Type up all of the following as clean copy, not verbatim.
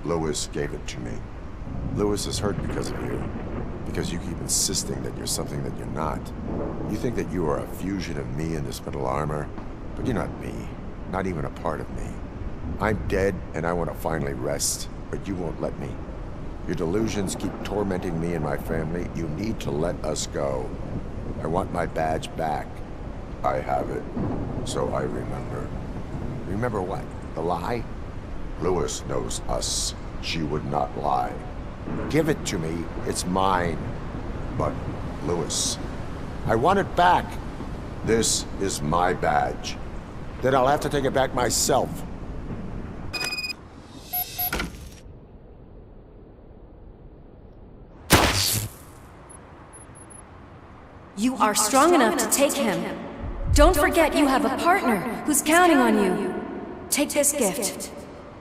Lewis gave it to me. Lewis is hurt because of you. Because you keep insisting that you're something that you're not. You think that you are a fusion of me in this metal armor, but you're not me. Not even a part of me. I'm dead, and I want to finally rest, but you won't let me. Your delusions keep tormenting me and my family. You need to let us go. I want my badge back. I have it, so I remember. Remember what? The lie? Lewis knows us. She would not lie. Give it to me. It's mine. But, Lewis, I want it back. This is my badge. Then I'll have to take it back myself. You are strong enough to take him. Don't forget you have a partner who's counting on you. Take this gift.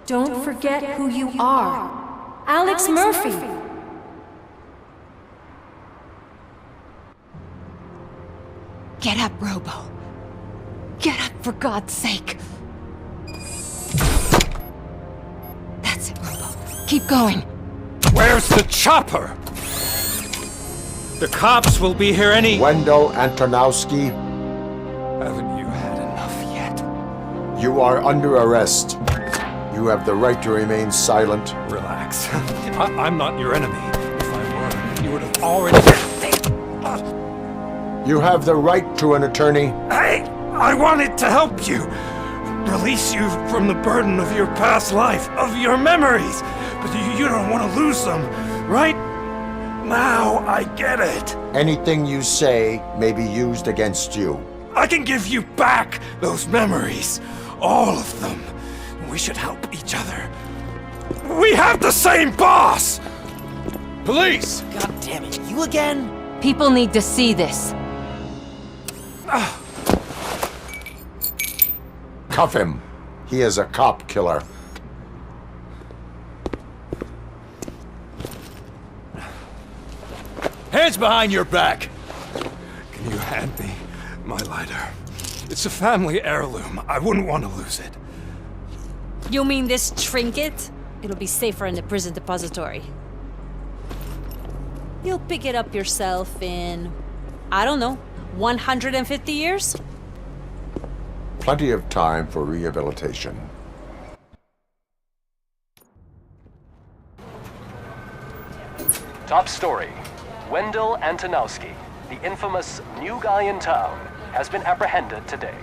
Don't forget who you are. Alex Murphy. Get up, Robo. Get up, for God's sake. That's it, Robo. Keep going. Where's the chopper? The cops will be here any... Wendell Antonowski, Haven't you had enough yet? you are under arrest. You have the right to remain silent. Relax. I'm not your enemy. If I were, you would have already... You have the right to an attorney. I wanted to help you. Release you from the burden of your past life, of your memories. But you don't want to lose them, right? Now I get it. Anything you say may be used against you. I can give you back those memories. All of them. We should help each other. We have the same boss! Police! God damn it, you again? People need to see this. Cuff him. He is a cop killer. Hands behind your back! Can you hand me my lighter? It's a family heirloom. I wouldn't want to lose it. You mean this trinket? It'll be safer in the prison depository. You'll pick it up yourself in, I don't know, 150 years? Plenty of time for rehabilitation. Top story. Wendell Antonowski, the infamous new guy in town, has been apprehended today.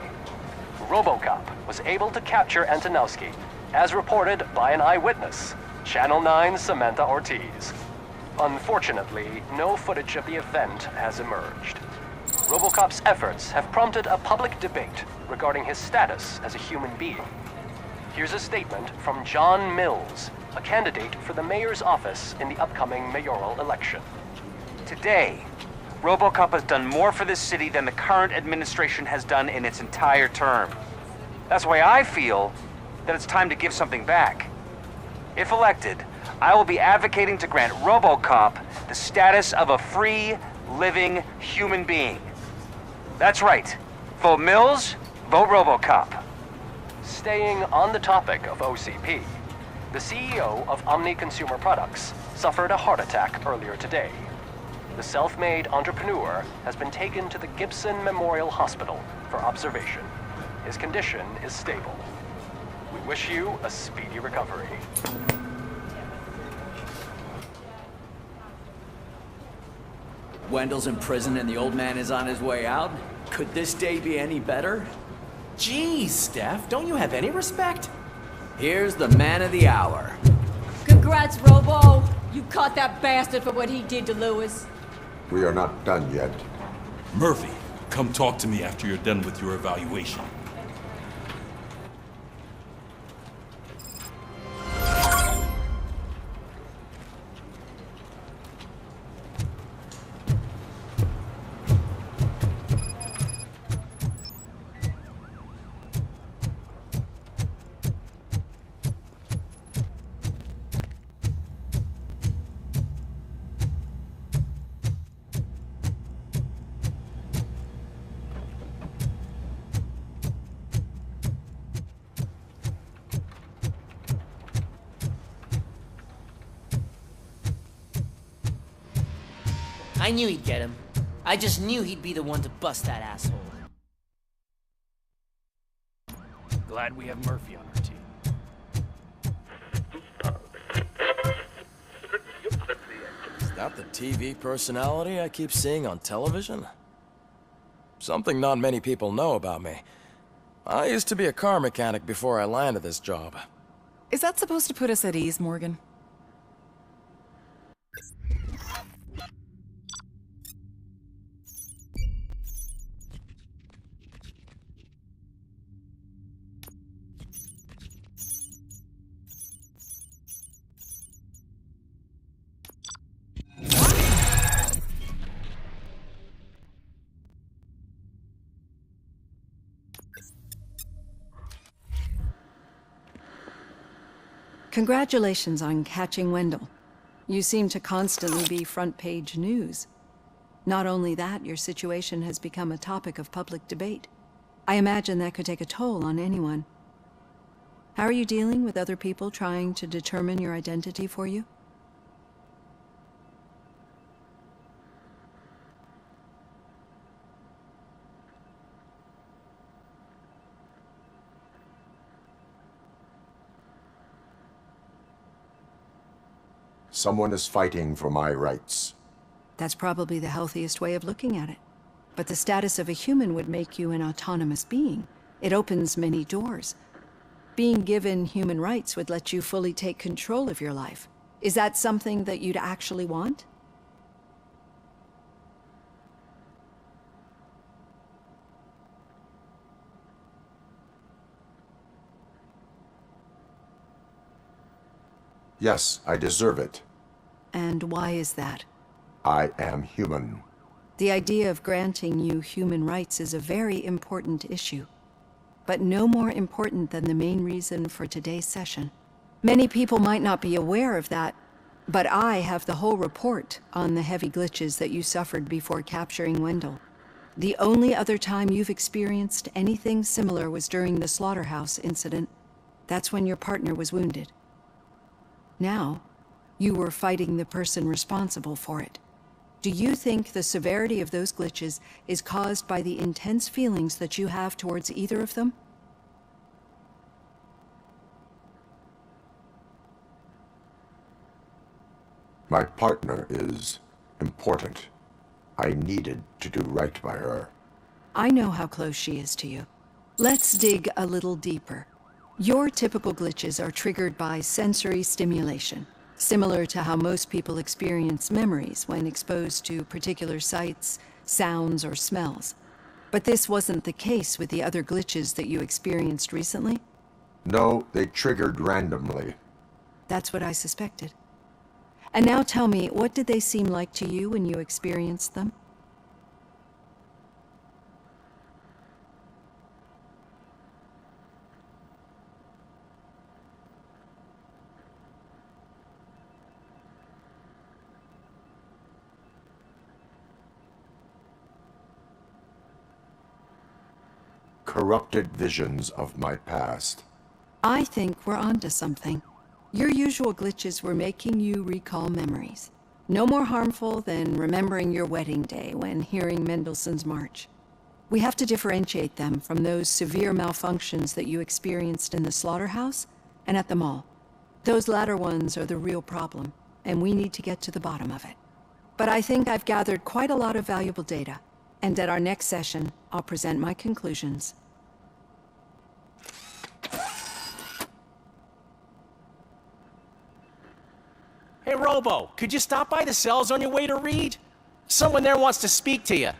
RoboCop was able to capture Antonowski, as reported by an eyewitness, Channel 9's Samantha Ortiz. Unfortunately, no footage of the event has emerged. RoboCop's efforts have prompted a public debate regarding his status as a human being. Here's a statement from John Mills, a candidate for the mayor's office in the upcoming mayoral election. Today, RoboCop has done more for this city than the current administration has done in its entire term. That's why I feel that it's time to give something back. If elected, I will be advocating to grant RoboCop the status of a free, living human being. That's right. Vote Mills, vote RoboCop. Staying on the topic of OCP, the CEO of Omni Consumer Products suffered a heart attack earlier today. The self-made entrepreneur has been taken to the Gibson Memorial Hospital for observation. His condition is stable. We wish you a speedy recovery. Wendell's in prison and the old man is on his way out? Could this day be any better? Geez, Steph, don't you have any respect? Here's the man of the hour. Congrats, Robo! You caught that bastard for what he did to Lewis. We are not done yet. Murphy, come talk to me after you're done with your evaluation. I knew he'd get him. I just knew he'd be the one to bust that asshole. Glad we have Murphy on our team. Is that the TV personality I keep seeing on television? Something not many people know about me. I used to be a car mechanic before I landed this job. Is that supposed to put us at ease, Morgan? Congratulations on catching Wendell. You seem to constantly be front-page news. Not only that, your situation has become a topic of public debate. I imagine that could take a toll on anyone. How are you dealing with other people trying to determine your identity for you? Someone is fighting for my rights. That's probably the healthiest way of looking at it. But the status of a human would make you an autonomous being. It opens many doors. Being given human rights would let you fully take control of your life. Is that something that you'd actually want? Yes, I deserve it. And why is that? I am human. The idea of granting you human rights is a very important issue, but no more important than the main reason for today's session. Many people might not be aware of that, but I have the whole report on the heavy glitches that you suffered before capturing Wendell. The only other time you've experienced anything similar was during the slaughterhouse incident. That's when your partner was wounded. Now, you were fighting the person responsible for it. Do you think the severity of those glitches is caused by the intense feelings that you have towards either of them? My partner is important. I needed to do right by her. I know how close she is to you. Let's dig a little deeper. Your typical glitches are triggered by sensory stimulation, similar to how most people experience memories when exposed to particular sights, sounds, or smells. But this wasn't the case with the other glitches that you experienced recently? No, they triggered randomly. That's what I suspected. And now tell me, what did they seem like to you when you experienced them? Corrupted visions of my past. I think we're onto something. Your usual glitches were making you recall memories. No more harmful than remembering your wedding day when hearing Mendelssohn's March. We have to differentiate them from those severe malfunctions that you experienced in the slaughterhouse and at the mall. Those latter ones are the real problem, and we need to get to the bottom of it. But I think I've gathered quite a lot of valuable data, and at our next session, I'll present my conclusions. Hey, Robo, could you stop by the cells on your way to Reed? Someone there wants to speak to you.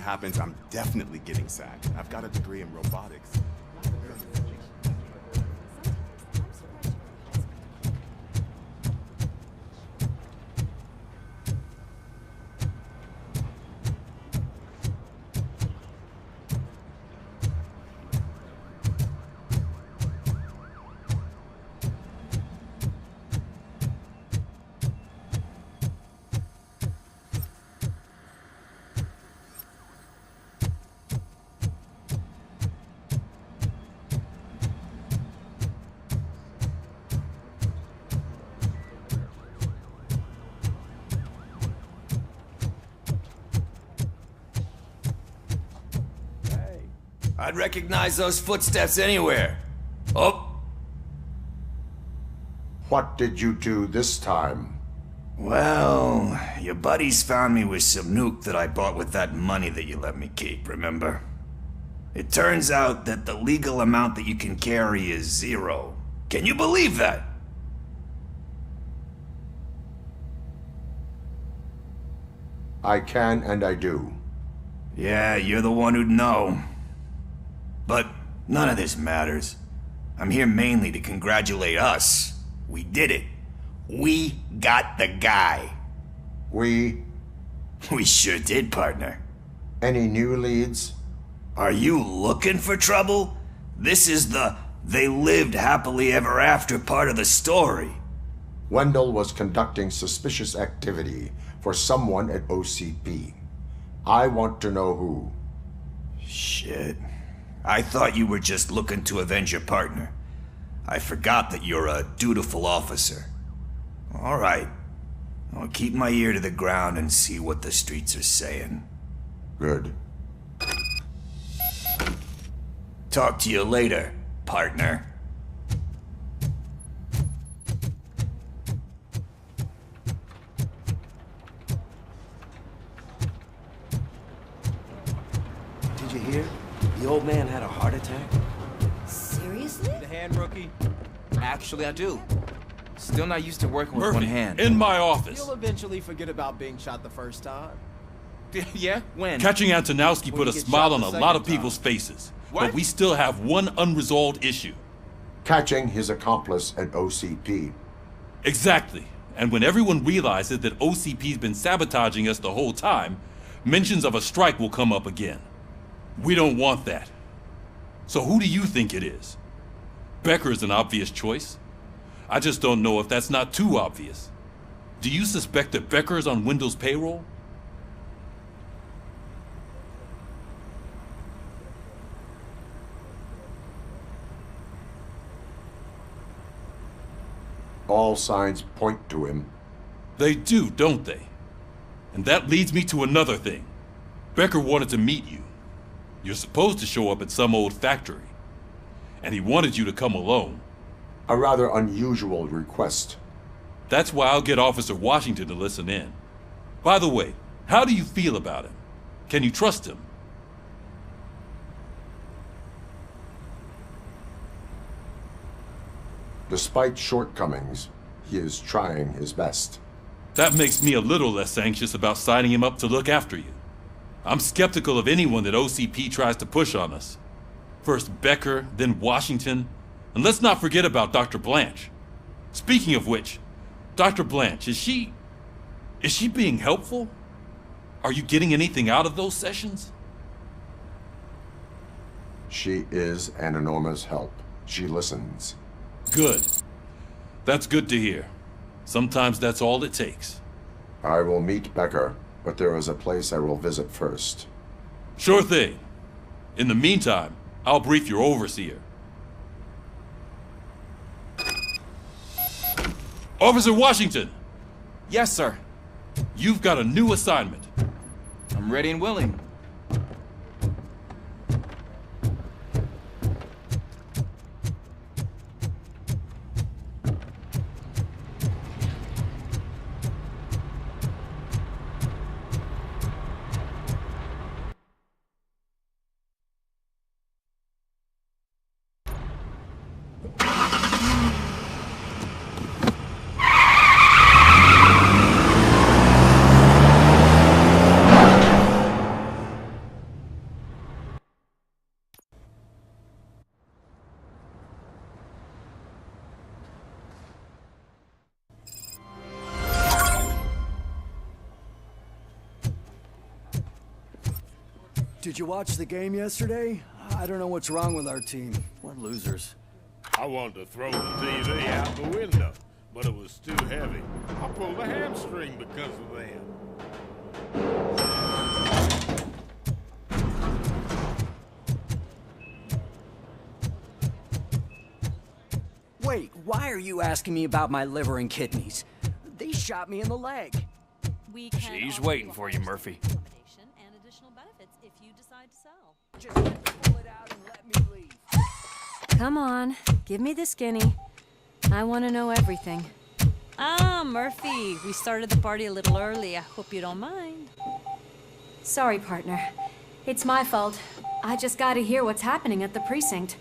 happens, I'm definitely getting sacked. I've got a degree in robotics. I'd recognize those footsteps anywhere. Oh! What did you do this time? Well, your buddies found me with some nuke that I bought with that money that you let me keep, remember? It turns out that the legal amount that you can carry is 0. Can you believe that? I can and I do. Yeah, you're the one who'd know. But none of this matters. I'm here mainly to congratulate us. We did it. We got the guy. We sure did, partner. Any new leads? Are you looking for trouble? This is the they lived happily ever after part of the story. Wendell was conducting suspicious activity for someone at OCP. I want to know who. Shit. I thought you were just looking to avenge your partner. I forgot that you're a dutiful officer. All right. I'll keep my ear to the ground and see what the streets are saying. Good. Talk to you later, partner. Did you hear? The old man had a heart attack. Seriously? The hand, rookie? Actually, I do. Still not used to working with Murphy, one hand. in my office. You'll eventually forget about being shot the first time. Yeah? When? Catching Antonowski When put you a get smile shot on the a second lot of time. people's faces. What? But we still have one unresolved issue. Catching his accomplice at OCP. Exactly. And when everyone realizes that OCP's been sabotaging us the whole time, mentions of a strike will come up again. We don't want that. So who do you think it is? Becker is an obvious choice. I just don't know if that's not too obvious. Do you suspect that Becker is on Wendell's payroll? All signs point to him. They do, don't they? And that leads me to another thing. Becker wanted to meet you. You're supposed to show up at some old factory. And he wanted you to come alone. A rather unusual request. That's why I'll get Officer Washington to listen in. By the way, how do you feel about him? Can you trust him? Despite shortcomings, he is trying his best. That makes me a little less anxious about signing him up to look after you. I'm skeptical of anyone that OCP tries to push on us. First Becker, then Washington, and let's not forget about Dr. Blanche. Speaking of which, Dr. Blanche, is she being helpful? Are you getting anything out of those sessions? She is an enormous help. She listens. Good. That's good to hear. Sometimes that's all it takes. I will meet Becker, but there is a place I will visit first. Sure thing. In the meantime, I'll brief your overseer. Officer Washington! Yes, sir. You've got a new assignment. I'm ready and willing. Did you watch the game yesterday? I don't know what's wrong with our team. We're losers. I wanted to throw the TV out the window, but it was too heavy. I pulled a hamstring because of that. Wait, why are you asking me about my liver and kidneys? They shot me in the leg. She's waiting for you, Murphy. And additional benefits if you decide to sell. Just let me pull it out and let me leave. Come on, give me the skinny. I want to know everything. Ah, Murphy, we started the party a little early. I hope you don't mind. Sorry, partner. It's my fault. I just gotta hear what's happening at the precinct.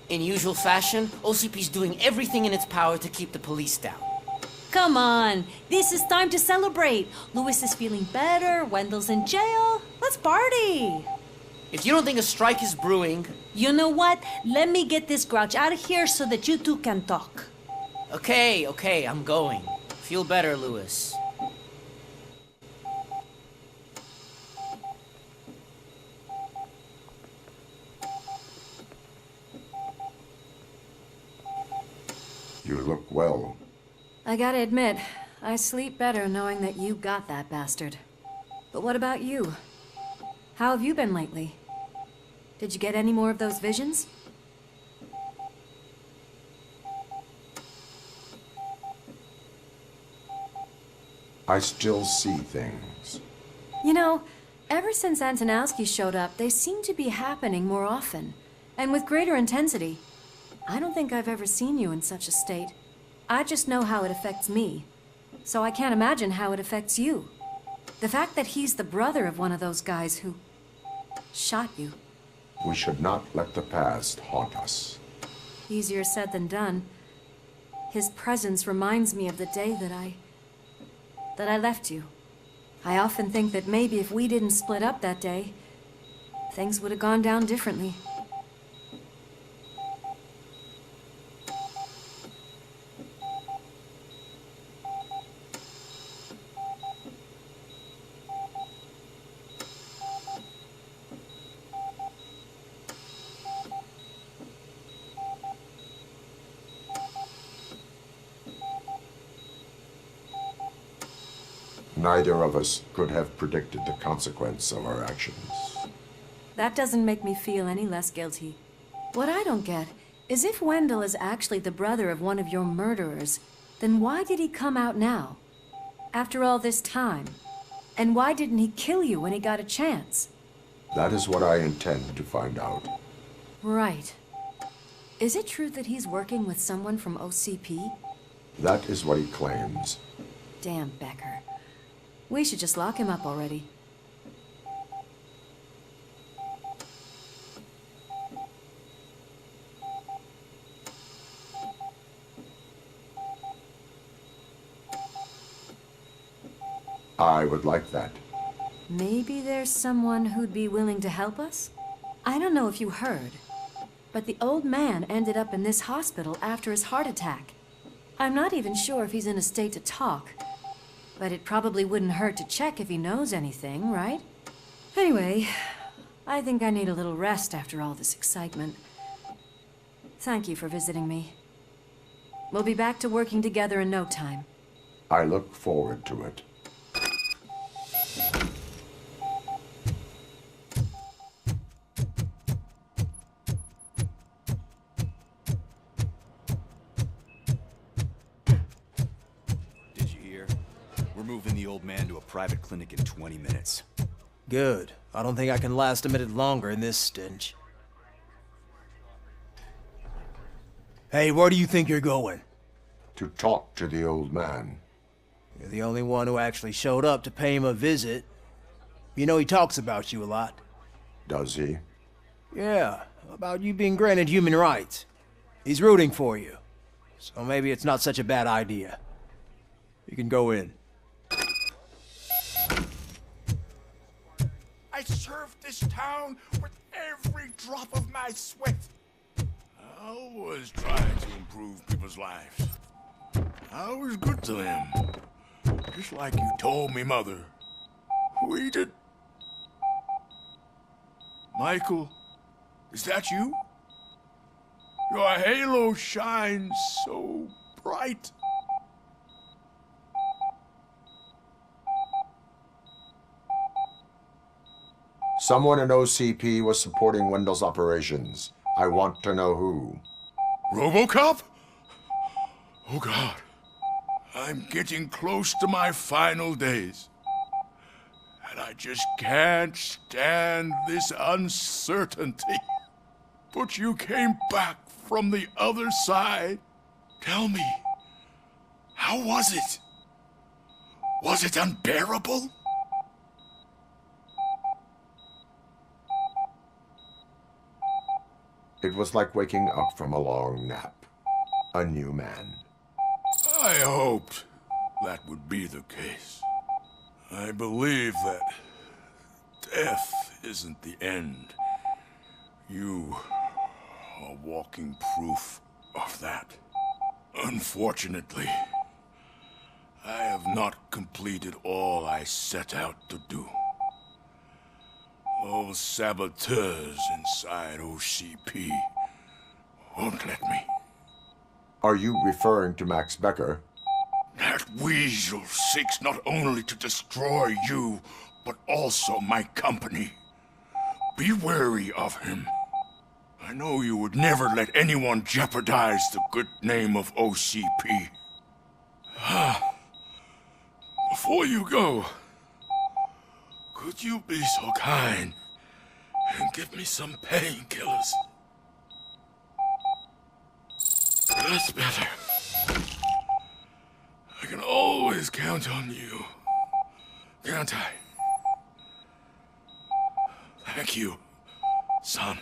In usual fashion, OCP's doing everything in its power to keep the police down. Come on, this is time to celebrate. Louis is feeling better, Wendell's in jail. Let's party. If you don't think a strike is brewing... You know what? Let me get this grouch out of here so that you two can talk. Okay, I'm going. Feel better, Louis. You look well. I gotta admit, I sleep better knowing that you got that bastard. But what about you? How have you been lately? Did you get any more of those visions? I still see things. You know, ever since Antonowski showed up, they seem to be happening more often, and with greater intensity. I don't think I've ever seen you in such a state. I just know how it affects me, so I can't imagine how it affects you. The fact that he's the brother of one of those guys who shot you. We should not let the past haunt us. Easier said than done. His presence reminds me of the day that I left you. I often think that maybe if we didn't split up that day, things would have gone down differently. Neither of us could have predicted the consequence of our actions. That doesn't make me feel any less guilty. What I don't get is if Wendell is actually the brother of one of your murderers, then why did he come out now? After all this time? And why didn't he kill you when he got a chance? That is what I intend to find out. Right. Is it true that he's working with someone from OCP? That is what he claims. Damn Becker. We should just lock him up already. I would like that. Maybe there's someone who'd be willing to help us? I don't know if you heard, but the old man ended up in this hospital after his heart attack. I'm not even sure if he's in a state to talk. But it probably wouldn't hurt to check if he knows anything, right? Anyway, I think I need a little rest after all this excitement. Thank you for visiting me. We'll be back to working together in no time. I look forward to it. Moving the old man to a private clinic in 20 minutes. Good. I don't think I can last a minute longer in this stench. Hey, where do you think you're going? To talk to the old man. You're the only one who actually showed up to pay him a visit. You know he talks about you a lot. Does he? Yeah, about you being granted human rights. He's rooting for you. So maybe it's not such a bad idea. You can go in. I served this town with every drop of my sweat. I was trying to improve people's lives. I was good to them. Just like you told me, Mother. We did. Michael, is that you? Your halo shines so bright. Someone in OCP was supporting Wendell's operations. I want to know who. RoboCop? Oh God. I'm getting close to my final days. And I just can't stand this uncertainty. But you came back from the other side. Tell me, how was it? Was it unbearable? It was like waking up from a long nap. A new man. I hoped that would be the case. I believe that death isn't the end. You are walking proof of that. Unfortunately, I have not completed all I set out to do. Those saboteurs inside OCP won't let me. Are you referring to Max Becker? That weasel seeks not only to destroy you, but also my company. Be wary of him. I know you would never let anyone jeopardize the good name of OCP. Before you go, could you be so kind and give me some painkillers? That's better. I can always count on you, can't I? Thank you, son.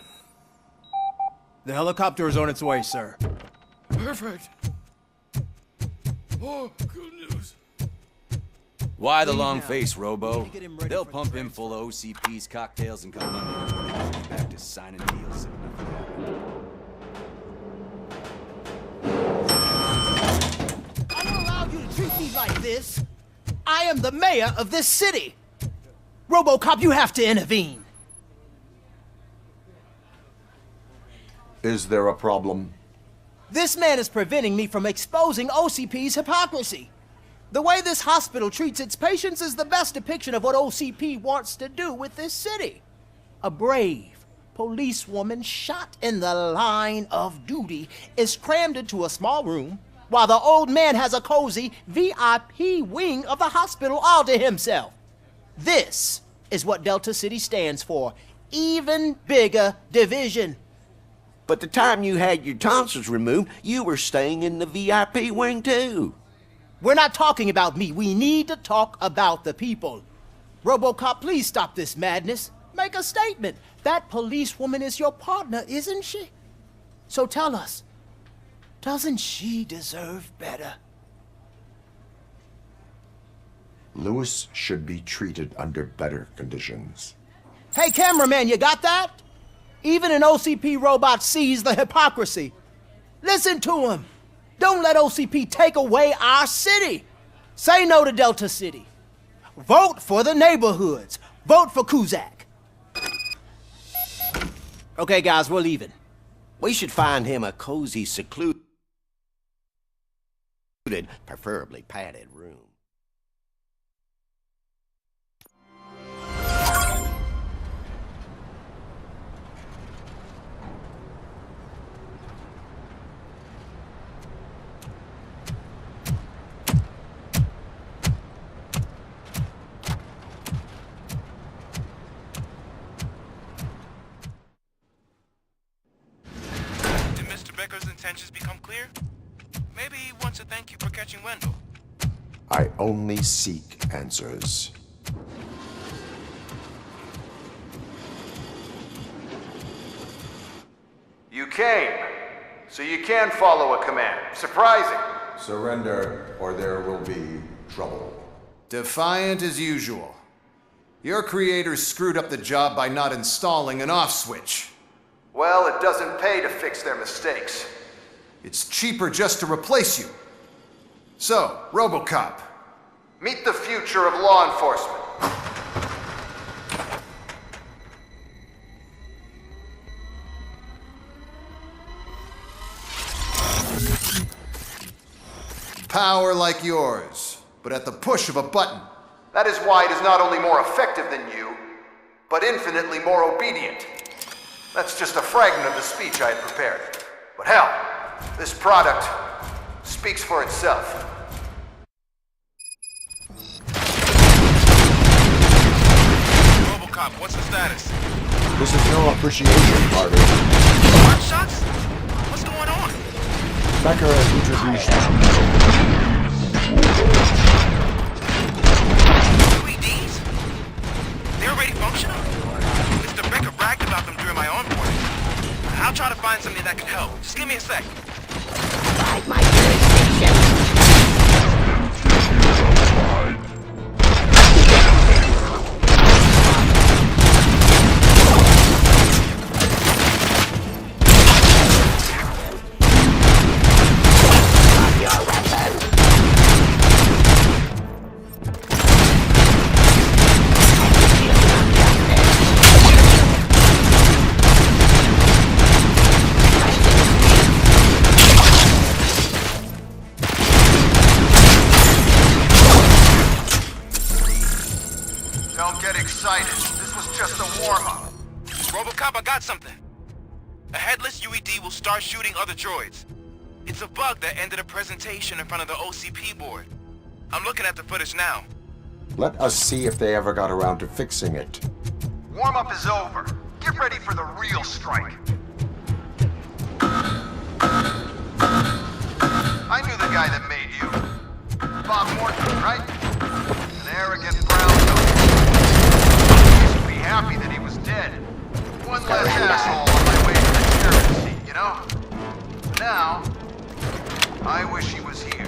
The helicopter is on its way, sir. Perfect. Oh, good news. Why the long face, Robo? They'll pump him full of OCP's cocktails and come in back to signing deals. I don't allow you to treat me like this. I am the mayor of this city. RoboCop, you have to intervene. Is there a problem? This man is preventing me from exposing OCP's hypocrisy. The way this hospital treats its patients is the best depiction of what OCP wants to do with this city. A brave policewoman shot in the line of duty is crammed into a small room, while the old man has a cozy VIP wing of the hospital all to himself. This is what Delta City stands for. Even bigger division. But the time you had your tonsils removed, you were staying in the VIP wing too. We're not talking about me. We need to talk about the people. RoboCop, please stop this madness. Make a statement. That policewoman is your partner, isn't she? So tell us, doesn't she deserve better? Lewis should be treated under better conditions. Hey, cameraman, you got that? Even an OCP robot sees the hypocrisy. Listen to him. Don't let OCP take away our city. Say no to Delta City. Vote for the neighborhoods. Vote for Kuzak. Okay, guys, we're leaving. We should find him a cozy, secluded, preferably padded room. Becker's intentions become clear? Maybe he wants to thank you for catching Wendell. I only seek answers. You came, so you can follow a command. Surprising. Surrender, or there will be trouble. Defiant as usual. Your creators screwed up the job by not installing an off switch. Well, it doesn't pay to fix their mistakes. It's cheaper just to replace you. So, RoboCop. Meet the future of law enforcement. Power like yours, but at the push of a button. That is why it is not only more effective than you, but infinitely more obedient. That's just a fragment of the speech I had prepared. But hell, this product speaks for itself. RoboCop, what's the status? This is no appreciation party. Hard shots? What's going on? Becker has introduced UEDs? They're already functional? Mr. Becker bragged about them during my onboarding. I'll try to find something that can help. Just give me a sec. My jurisdiction. RoboCop, I got something. A headless UED will start shooting other droids. It's a bug that ended a presentation in front of the OCP board. I'm looking at the footage now. Let us see if they ever got around to fixing it. Warm-up is over. Get ready for the real strike. I knew the guy that made you. Bob Morton, right? An arrogant brown note. He should be happy that he was dead. One less asshole on my way to the chairman seat, you know? Now, I wish he was here.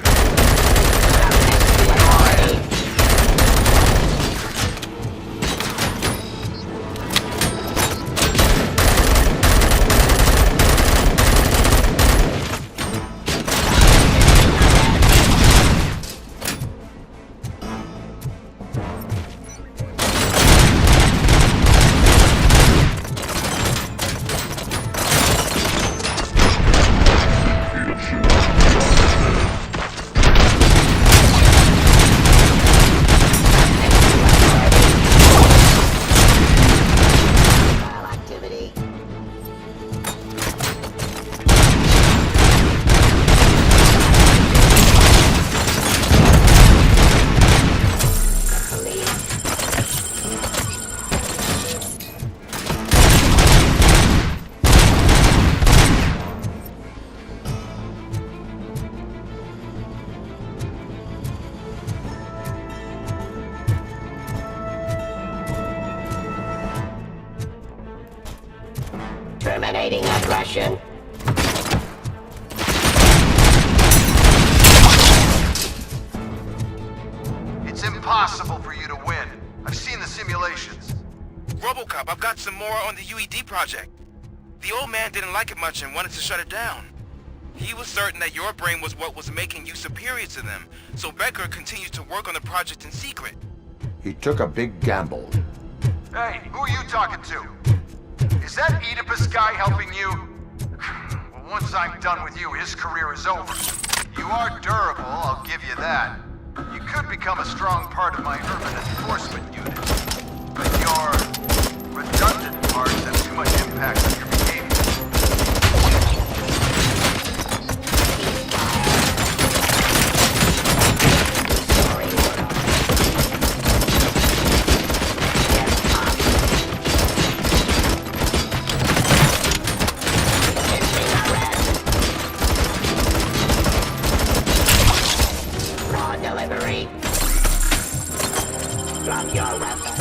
Terminating aggression. It's impossible for you to win. I've seen the simulations. RoboCop, I've got some more on the UED project. The old man didn't like it much and wanted to shut it down. He was certain that your brain was what was making you superior to them, so Becker continued to work on the project in secret. He took a big gamble. Hey, who are you talking to? Is that Oedipus guy helping you? Well, once I'm done with you, his career is over. You are durable, I'll give you that. You could become a strong part of my urban enforcement unit. But your redundant parts have too much impact on your behavior. Delivery. Drop your weapon.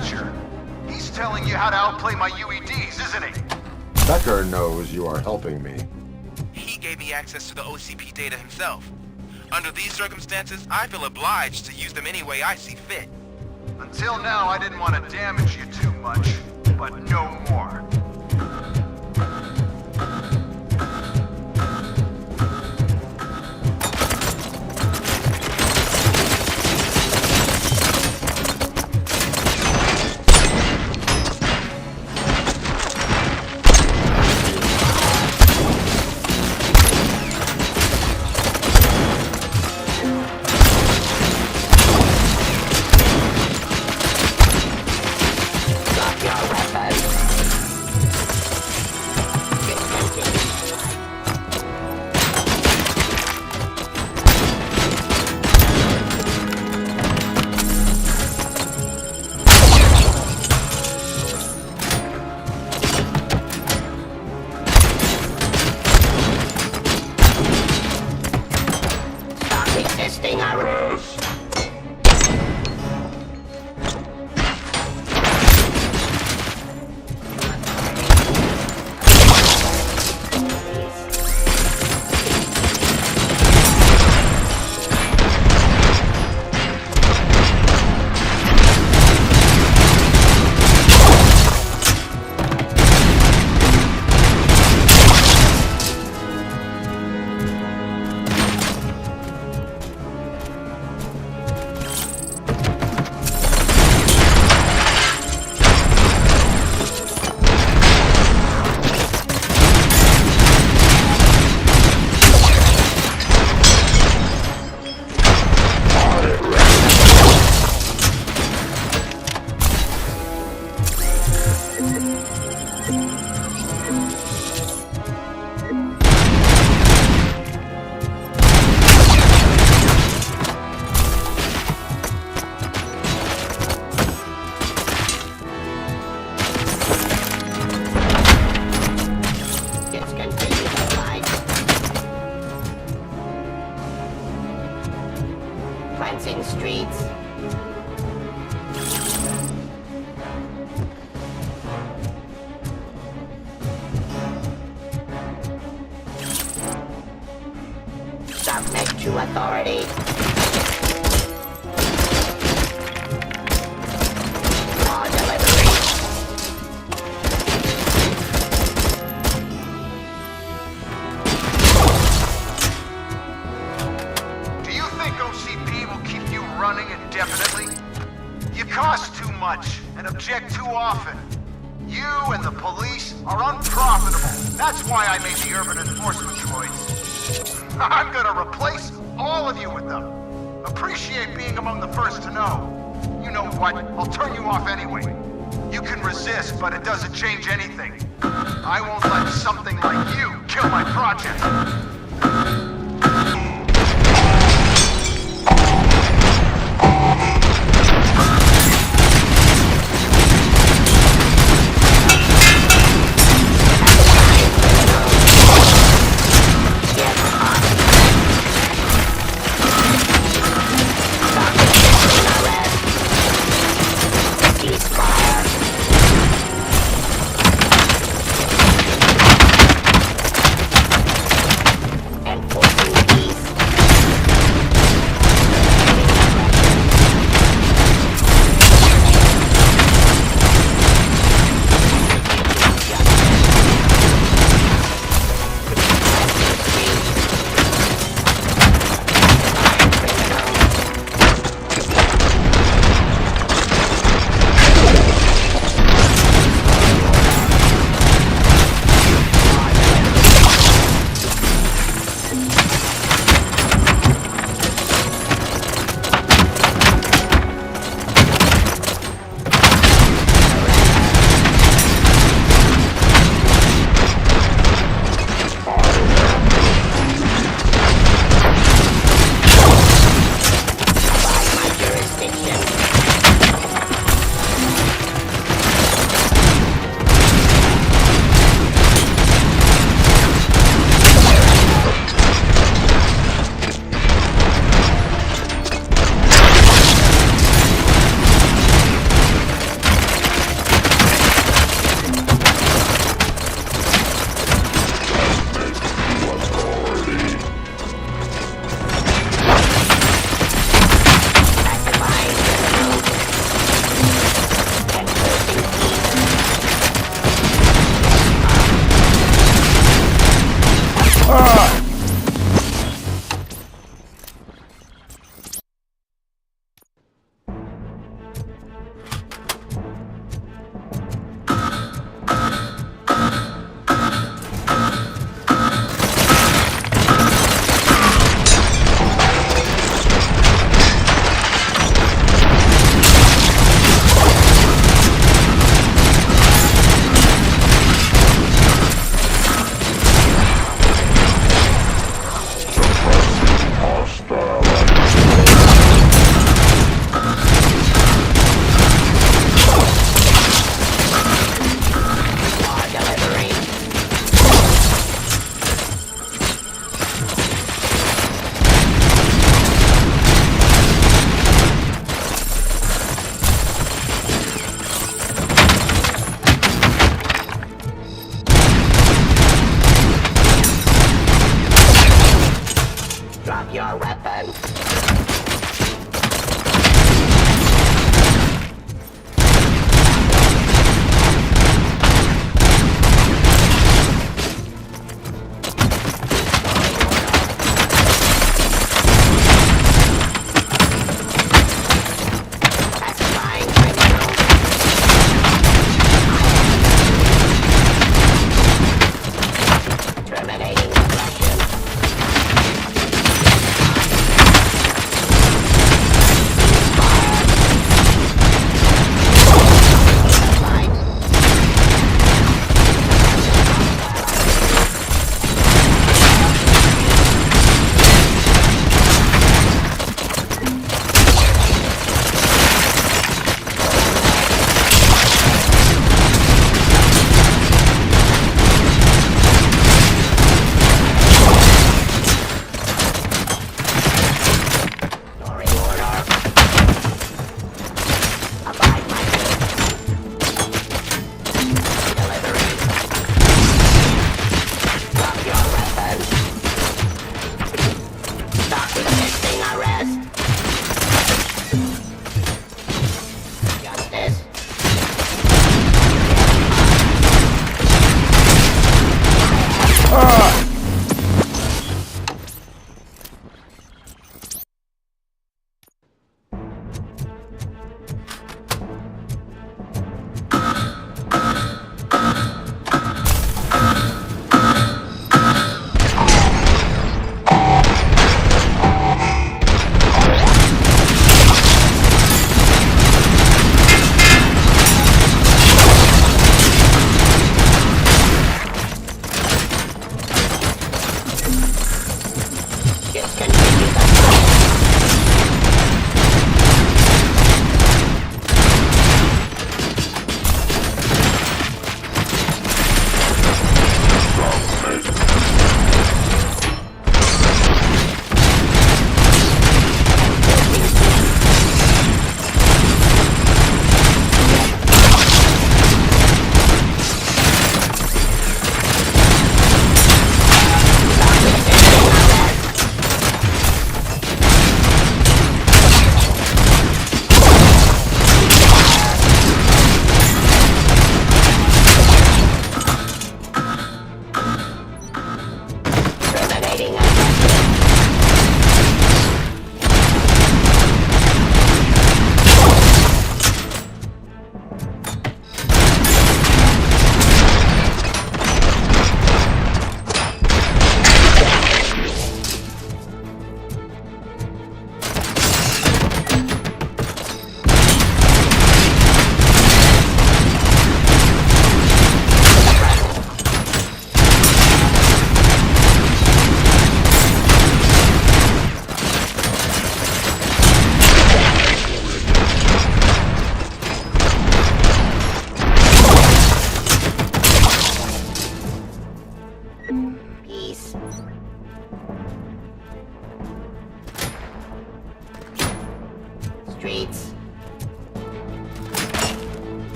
stature. He's telling you how to outplay my UEDs, isn't he? Becker knows you are helping me. He gave me access to the OCP data himself. Under these circumstances, I feel obliged to use them any way I see fit. Until now, I didn't want to damage you too much, but no more. Cleansing streets. Submit to authority. Law delivery. Do you think OCP will keep you running indefinitely? You cost too much and object too often. You and the police are unprofitable. That's why I made the urban enforcement droids. I'm gonna replace all of you with them. Appreciate being among the first to know. You know what? I'll turn you off anyway. You can resist, but it doesn't change anything. I won't let something like you kill my project. Enforce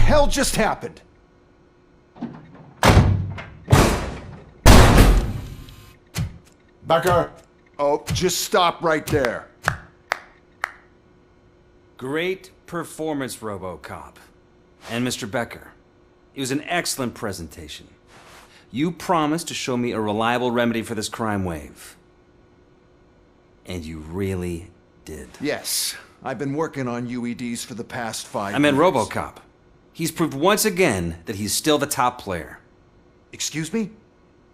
hell just happened? Becker! Oh, just stop right there. Great performance, RoboCop. And Mr. Becker, it was an excellent presentation. You promised to show me a reliable remedy for this crime wave. And you really did. Yes, I've been working on UEDs for the past 5 years. I meant RoboCop. He's proved once again that he's still the top player. Excuse me?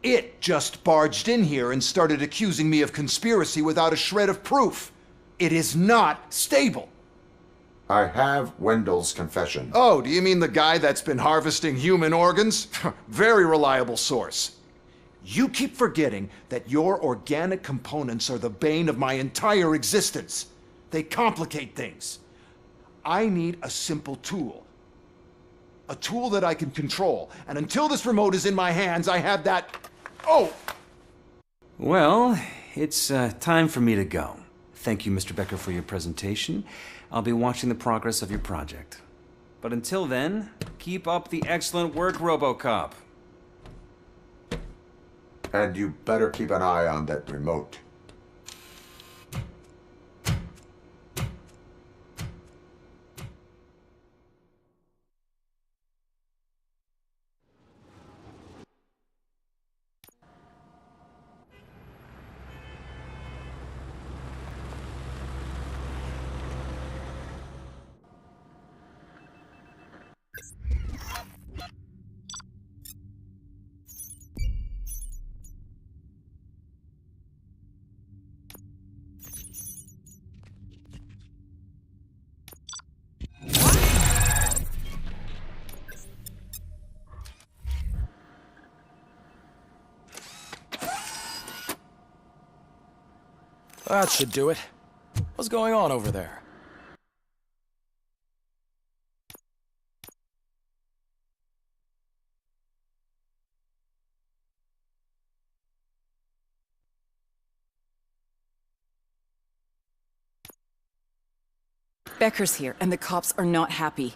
It just barged in here and started accusing me of conspiracy without a shred of proof. It is not stable. I have Wendell's confession. Oh, do you mean the guy that's been harvesting human organs? Very reliable source. You keep forgetting that your organic components are the bane of my entire existence. They complicate things. I need a simple tool. A tool that I can control. And until this remote is in my hands, I have that... Oh! Well, it's time for me to go. Thank you, Mr. Becker, for your presentation. I'll be watching the progress of your project. But until then, keep up the excellent work, RoboCop. And you better keep an eye on that remote. That should do it. What's going on over there? Becker's here, and the cops are not happy.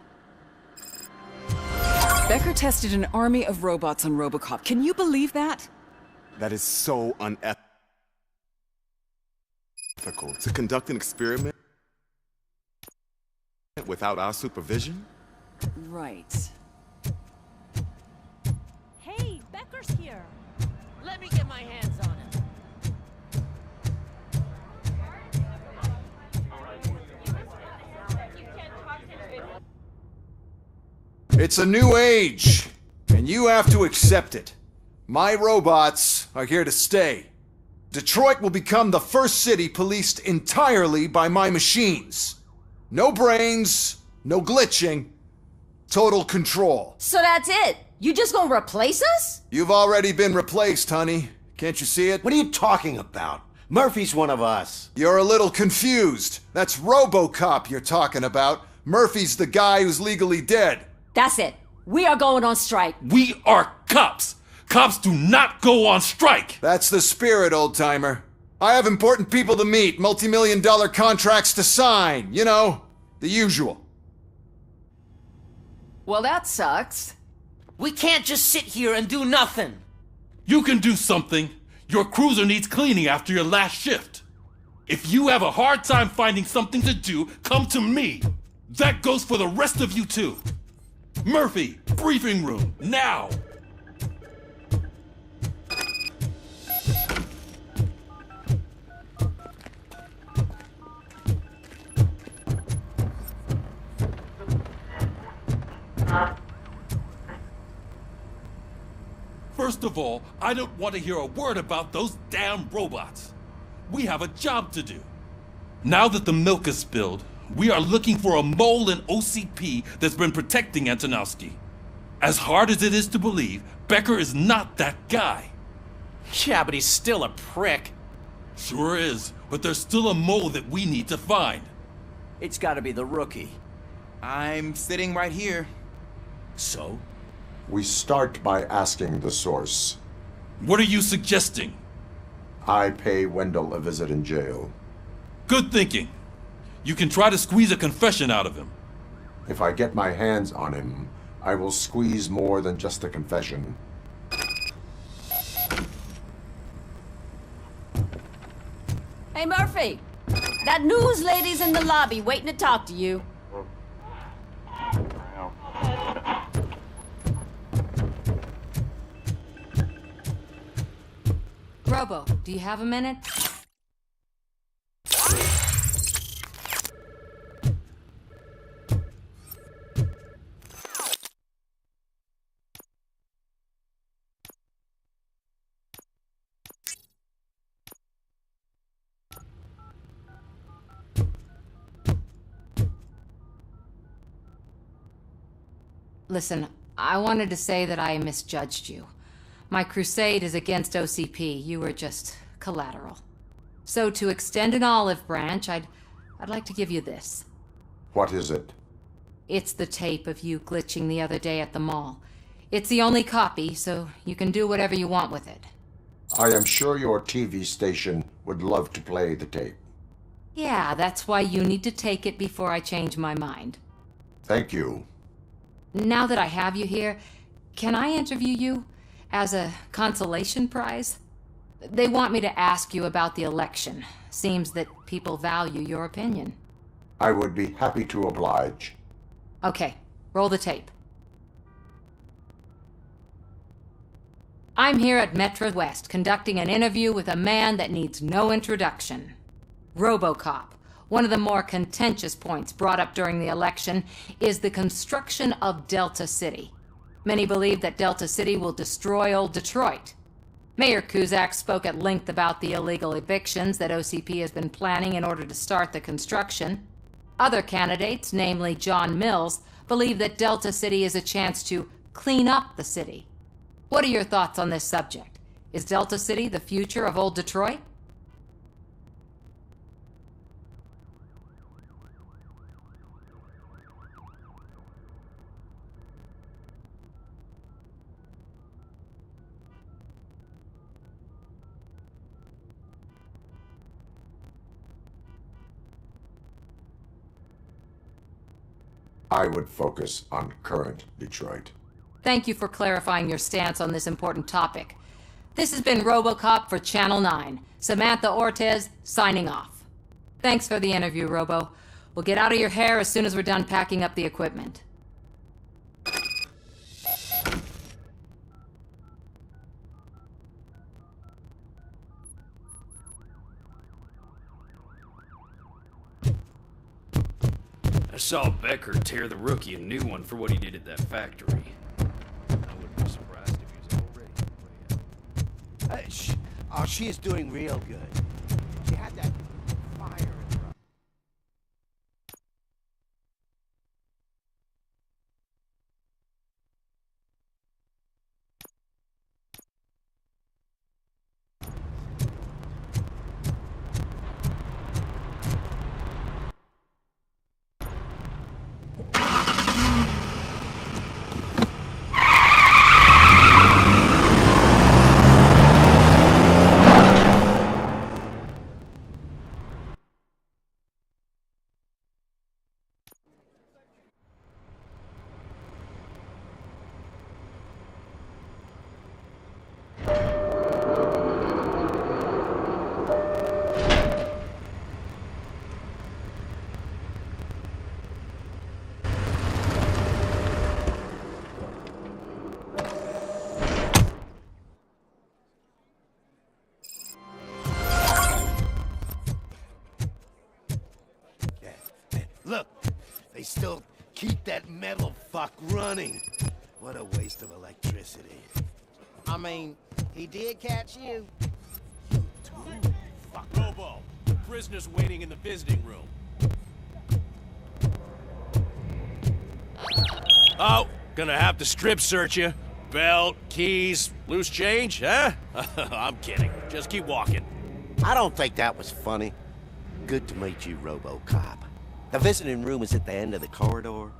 Becker tested an army of robots on RoboCop. Can you believe that? That is so unethical. To conduct an experiment without our supervision? Right. Hey, Becker's here. Let me get my hands on him. It's a new age, and you have to accept it. My robots are here to stay. Detroit will become the first city policed entirely by my machines. No brains, no glitching, total control. So that's it? You just gonna replace us? You've already been replaced, honey. Can't you see it? What are you talking about? Murphy's one of us. You're a little confused. That's RoboCop you're talking about. Murphy's the guy who's legally dead. That's it. We are going on strike. We are cops. Cops do not go on strike! That's the spirit, old-timer. I have important people to meet, multi-million-dollar contracts to sign, you know, the usual. Well, that sucks. We can't just sit here and do nothing. You can do something. Your cruiser needs cleaning after your last shift. If you have a hard time finding something to do, come to me. That goes for the rest of you too. Murphy, briefing room, now! First of all, I don't want to hear a word about those damn robots. We have a job to do. Now that the milk is spilled, we are looking for a mole in OCP that's been protecting Antonowski. As hard as it is to believe, Becker is not that guy. Yeah, but he's still a prick. Sure is, but there's still a mole that we need to find. It's gotta be the rookie. I'm sitting right here. So? We start by asking the source. What are you suggesting? I pay Wendell a visit in jail. Good thinking. You can try to squeeze a confession out of him. If I get my hands on him, I will squeeze more than just a confession. Hey, Murphy! That news lady's in the lobby waiting to talk to you. Robo, do you have a minute? Listen, I wanted to say that I misjudged you. My crusade is against OCP. You were just collateral. So to extend an olive branch, I'd like to give you this. What is it? It's the tape of you glitching the other day at the mall. It's the only copy, so you can do whatever you want with it. I am sure your TV station would love to play the tape. Yeah, that's why you need to take it before I change my mind. Thank you. Now that I have you here, can I interview you as a consolation prize? They want me to ask you about the election. Seems that people value your opinion. I would be happy to oblige. Okay, roll the tape. I'm here at Metro West conducting an interview with a man that needs no introduction. RoboCop. One of the more contentious points brought up during the election is the construction of Delta City. Many believe that Delta City will destroy old Detroit. Mayor Cusack spoke at length about the illegal evictions that OCP has been planning in order to start the construction. Other candidates, namely John Mills, believe that Delta City is a chance to clean up the city. What are your thoughts on this subject? Is Delta City the future of old Detroit? I would focus on current Detroit. Thank you for clarifying your stance on this important topic. This has been RoboCop for Channel 9. Samantha Ortez, signing off. Thanks for the interview, Robo. We'll get out of your hair as soon as we're done packing up the equipment. I saw Becker tear the rookie a new one for what he did at that factory. I wouldn't be surprised if he was already. Oh, she is doing real good. She had that fire in her. Look, they still keep that metal fuck running. What a waste of electricity. I mean, he did catch you. Fuck. Robo, the prisoner's waiting in the visiting room. Oh, gonna have to strip search you. Belt, keys, loose change, huh? I'm kidding. Just keep walking. I don't think that was funny. Good to meet you, RoboCop. The visiting room is at the end of the corridor.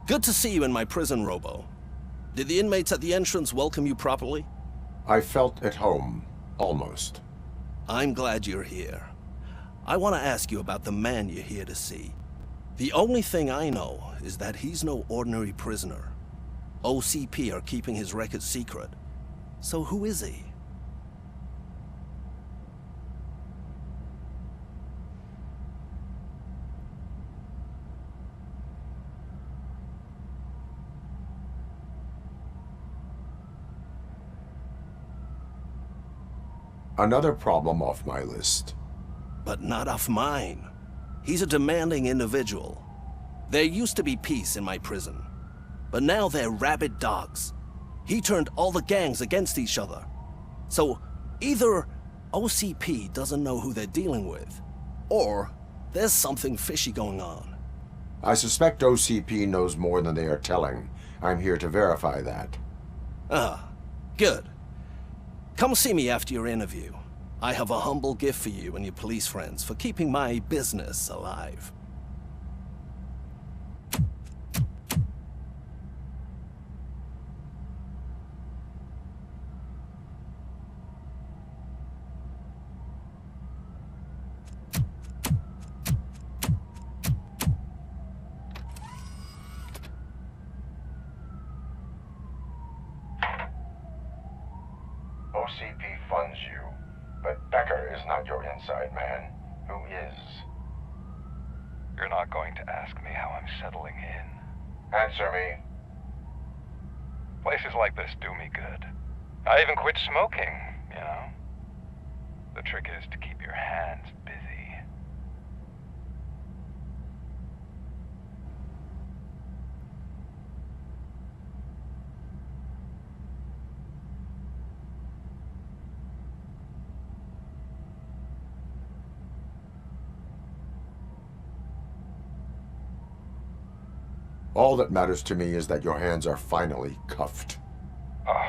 Good to see you in my prison, Robo. Did the inmates at the entrance welcome you properly? I felt at home, almost. I'm glad you're here. I want to ask you about the man you're here to see. The only thing I know is that he's no ordinary prisoner. OCP are keeping his record secret. So who is he? Another problem off my list. But not off mine. He's a demanding individual. There used to be peace in my prison, but now they're rabid dogs. He turned all the gangs against each other. So either OCP doesn't know who they're dealing with, or there's something fishy going on. I suspect OCP knows more than they are telling. I'm here to verify that. Ah, good. Come see me after your interview. I have a humble gift for you and your police friends for keeping my business alive. OCP funds you, but Becker is not your inside man. Who is? You're not going to ask me how I'm settling in. Answer me. Places like this do me good. I even quit smoking, you know. The trick is to keep your hands busy. All that matters to me is that your hands are finally cuffed. Oh,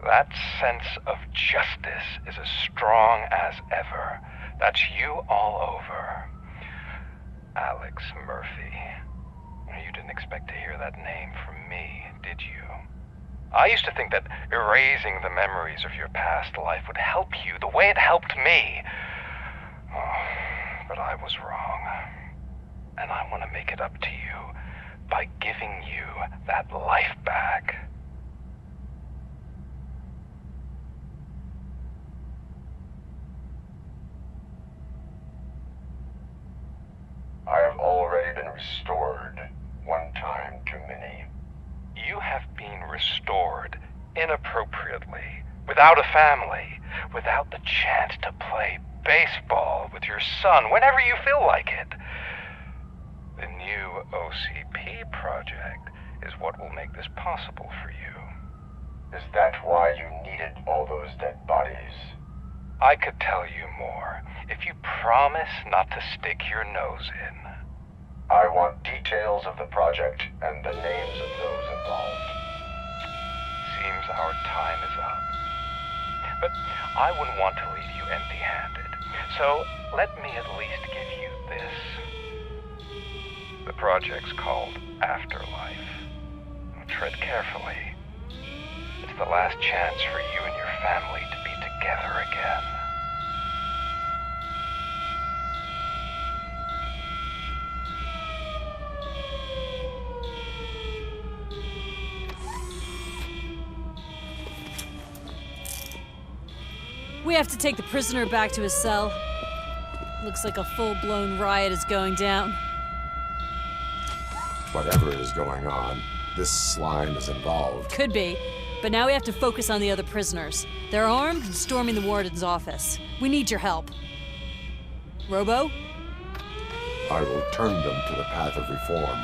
that sense of justice is as strong as ever. That's you all over. Alex Murphy. You didn't expect to hear that name from me, did you? I used to think that erasing the memories of your past life would help you the way it helped me. Oh, but I was wrong. And I want to make it up to you by giving you that life back. I have already been restored, one time too many. You have been restored inappropriately, without a family, without the chance to play baseball with your son whenever you feel like it. The new OCP project is what will make this possible for you. Is that why you needed all those dead bodies? I could tell you more if you promise not to stick your nose in. I want details of the project and the names of those involved. Seems our time is up. But I wouldn't want to leave you empty-handed, so let me at least give you this. The project's called Afterlife. Tread carefully. It's the last chance for you and your family to be together again. We have to take the prisoner back to his cell. Looks like a full-blown riot is going down. Whatever is going on, this slime is involved. Could be, but now we have to focus on the other prisoners. They're armed and storming the warden's office. We need your help. Robo? I will turn them to the path of reform.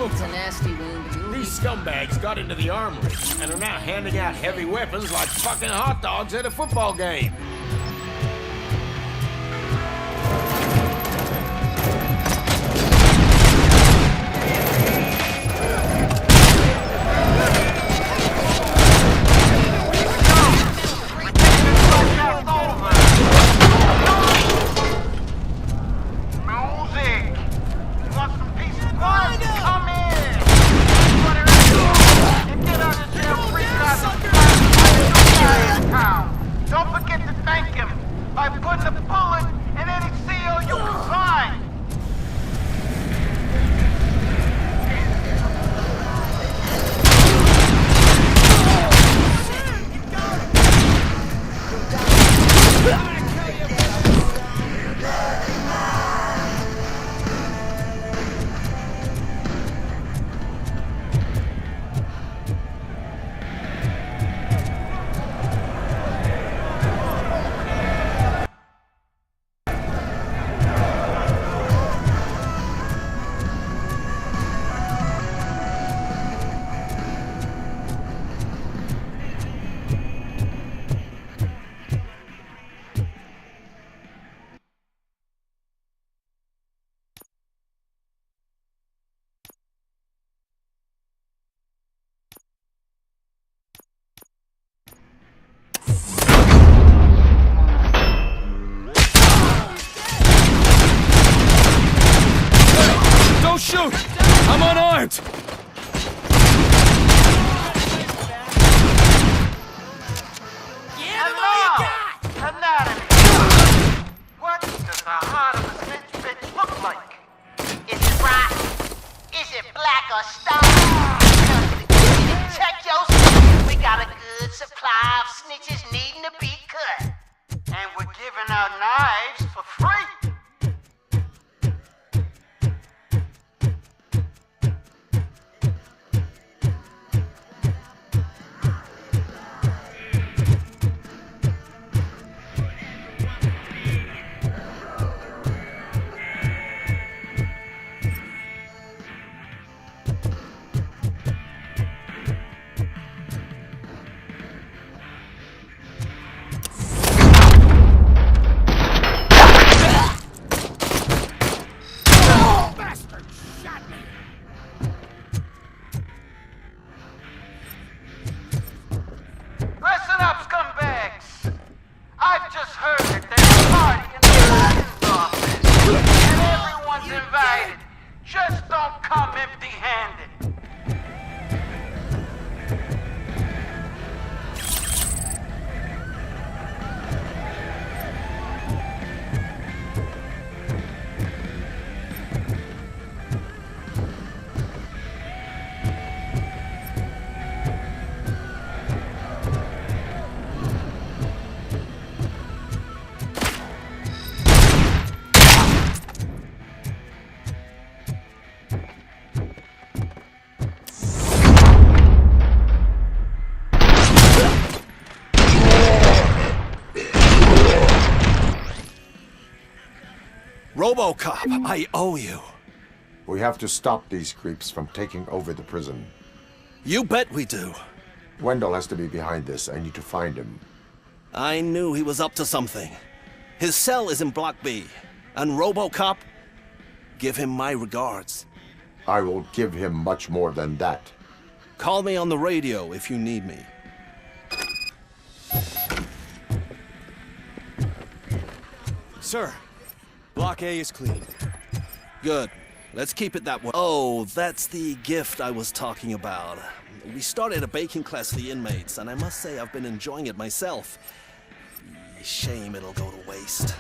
It's a nasty wound. These scumbags got into the armory and are now handing out heavy weapons like fucking hot dogs at a football game. RoboCop, I owe you. We have to stop these creeps from taking over the prison. You bet we do. Wendell has to be behind this. I need to find him. I knew he was up to something. His cell is in Block B. And RoboCop, give him my regards. I will give him much more than that. Call me on the radio if you need me. Sir, Block A is clean. Good. Let's keep it that way. Oh, that's the gift I was talking about. We started a baking class for the inmates, and I must say I've been enjoying it myself. Shame it'll go to waste.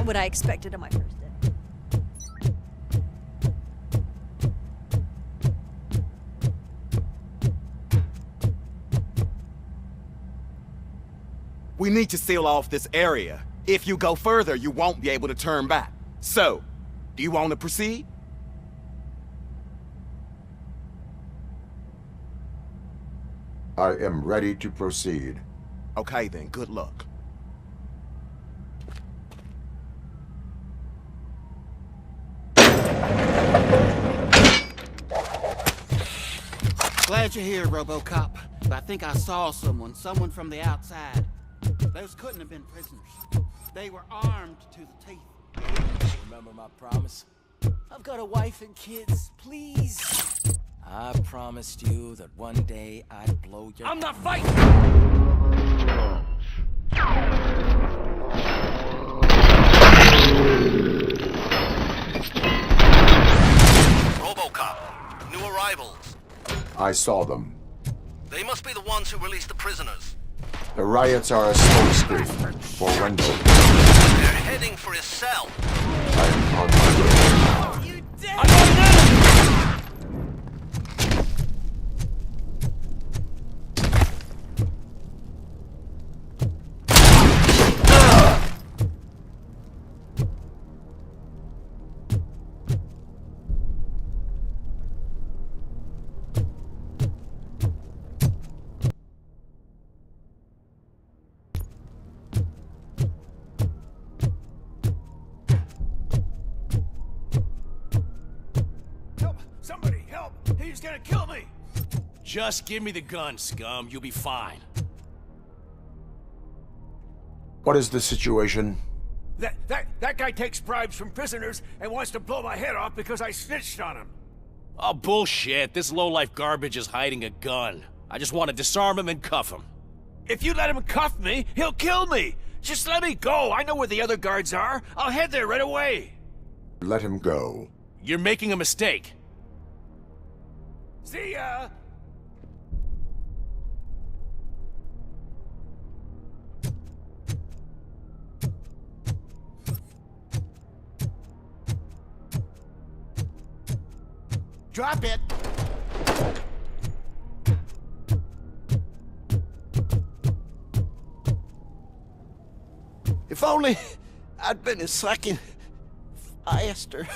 Not what I expected on my first day. We need to seal off this area. If you go further, you won't be able to turn back. So, do you want to proceed? I am ready to proceed. Okay then, good luck. Glad you're here, RoboCop. But I think I saw someone from the outside. Those couldn't have been prisoners. They were armed to the teeth. Remember my promise? I've got a wife and kids, please. I promised you that one day I'd blow your... I'm not fighting! RoboCop, new arrivals. I saw them. They must be the ones who released the prisoners. The riots are a smokescreen for Wendell. They're heading for his cell. I am on my way. You dead! I'm going down! Somebody help! He's gonna kill me! Just give me the gun, scum. You'll be fine. What is the situation? That guy takes bribes from prisoners and wants to blow my head off because I snitched on him. Oh, bullshit. This lowlife garbage is hiding a gun. I just want to disarm him and cuff him. If you let him cuff me, he'll kill me. Just let me go. I know where the other guards are. I'll head there right away. Let him go. You're making a mistake. See ya! Drop it! If only I'd been a second faster.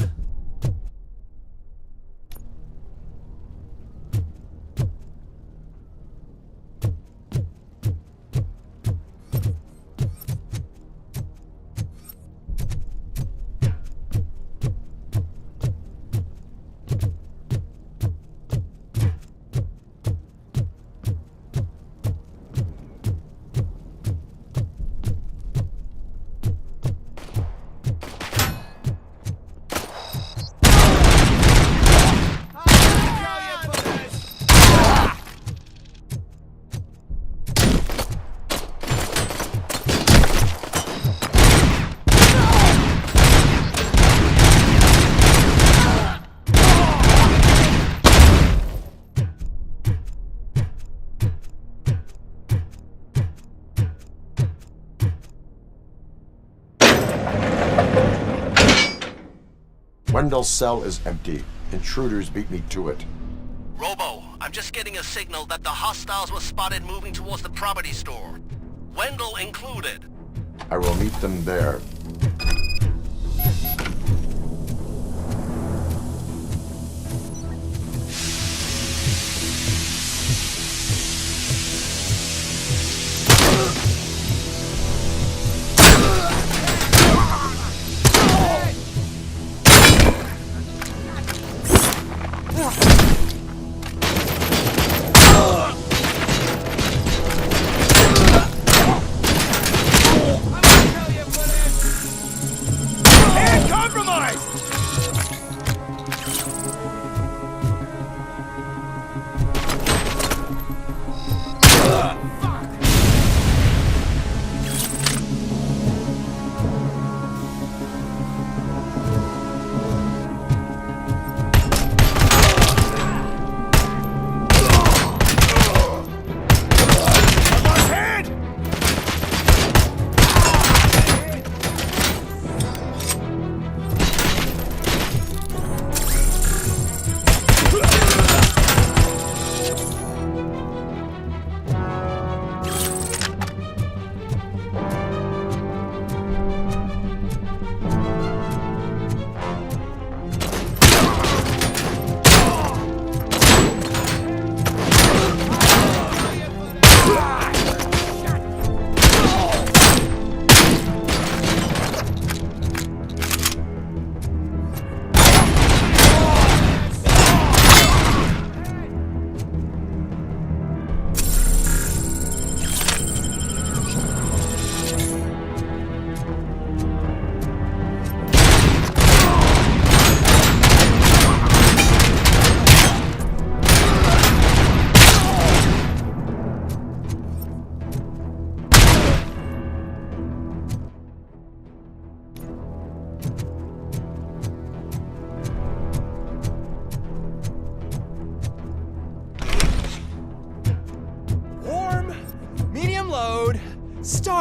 Wendell's cell is empty. Intruders beat me to it. Robo, I'm just getting a signal that the hostiles were spotted moving towards the property store. Wendell included. I will meet them there.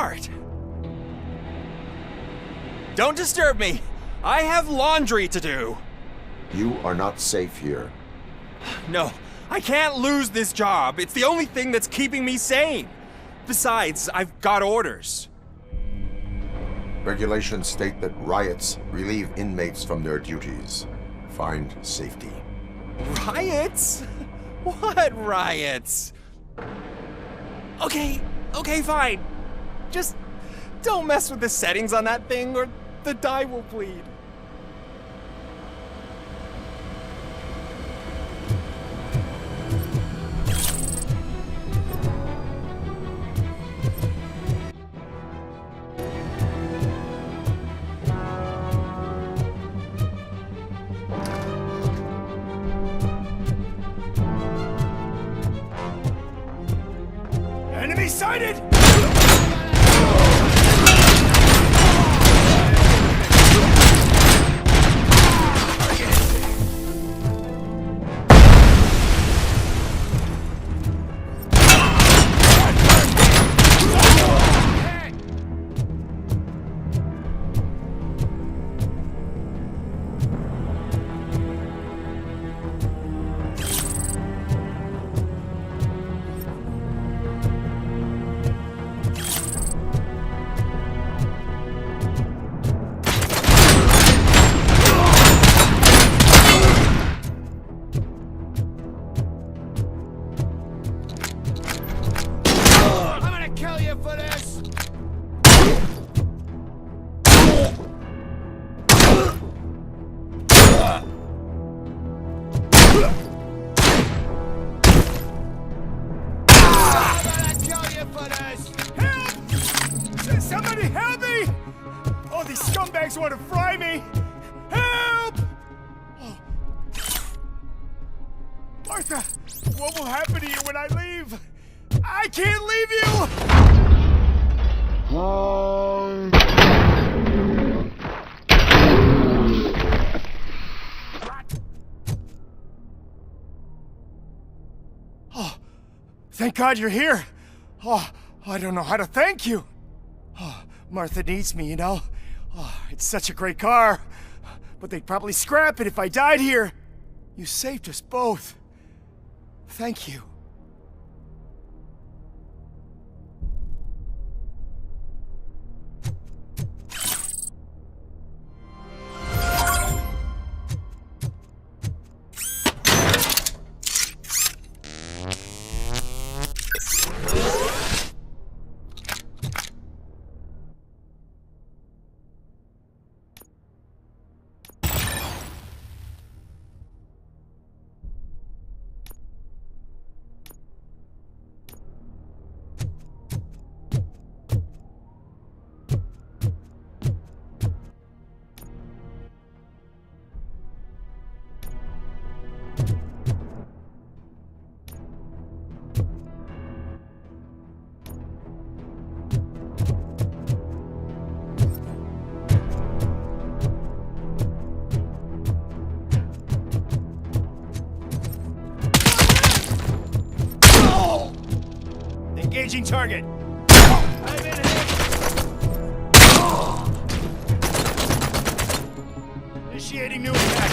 apart. Don't disturb me. I have laundry to do. You are not safe here. No, I can't lose this job. It's the only thing that's keeping me sane. Besides, I've got orders. Regulations state that riots relieve inmates from their duties. Find safety. Riots? What riots? Okay, fine. Just don't mess with the settings on that thing or the dye will bleed. Enemy sighted! Somebody help me! Oh, these scumbags want to fry me! Help! Oh. Martha, what will happen to you when I leave? I can't leave you! Oh, thank God you're here. Oh, I don't know how to thank you. Oh, Martha needs me, you know. Oh, it's such a great car. But they'd probably scrap it if I died here. You saved us both. Thank you. Engaging target. I'm in hit. Initiating new attack.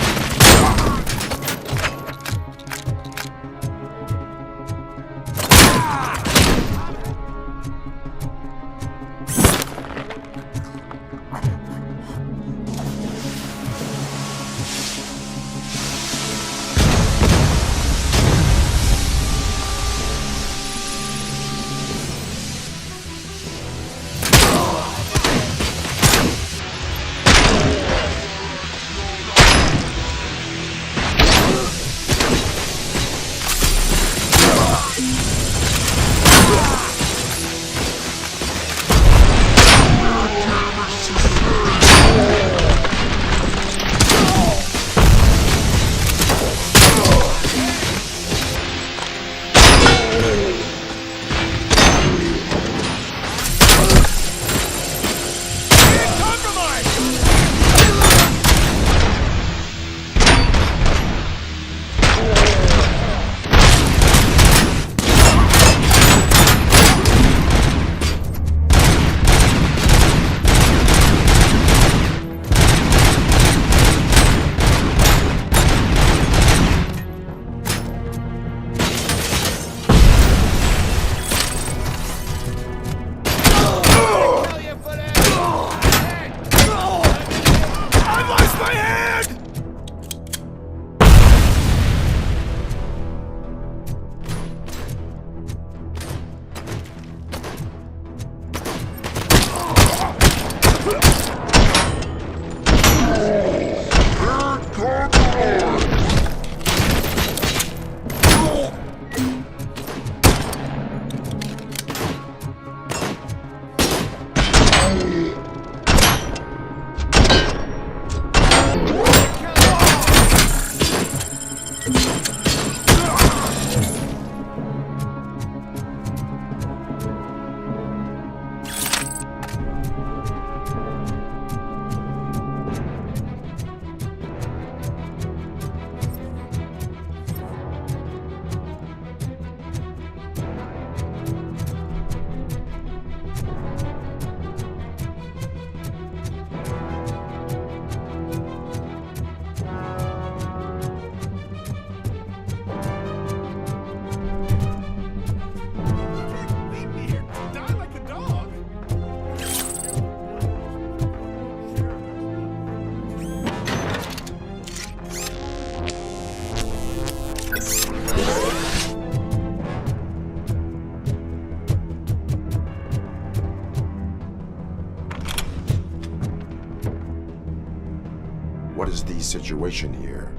situation here.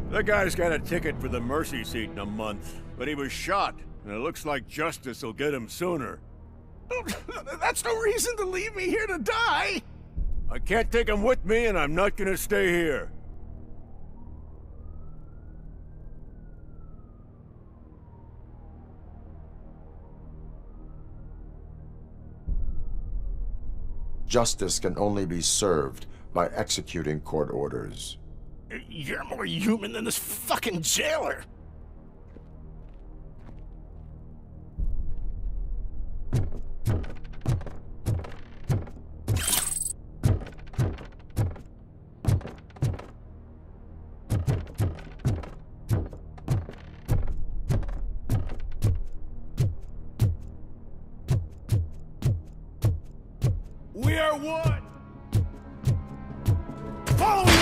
The guy's got a ticket for the mercy seat in a month, but he was shot, and it looks like justice will get him sooner. That's no reason to leave me here to die! I can't take him with me, and I'm not gonna stay here. Justice can only be served by executing court orders. You're more human than this fucking jailer! We are one! Following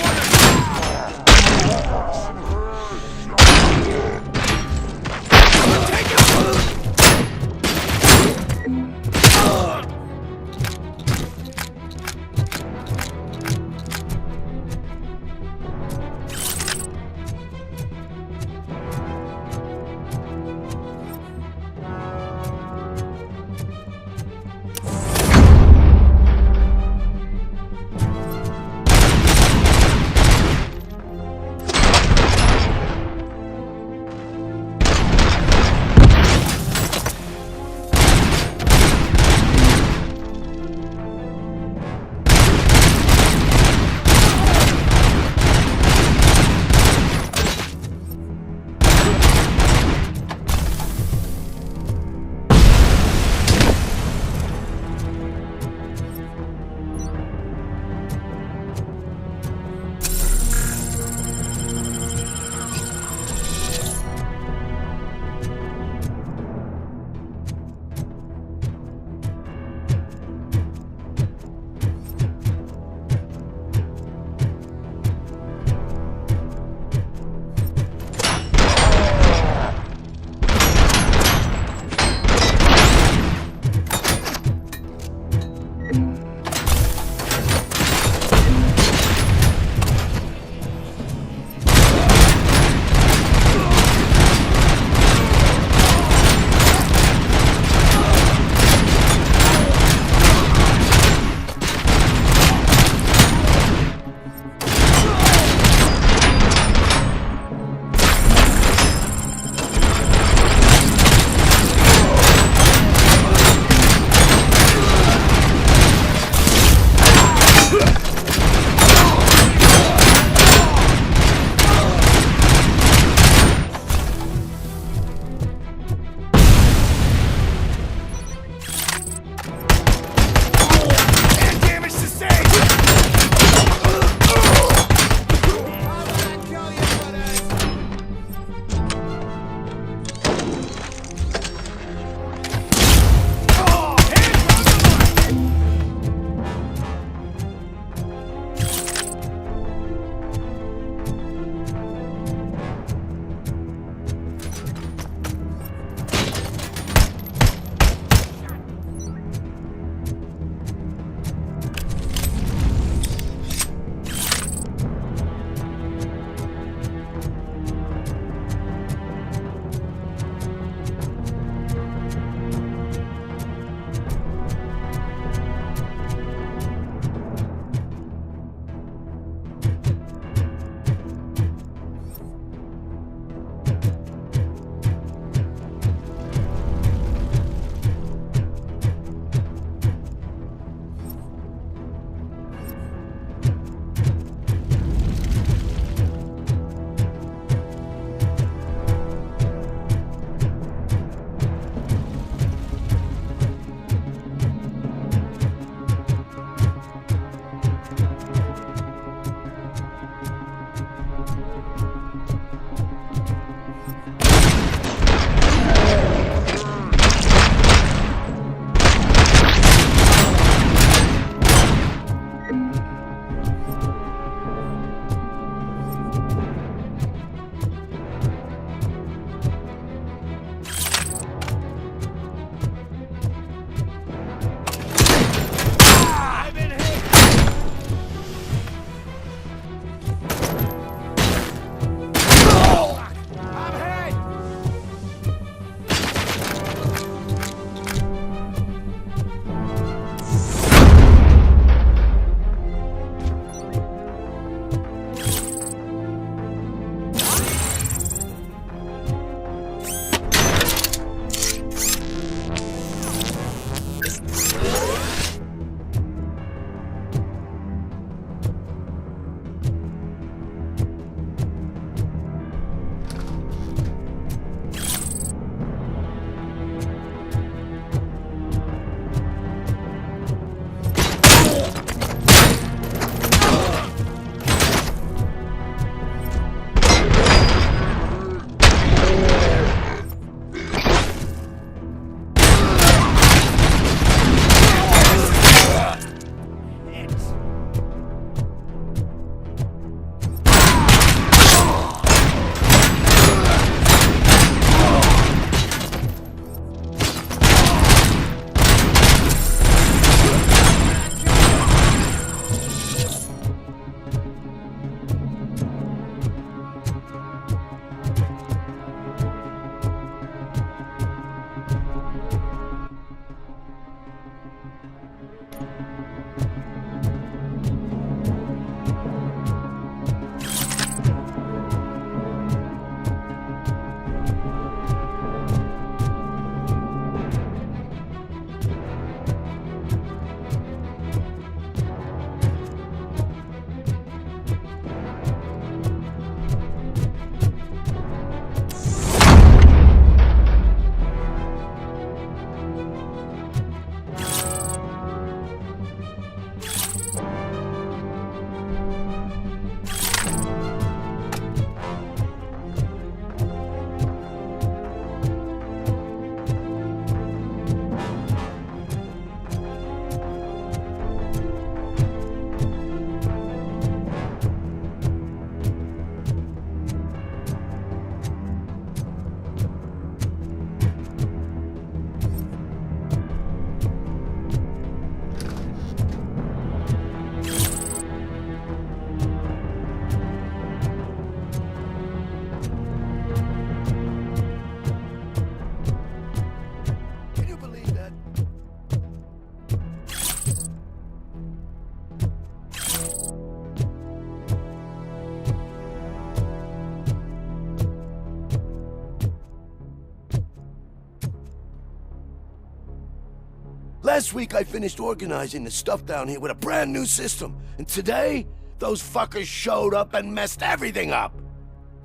Last week I finished organizing the stuff down here with a brand new system. And today, those fuckers showed up and messed everything up.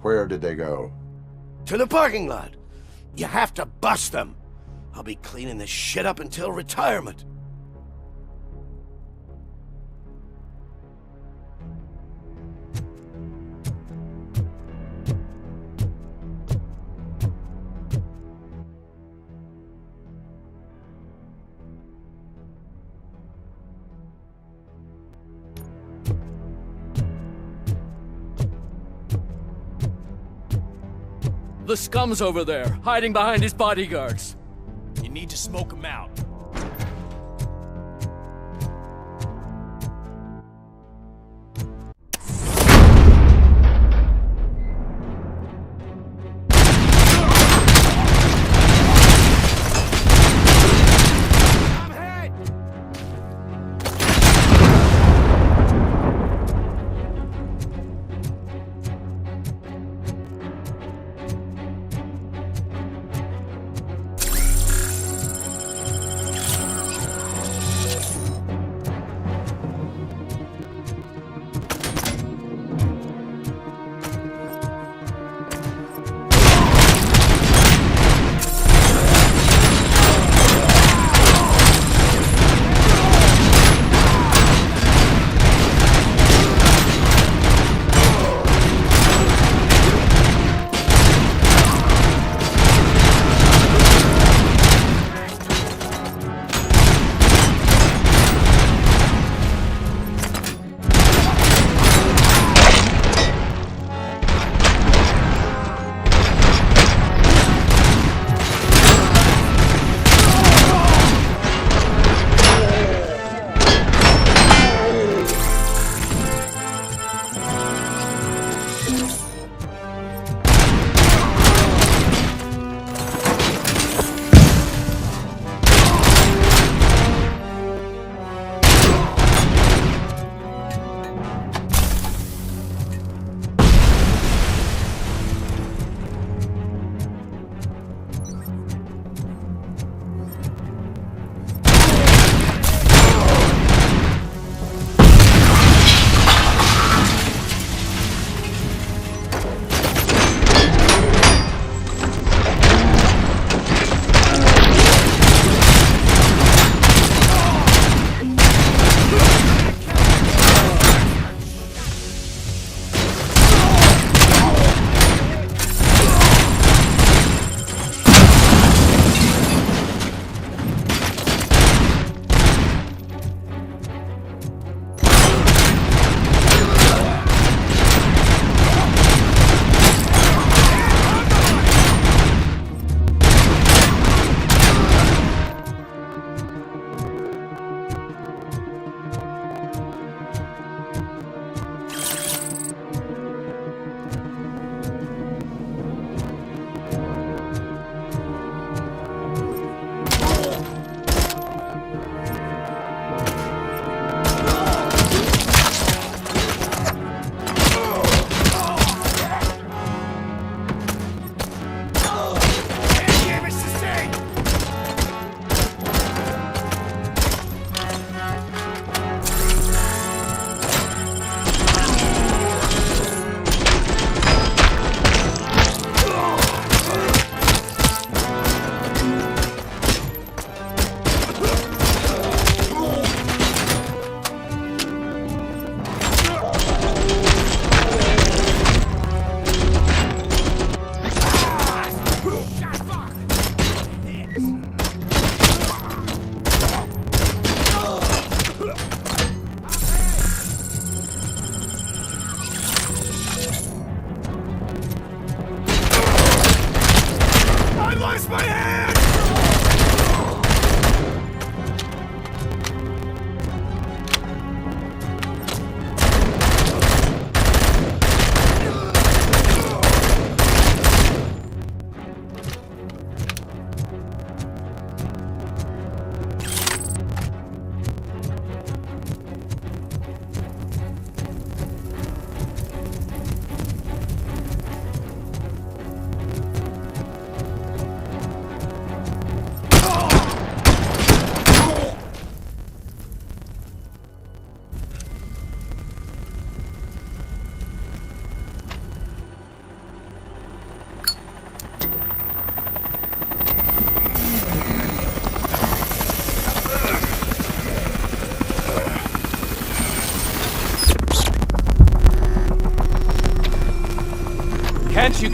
Where did they go? To the parking lot. You have to bust them. I'll be cleaning this shit up until retirement. The scum's over there, hiding behind his bodyguards. You need to smoke him out.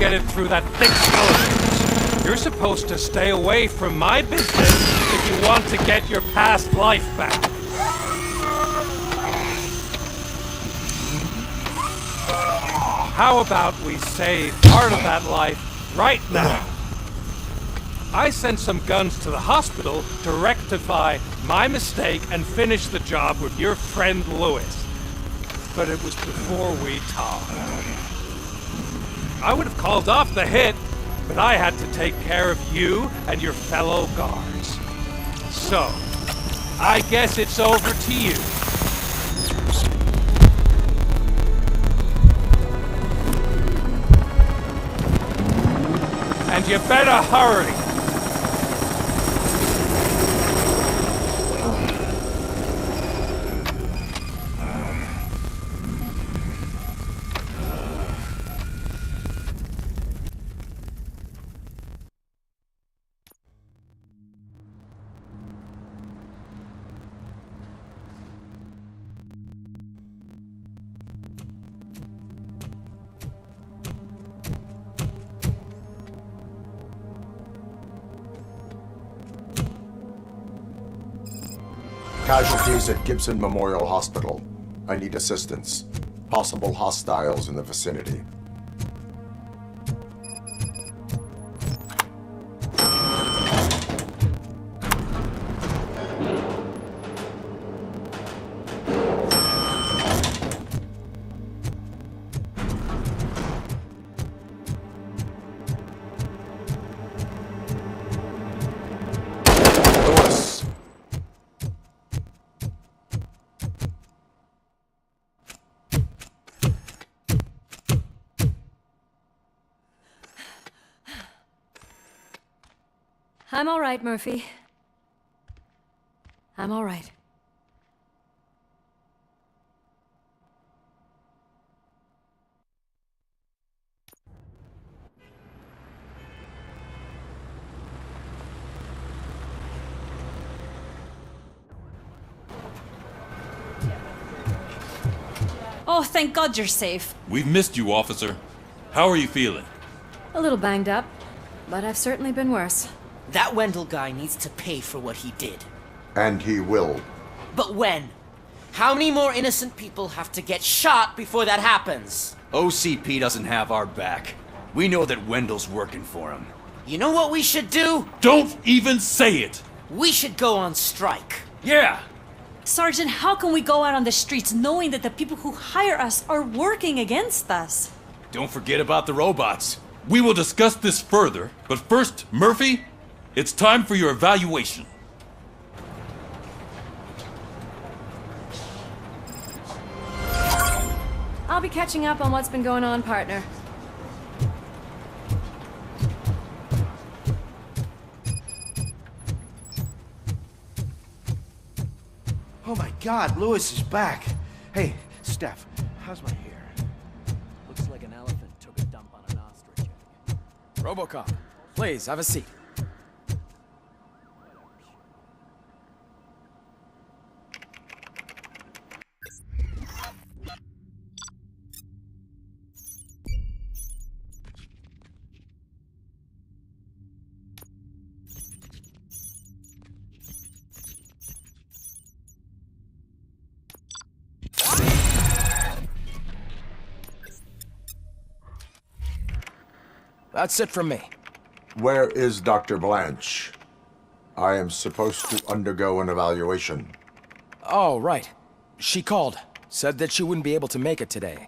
get it through that thick skull. You're supposed to stay away from my business if you want to get your past life back. How about we save part of that life right now? I sent some guns to the hospital to rectify my mistake and finish the job with your friend Lewis. But it was before we talked. I would have called off the hit, but I had to take care of you and your fellow guards. So, I guess it's over to you. And you better hurry. Casualties at Gibson Memorial Hospital. I need assistance. Possible hostiles in the vicinity. I'm all right, Murphy. I'm all right. Oh, thank God you're safe. We've missed you, officer. How are you feeling? A little banged up, but I've certainly been worse. That Wendell guy needs to pay for what he did. And he will. But when? How many more innocent people have to get shot before that happens? OCP doesn't have our back. We know that Wendell's working for him. You know what we should do? Don't even say it! We should go on strike. Yeah! Sergeant, how can we go out on the streets knowing that the people who hire us are working against us? Don't forget about the robots. We will discuss this further, but first, Murphy, it's time for your evaluation. I'll be catching up on what's been going on, partner. Oh my God, Lewis is back. Hey, Steph, how's my hair? Looks like an elephant took a dump on an ostrich. RoboCop, please, have a seat. That's it from me. Where is Dr. Blanche? I am supposed to undergo an evaluation. Oh, right. She called. Said that she wouldn't be able to make it today.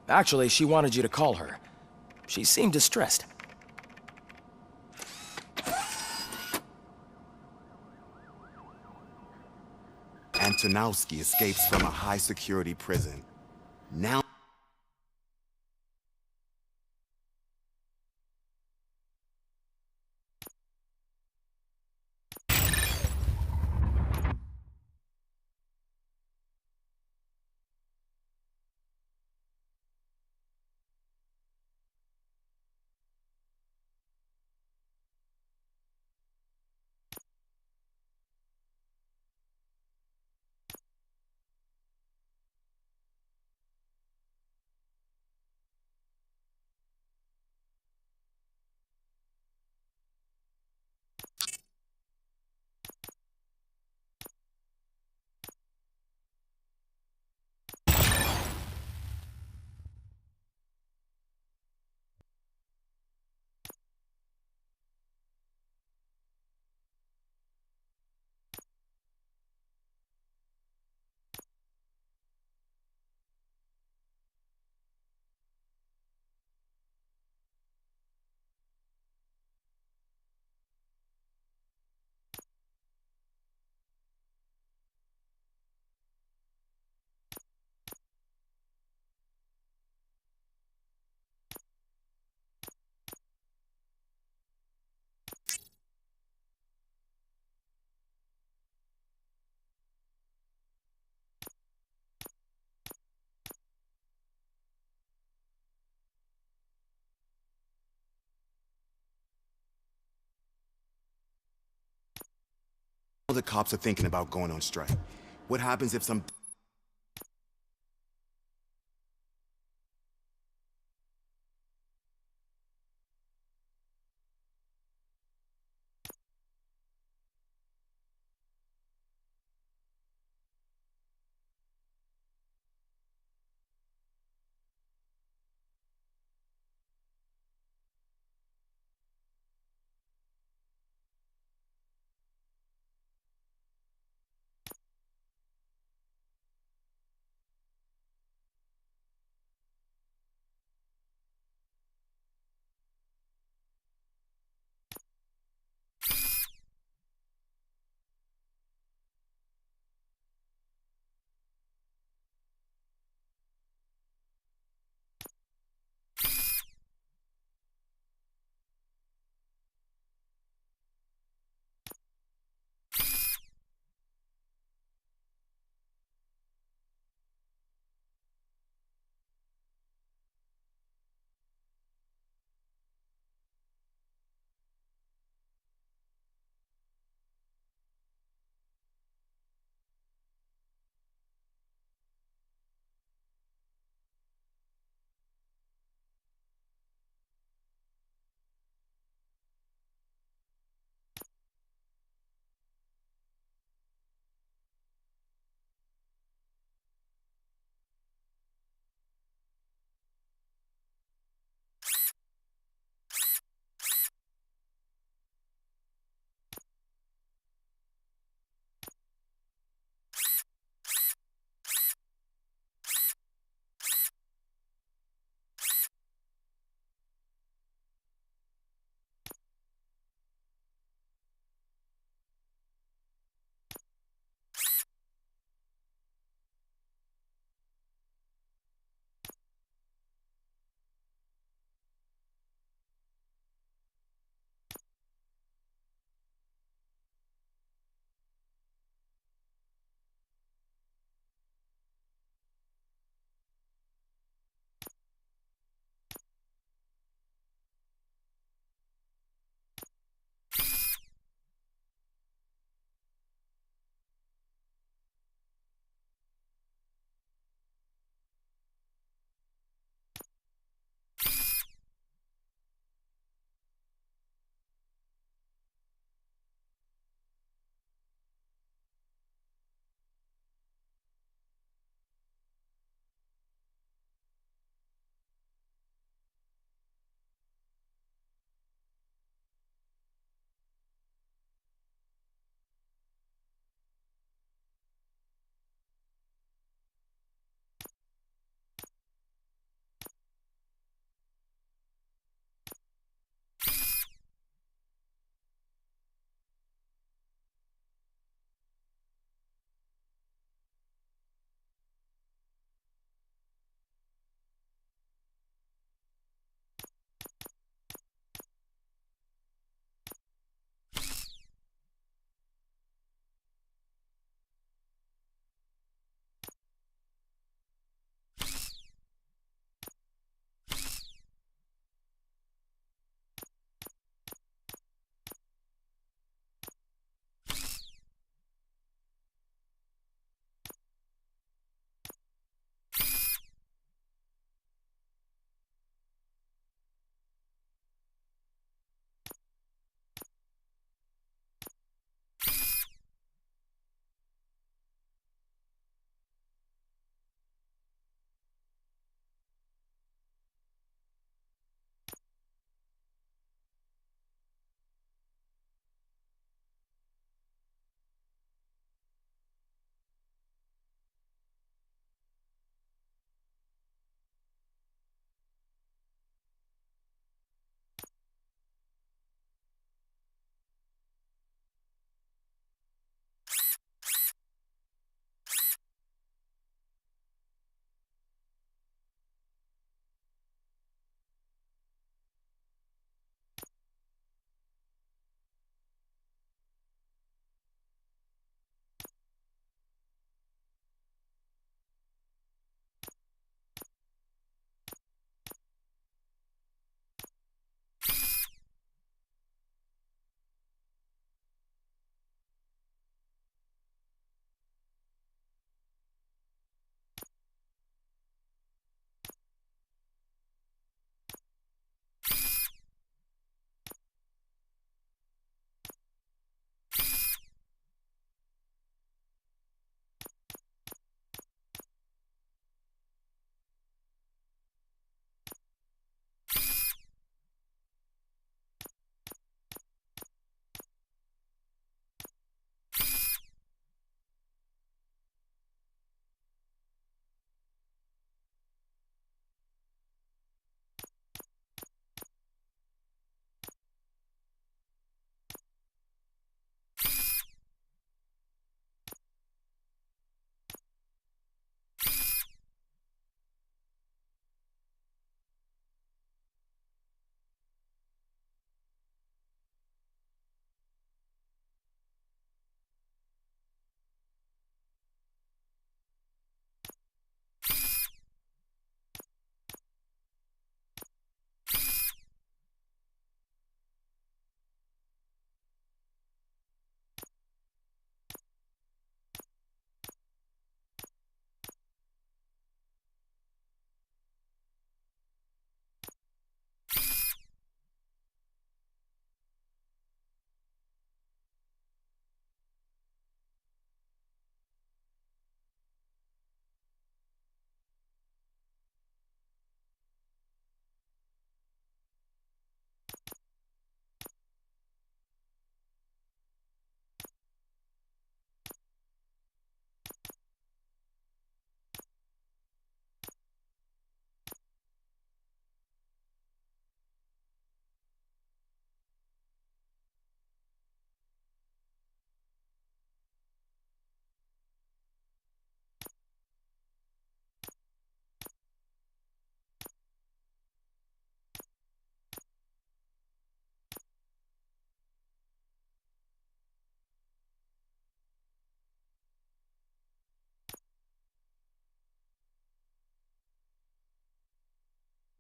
Actually, she wanted you to call her. She seemed distressed. Antonowski escapes from a high-security prison. Now the cops are thinking about going on strike. What happens if some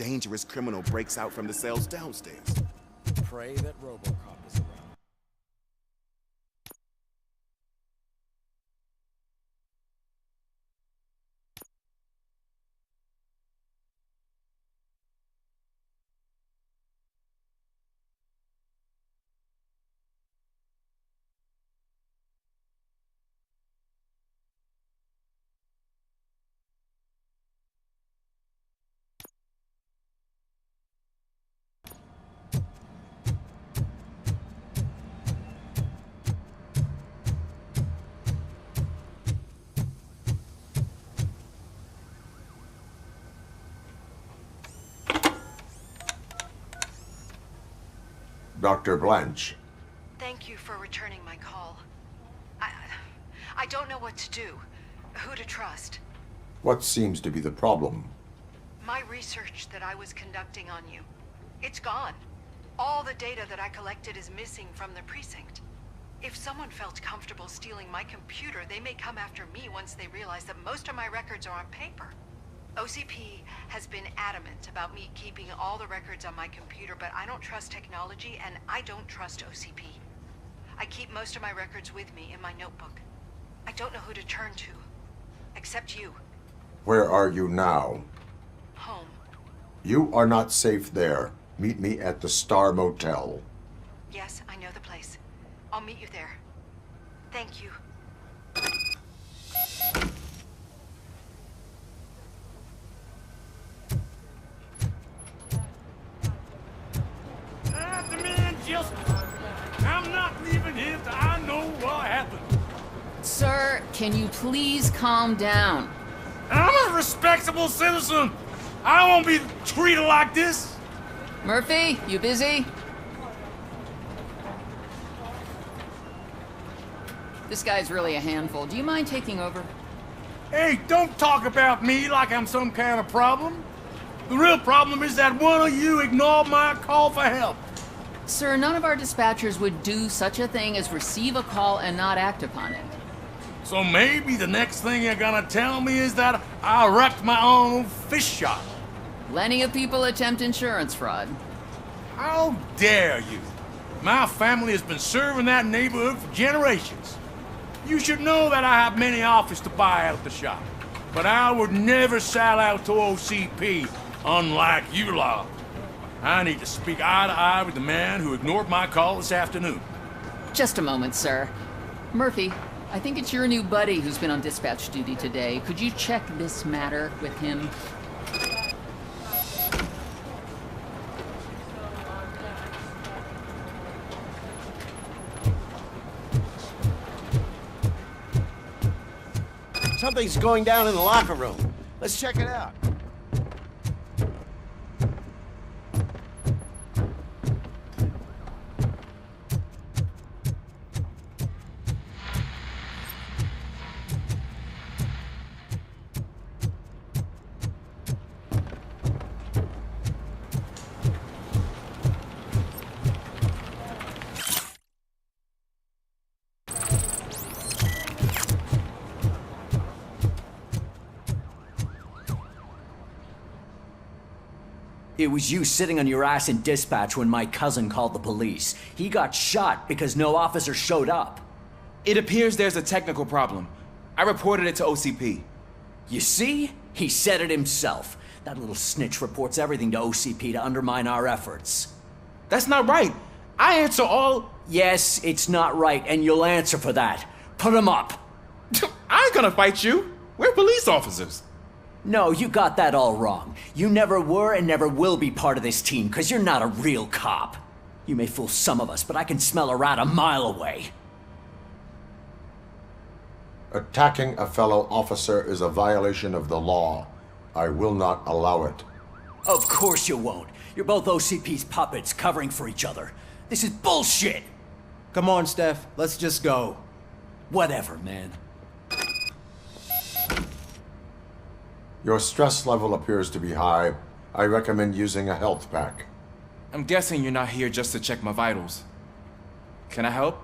dangerous criminal breaks out from the cells downstairs. Pray that RoboCop is around. Dr. Blanche. Thank you for returning my call. I don't know what to do, who to trust. What seems to be the problem? My research that I was conducting on you, it's gone. All the data that I collected is missing from the precinct. If someone felt comfortable stealing my computer, they may come after me once they realize that most of my records are on paper. OCP has been adamant about me keeping all the records on my computer, but I don't trust technology and I don't trust OCP. I keep most of my records with me in my notebook. I don't know who to turn to, except you. Where are you now? Home. You are not safe there. Meet me at the Star Motel. Yes, I know the place. I'll meet you there. Thank you. I'm not leaving here till I know what happened. Sir, can you please calm down? I'm a respectable citizen. I won't be treated like this. Murphy, you busy? This guy's really a handful. Do you mind taking over? Hey, don't talk about me like I'm some kind of problem. The real problem is that one of you ignored my call for help. Sir, none of our dispatchers would do such a thing as receive a call and not act upon it. So maybe the next thing you're gonna tell me is that I wrecked my own fish shop. Plenty of people attempt insurance fraud. How dare you? My family has been serving that neighborhood for generations. You should know that I have many offers to buy out the shop. But I would never sell out to OCP, unlike you lot. I need to speak eye to eye with the man who ignored my call this afternoon. Just a moment, sir. Murphy, I think it's your new buddy who's been on dispatch duty today. Could you check this matter with him? Something's going down in the locker room. Let's check it out. It was you sitting on your ass in dispatch when my cousin called the police. He got shot because no officer showed up. It appears there's a technical problem. I reported it to OCP. You see? He said it himself. That little snitch reports everything to OCP to undermine our efforts. That's not right. I answer all... Yes, it's not right, and you'll answer for that. Put him up. I ain't gonna fight you. We're police officers. No, you got that all wrong. You never were and never will be part of this team, because you're not a real cop. You may fool some of us, but I can smell a rat a mile away. Attacking a fellow officer is a violation of the law. I will not allow it. Of course you won't. You're both OCP's puppets covering for each other. This is bullshit! Come on, Steph. Let's just go. Whatever, man. Your stress level appears to be high. I recommend using a health pack. I'm guessing you're not here just to check my vitals. Can I help?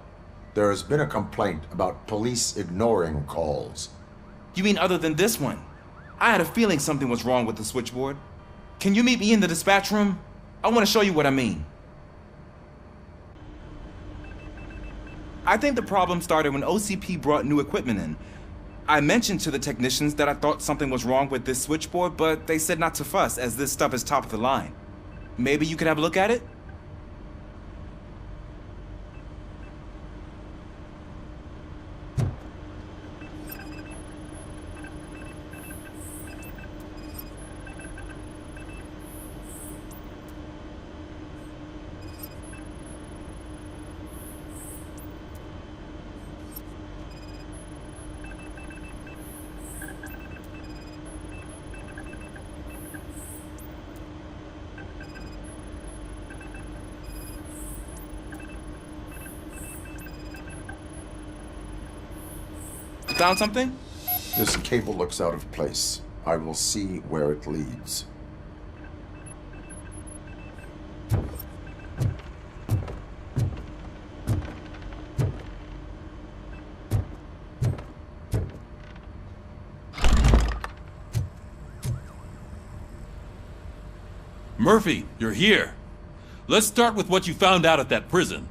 There has been a complaint about police ignoring calls. You mean other than this one? I had a feeling something was wrong with the switchboard. Can you meet me in the dispatch room? I want to show you what I mean. I think the problem started when OCP brought new equipment in. I mentioned to the technicians that I thought something was wrong with this switchboard, but they said not to fuss, as this stuff is top of the line. Maybe you could have a look at it? Found something? This cable looks out of place. I will see where it leads. Murphy, you're here. Let's start with what you found out at that prison.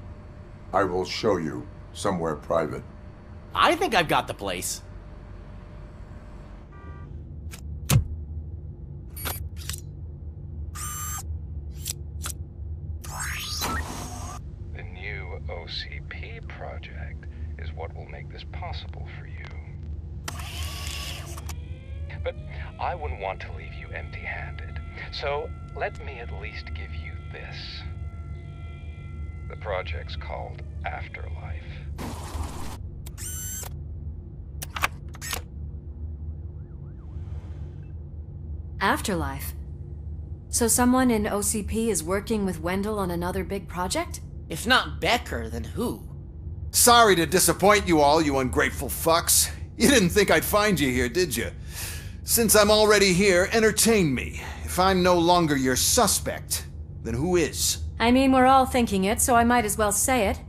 I will show you somewhere private. I think I've got the place. The new OCP project is what will make this possible for you. But I wouldn't want to leave you empty-handed. So let me at least give you this. The project's called Afterlife. Afterlife? So someone in OCP is working with Wendell on another big project? If not Becker, then who? Sorry to disappoint you all, you ungrateful fucks. You didn't think I'd find you here, did you? Since I'm already here, entertain me. If I'm no longer your suspect, then who is? I mean, we're all thinking it, so I might as well say it.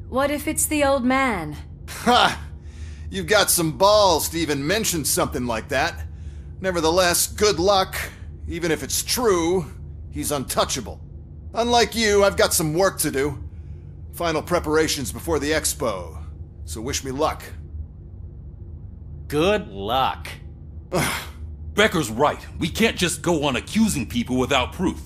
What if it's the old man? Ha! You've got some balls to even mention something like that. Nevertheless, good luck. Even if it's true, he's untouchable. Unlike you, I've got some work to do. Final preparations before the expo. So wish me luck. Good luck. Becker's right. We can't just go on accusing people without proof.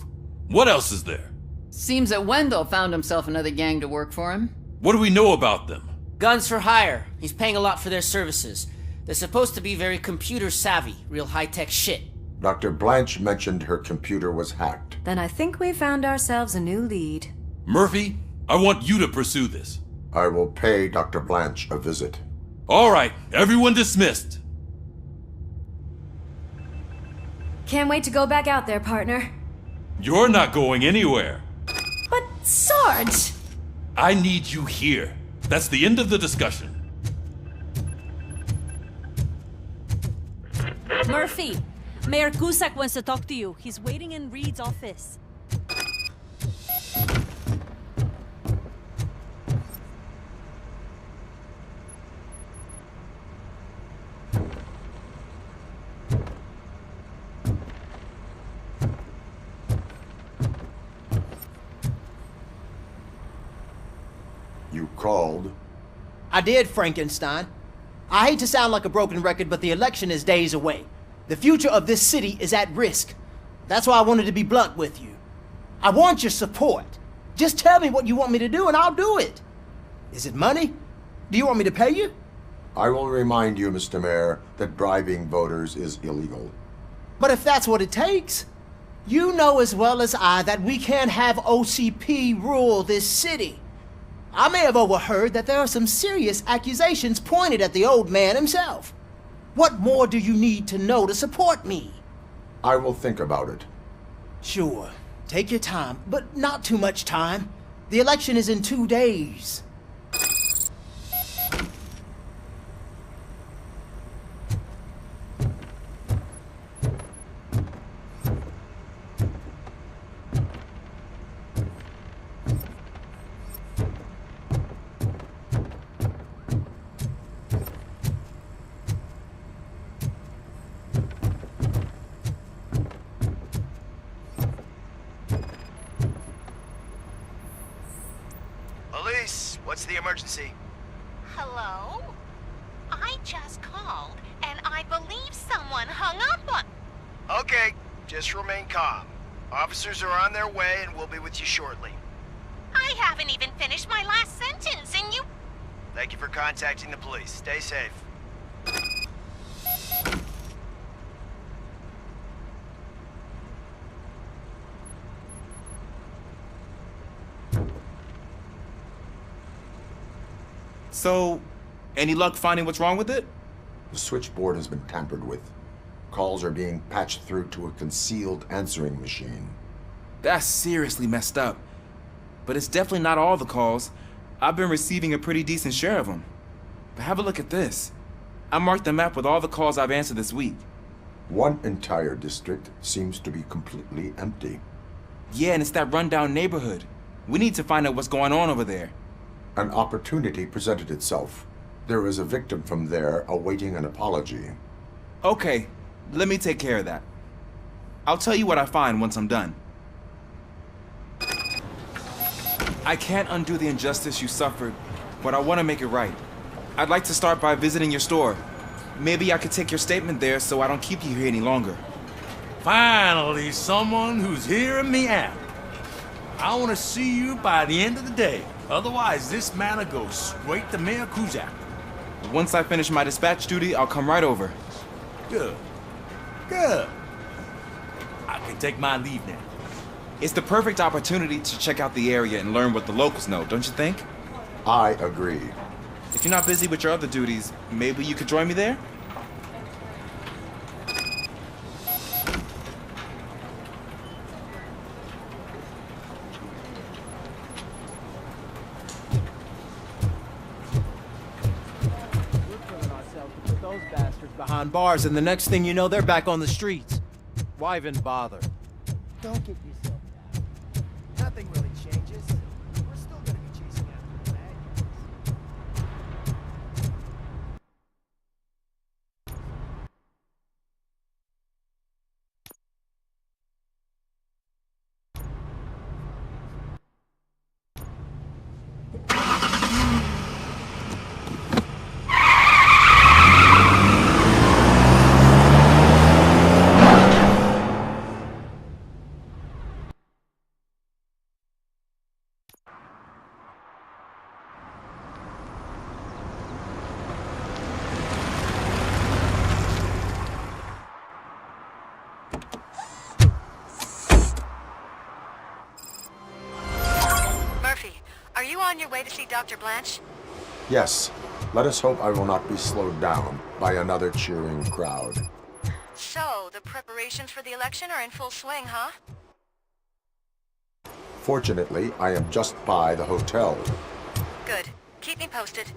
What else is there? Seems that Wendell found himself another gang to work for him. What do we know about them? Guns for hire. He's paying a lot for their services. They're supposed to be very computer savvy, real high-tech shit. Dr. Blanche mentioned her computer was hacked. Then I think we found ourselves a new lead. Murphy, I want you to pursue this. I will pay Dr. Blanche a visit. All right, everyone dismissed. Can't wait to go back out there, partner. You're not going anywhere. But, Sarge! I need you here. That's the end of the discussion. Murphy, Mayor Cusack wants to talk to you. He's waiting in Reed's office. You called? I did, Frankenstein. I hate to sound like a broken record, but the election is days away. The future of this city is at risk. That's why I wanted to be blunt with you. I want your support. Just tell me what you want me to do and I'll do it. Is it money? Do you want me to pay you? I will remind you, Mr. Mayor, that bribing voters is illegal. But if that's what it takes, you know as well as I that we can't have OCP rule this city. I may have overheard that there are some serious accusations pointed at the old man himself. What more do you need to know to support me? I will think about it. Sure. Take your time, but not too much time. The election is in 2 days. police. What's the emergency? Hello? I just called, and I believe someone hung up on... Okay, just remain calm. Officers are on their way and we'll be with you shortly. I haven't even finished my last sentence, and you... Thank you for contacting the police. Stay safe. So, any luck finding what's wrong with it? The switchboard has been tampered with. Calls are being patched through to a concealed answering machine. That's seriously messed up. But it's definitely not all the calls. I've been receiving a pretty decent share of them. But have a look at this. I marked the map with all the calls I've answered this week. One entire district seems to be completely empty. Yeah, and it's that rundown neighborhood. We need to find out what's going on over there. An opportunity presented itself. There is a victim from there awaiting an apology. Okay, let me take care of that. I'll tell you what I find once I'm done. I can't undo the injustice you suffered, but I want to make it right. I'd like to start by visiting your store. Maybe I could take your statement there so I don't keep you here any longer. Finally, someone who's hearing me out. I want to see you by the end of the day. Otherwise, this man'll go straight to Miracuza. Once I finish my dispatch duty, I'll come right over. Good. Good. I can take my leave now. It's the perfect opportunity to check out the area and learn what the locals know, don't you think? I agree. If you're not busy with your other duties, maybe you could join me there? Behind bars, and the next thing you know, they're back on the streets. Why even bother? Don't get yourself down. Nothing really changes. We're still gonna be chasing after the bad Are you on your way to see Dr. Blanche? Yes. Let us hope I will not be slowed down by another cheering crowd. So, the preparations for the election are in full swing, huh? Fortunately, I am just by the hotel. Good. Keep me posted.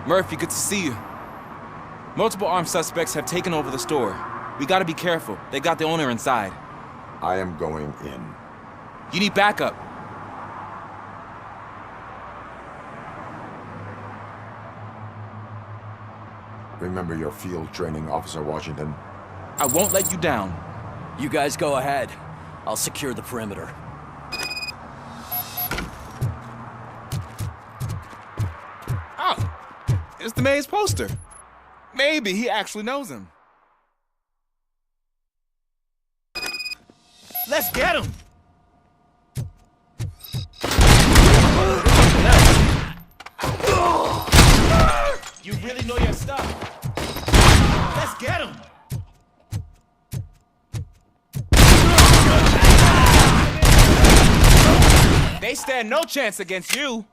Murphy, good to see you. Multiple armed suspects have taken over the store. We gotta be careful. They got the owner inside. I am going in. You need backup. Remember your field training, Officer Washington. I won't let you down. You guys go ahead. I'll secure the perimeter. Oh, It's the mayor's poster. Maybe he actually knows him. Let's get him! You really know your stuff. Let's get him! They stand no chance against you.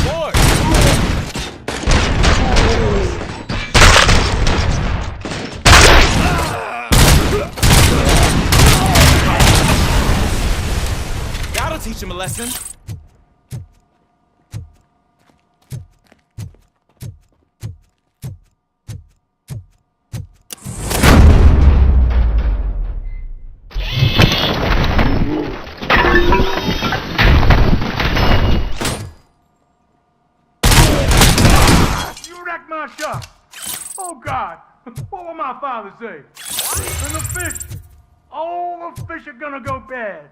Lord. That'll teach him a lesson. You wrecked my shop. Oh, God. What will my father say? And the fish. Oh, the fish are gonna go bad.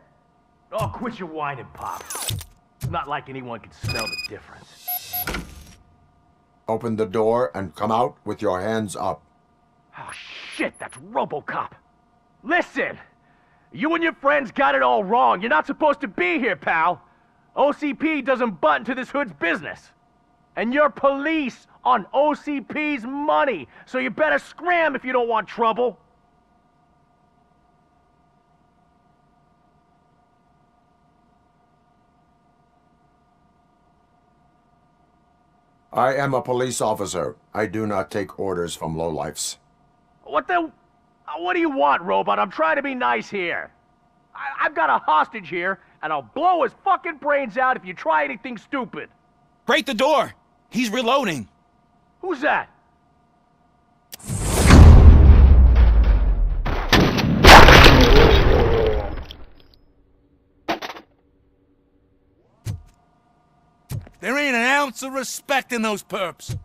Oh, quit your whining, Pop. It's not like anyone can smell the difference. Open the door and come out with your hands up. Oh, shit, that's RoboCop. Listen, you and your friends got it all wrong. You're not supposed to be here, pal. OCP doesn't butt into this hood's business. And you're police on OCP's money, so you better scram if you don't want trouble. I am a police officer. I do not take orders from lowlifes. What do you want, Robot? I'm trying to be nice here. I've got a hostage here, and I'll blow his fucking brains out if you try anything stupid. Break the door! He's reloading. Who's that? There ain't an ounce of respect in those perps.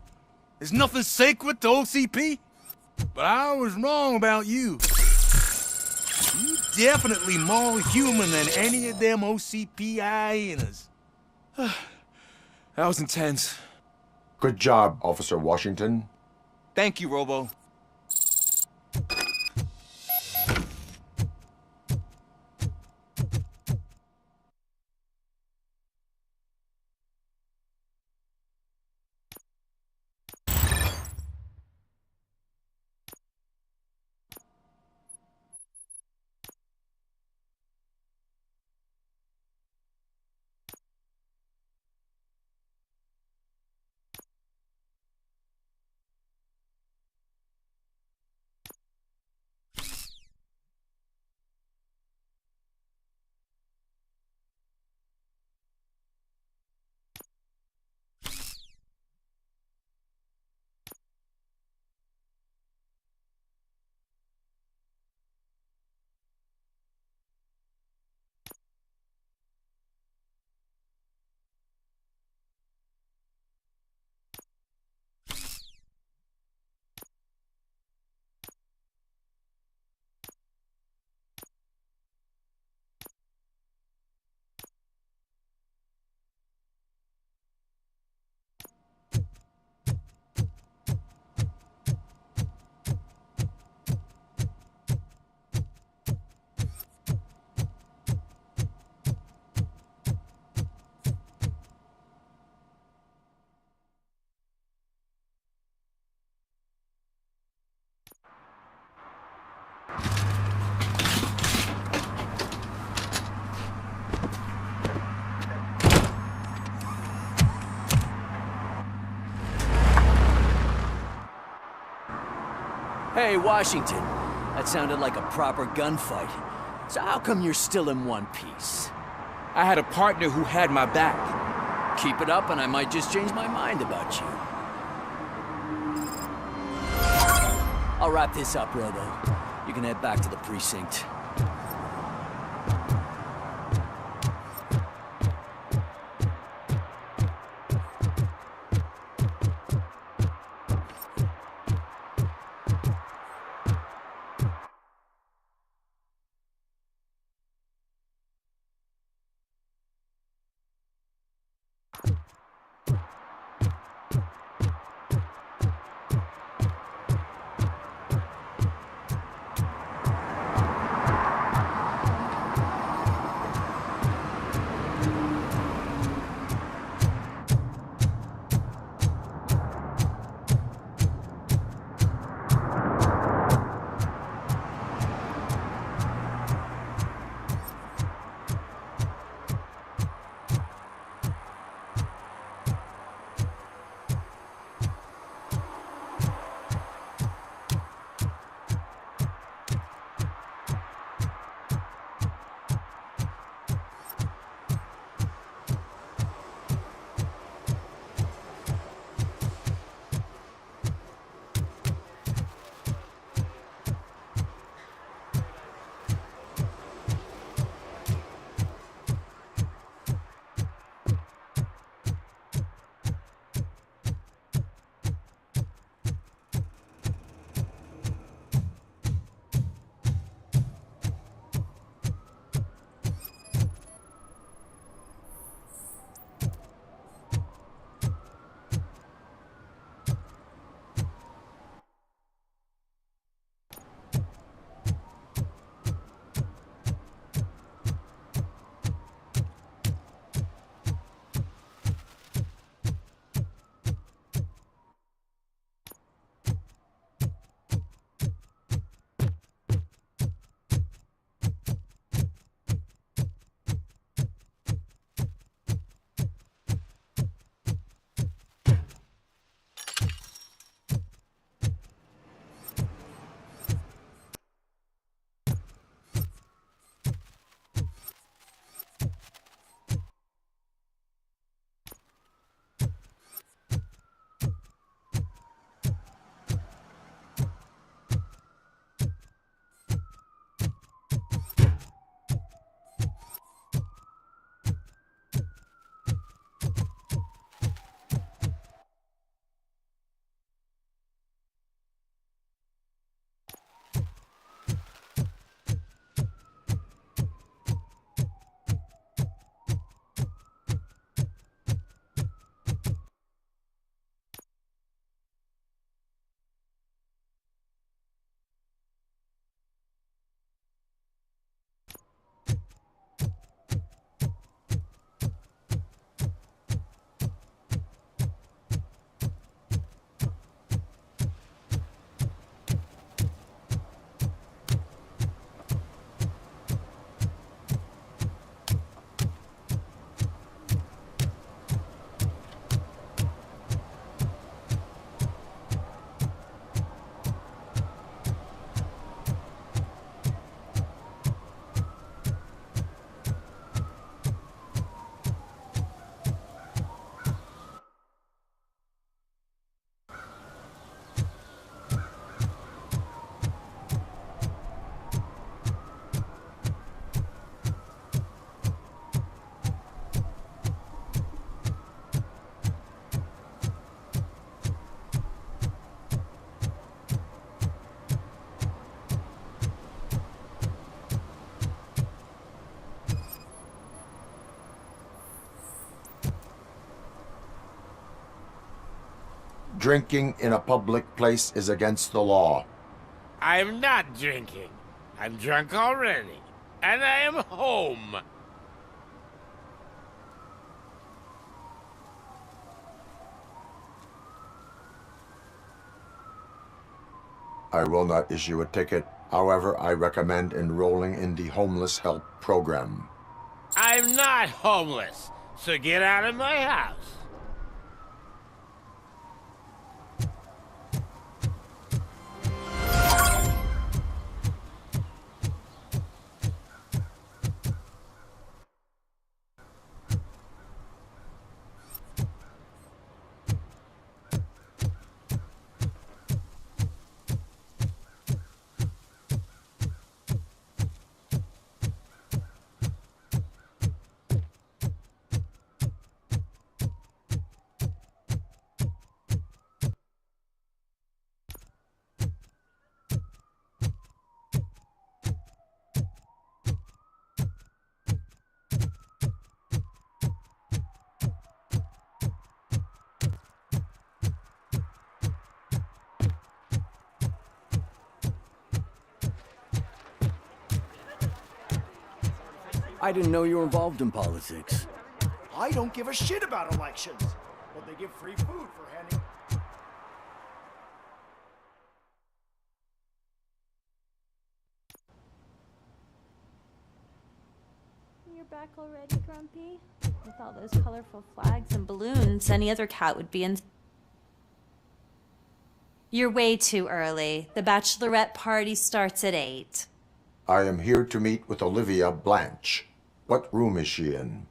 There's nothing sacred to OCP. But I was wrong about you. You definitely more human than any of them OCP hyenas. That was intense. Good job, Officer Washington. Thank you, Robo. Hey, Washington. That sounded like a proper gunfight. So how come you're still in one piece? I had a partner who had my back. Keep it up and I might just change my mind about you. I'll wrap this up, Robo. You can head back to the precinct. Drinking in a public place is against the law. I'm not drinking. I'm drunk already. And I am home. I will not issue a ticket. However, I recommend enrolling in the homeless help program. I'm not homeless, so get out of my house. I didn't know you were involved in politics. I don't give a shit about elections, but they give free food for handing. You're back already, Grumpy? With all those colorful flags and balloons, any other cat would be in. You're way too early. The bachelorette party starts at 8. I am here to meet with Olivia Blanche. What room is she in?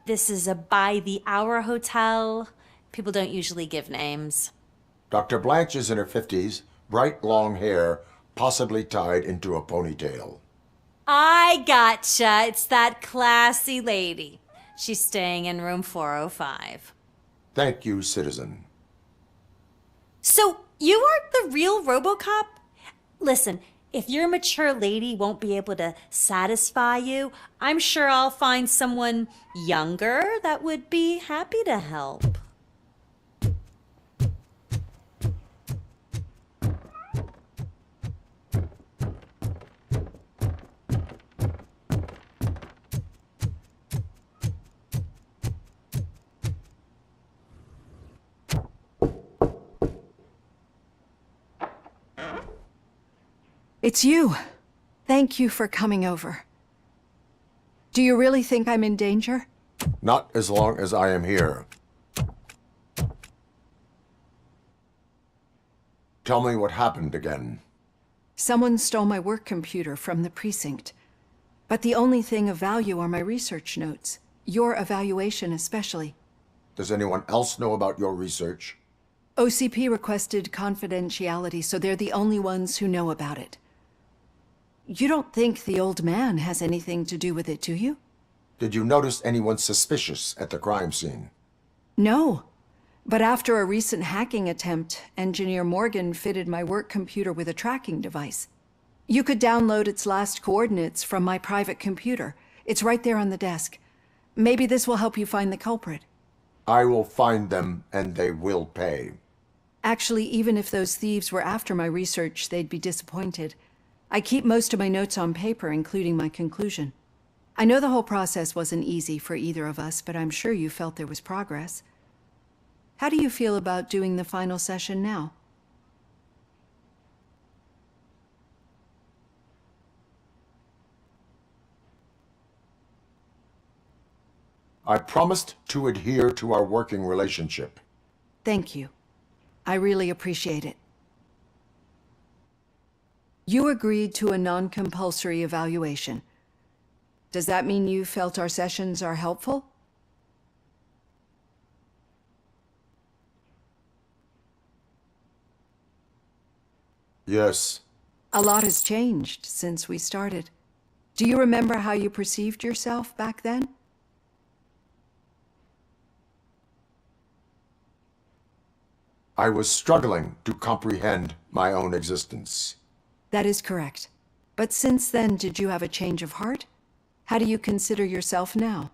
This is a by-the-hour hotel. People don't usually give names. Dr. Blanche is in her 50s, bright long hair, possibly tied into a ponytail. I gotcha. It's that classy lady. She's staying in room 405. Thank you, citizen. So, you are the real RoboCop? Listen, if your mature lady won't be able to satisfy you, I'm sure I'll find someone younger that would be happy to help. It's you. Thank you for coming over. Do you really think I'm in danger? Not as long as I am here. Tell me what happened again. Someone stole my work computer from the precinct. But the only thing of value are my research notes. Your evaluation especially. Does anyone else know about your research? OCP requested confidentiality, so they're the only ones who know about it. You don't think the old man has anything to do with it, do you? Did you notice anyone suspicious at the crime scene? No. But after a recent hacking attempt, Engineer Morgan fitted my work computer with a tracking device. You could download its last coordinates from my private computer. It's right there on the desk. Maybe this will help you find the culprit. I will find them, and they will pay. Actually, even if those thieves were after my research, they'd be disappointed. I keep most of my notes on paper, including my conclusion. I know the whole process wasn't easy for either of us, but I'm sure you felt there was progress. How do you feel about doing the final session now? I promised to adhere to our working relationship. Thank you. I really appreciate it. You agreed to a non-compulsory evaluation. Does that mean you felt our sessions are helpful? Yes. A lot has changed since we started. Do you remember how you perceived yourself back then? I was struggling to comprehend my own existence. That is correct. But since then, did you have a change of heart? How do you consider yourself now?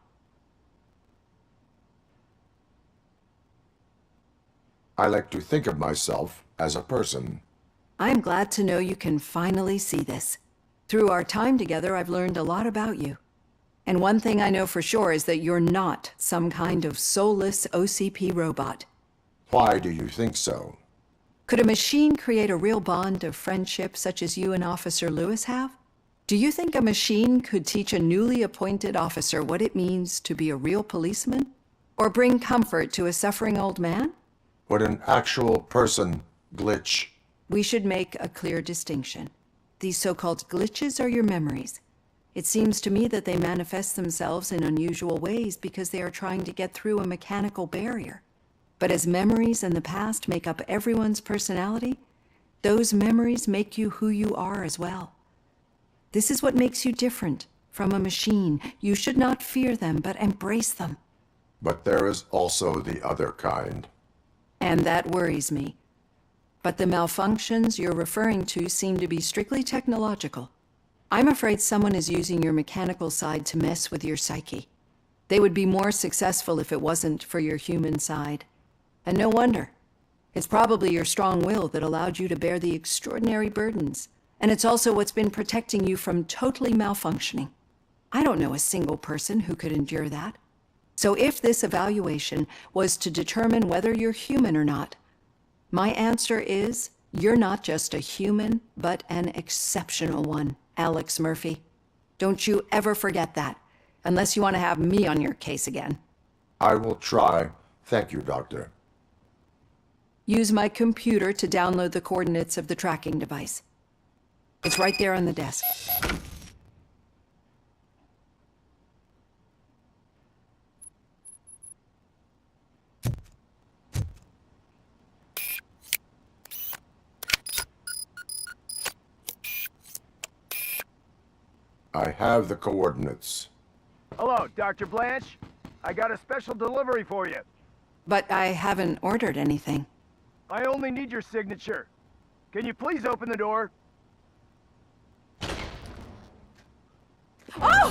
I like to think of myself as a person. I'm glad to know you can finally see this. Through our time together, I've learned a lot about you. And one thing I know for sure is that you're not some kind of soulless OCP robot. Why do you think so? Could a machine create a real bond of friendship such as you and Officer Lewis have? Do you think a machine could teach a newly appointed officer what it means to be a real policeman? Or bring comfort to a suffering old man? Would an actual person glitch? We should make a clear distinction. These so-called glitches are your memories. It seems to me that they manifest themselves in unusual ways because they are trying to get through a mechanical barrier. But as memories in the past make up everyone's personality, those memories make you who you are as well. This is what makes you different from a machine. You should not fear them, but embrace them. But there is also the other kind. And that worries me. But the malfunctions you're referring to seem to be strictly technological. I'm afraid someone is using your mechanical side to mess with your psyche. They would be more successful if it wasn't for your human side. And no wonder. It's probably your strong will that allowed you to bear the extraordinary burdens. And it's also what's been protecting you from totally malfunctioning. I don't know a single person who could endure that. So if this evaluation was to determine whether you're human or not, my answer is you're not just a human, but an exceptional one, Alex Murphy. Don't you ever forget that, unless you want to have me on your case again. I will try. Thank you, Doctor. Use my computer to download the coordinates of the tracking device. It's right there on the desk. I have the coordinates. Hello, Dr. Blanche. I got a special delivery for you. But I haven't ordered anything. I only need your signature. Can you please open the door? Oh!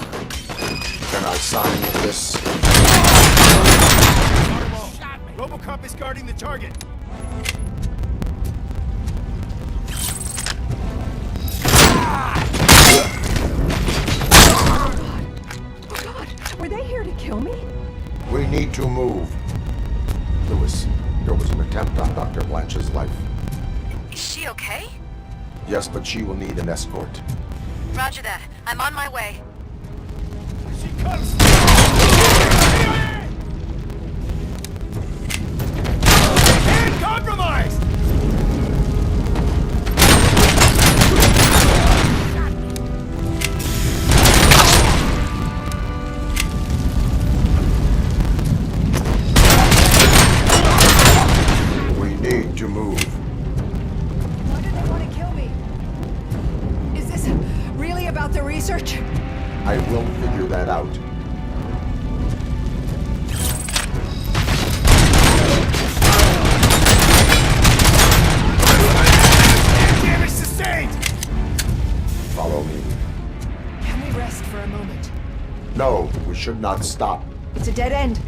Can I sign this? RoboCop is guarding the target. Were they here to kill me? We need to move. Lewis, there was an attempt on Dr. Blanche's life. Is she okay? Yes, but she will need an escort. Roger that. I'm on my way. She comes! And compromised! We need to move. Why do they want to kill me? Is this really about the research? I will figure that out. Damage sustained! Follow me. Can we rest for a moment? No, we should not stop. It's a dead end.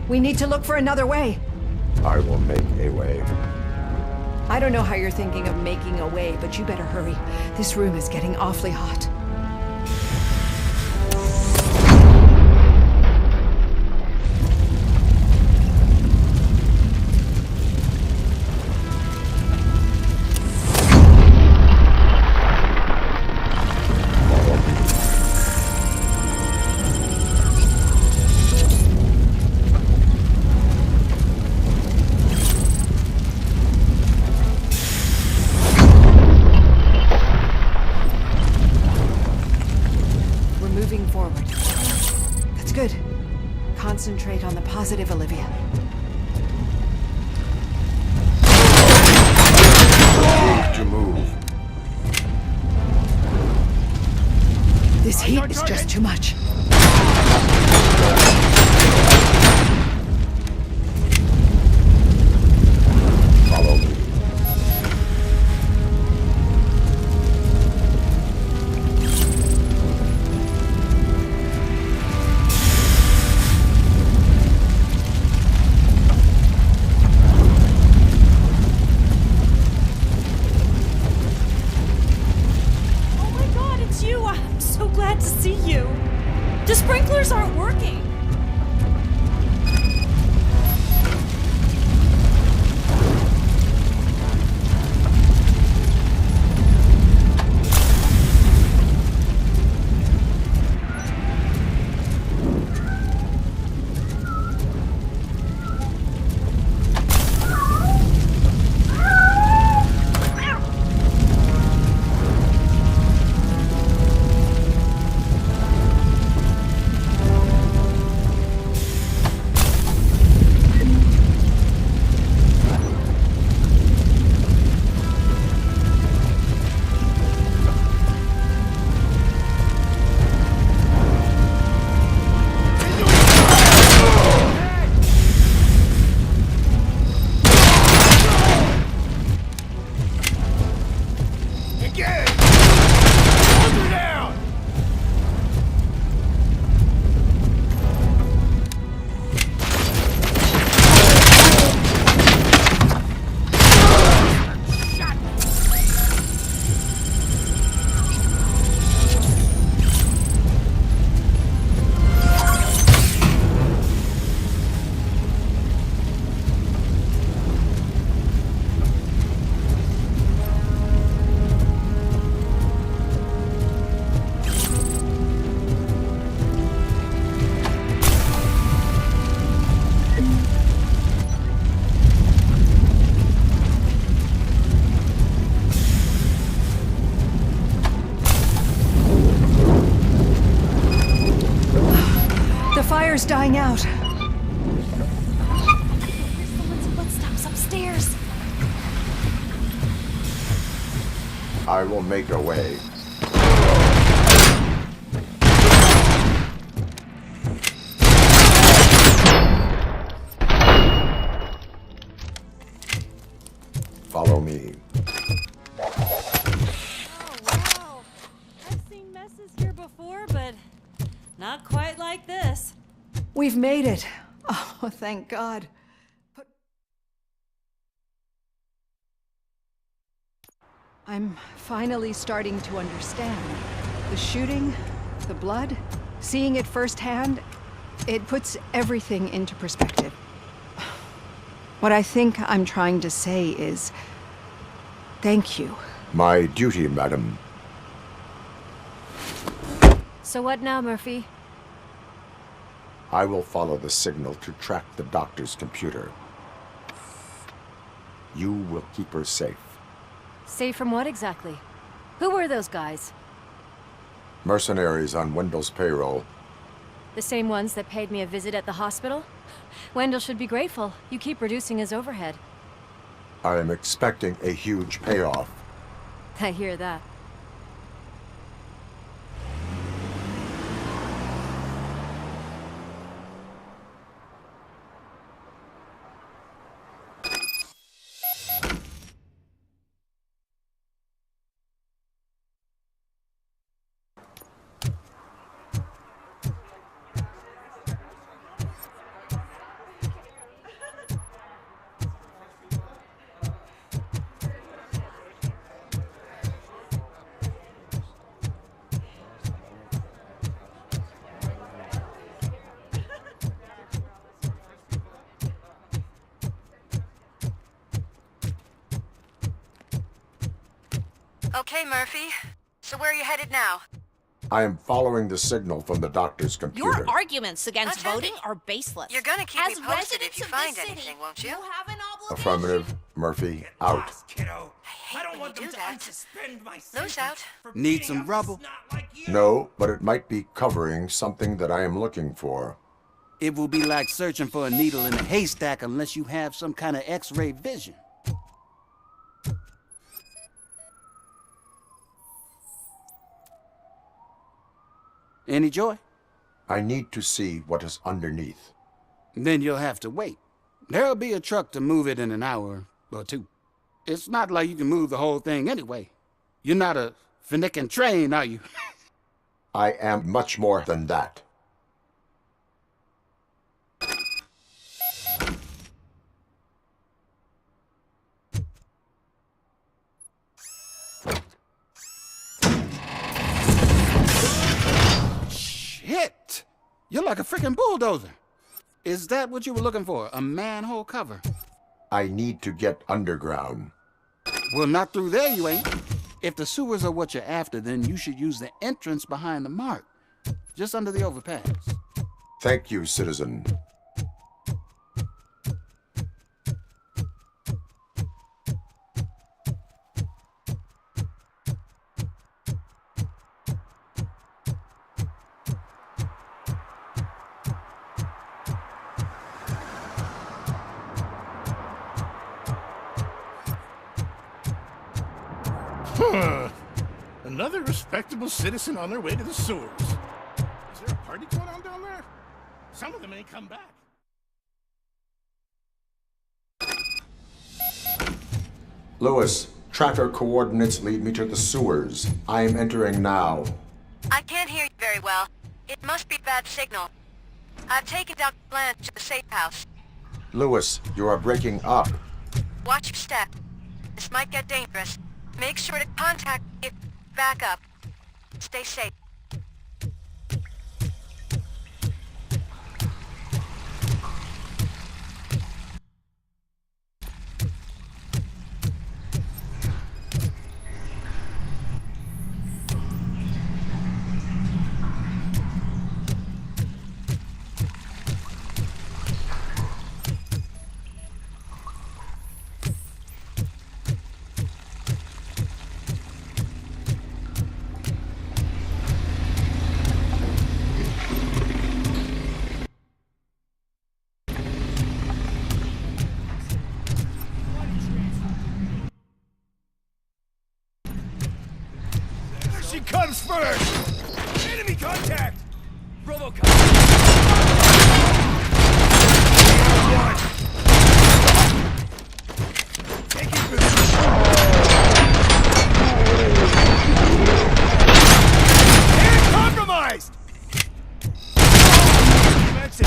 We need to look for another way. I will make a way. I don't know how you're thinking of making a way, but you better hurry. This room is getting awfully hot. Concentrate on the positive, Olivia. Need to move. This heat is just too much. Follow me. see you. The sprinklers aren't working. Fire's dying out. Someone's footsteps upstairs. I will make a way. Follow me. Wow. I've seen messes here before, but not quite like this. We've made it. Oh, thank God. I'm finally starting to understand. The shooting, the blood, seeing it firsthand, it puts everything into perspective. What I think I'm trying to say is, thank you. My duty, madam. So what now, Murphy? I will follow the signal to track the doctor's computer. You will keep her safe. Safe from what exactly? Who were those guys? Mercenaries on Wendell's payroll. The same ones that paid me a visit at the hospital? Wendell should be grateful. You keep reducing his overhead. I am expecting a huge payoff. I hear that. Okay, Murphy. So where are you headed now? I am following the signal from the doctor's computer. Your arguments against voting are baseless. You're gonna keep As me posted residents if you of find this city, anything, won't you? You have an obligation. Affirmative. Murphy, out. I don't want them to unsuspend my Lose out. Need some rubble? No, but it might be covering something that I am looking for. It will be like searching for a needle in a haystack unless you have some kind of X-ray vision. Any joy? I need to see what is underneath. Then you'll have to wait. There'll be a truck to move it in an hour or two. It's not like you can move the whole thing anyway. You're not a finicking train, are you? I am much more than that. You're like a freaking bulldozer. Is that what you were looking for? A manhole cover? I need to get underground. Well, not through there, you ain't. If the sewers are what you're after, then you should use the entrance behind the mark, just under the overpass. Thank you, citizen. Another respectable citizen on their way to the sewers. Is there a party going on down there? Some of them ain't come back. Lewis, tracker coordinates lead me to the sewers. I am entering now. I can't hear you very well. It must be a bad signal. I've taken Dr. Blanche to the safe house. Lewis, you are breaking up. Watch your step. This might get dangerous. Make sure to contact me if back up. Stay safe. She comes first! Enemy contact! RoboCop! Take it for this! And compromised! That's it!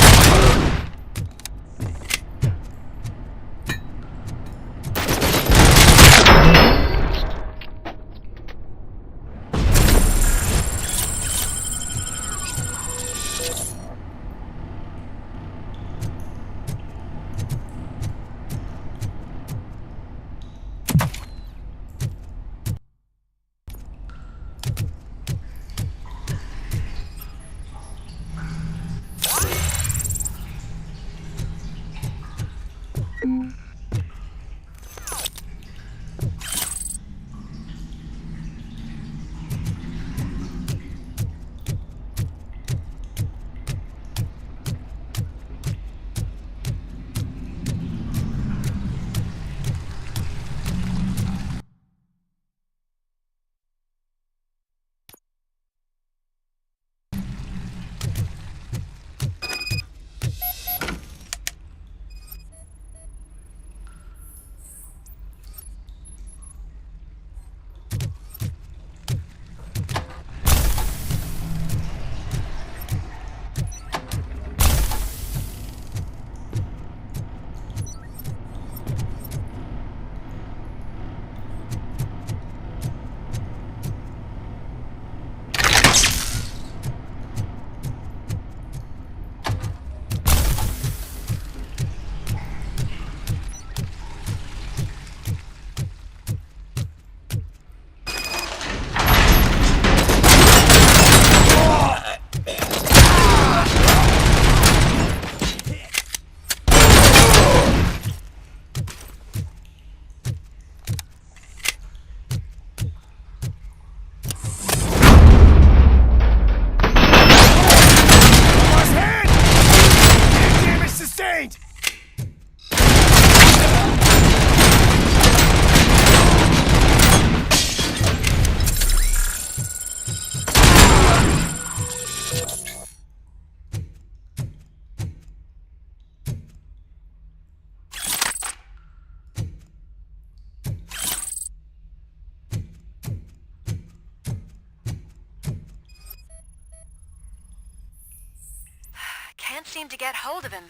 Can't seem to get hold of him.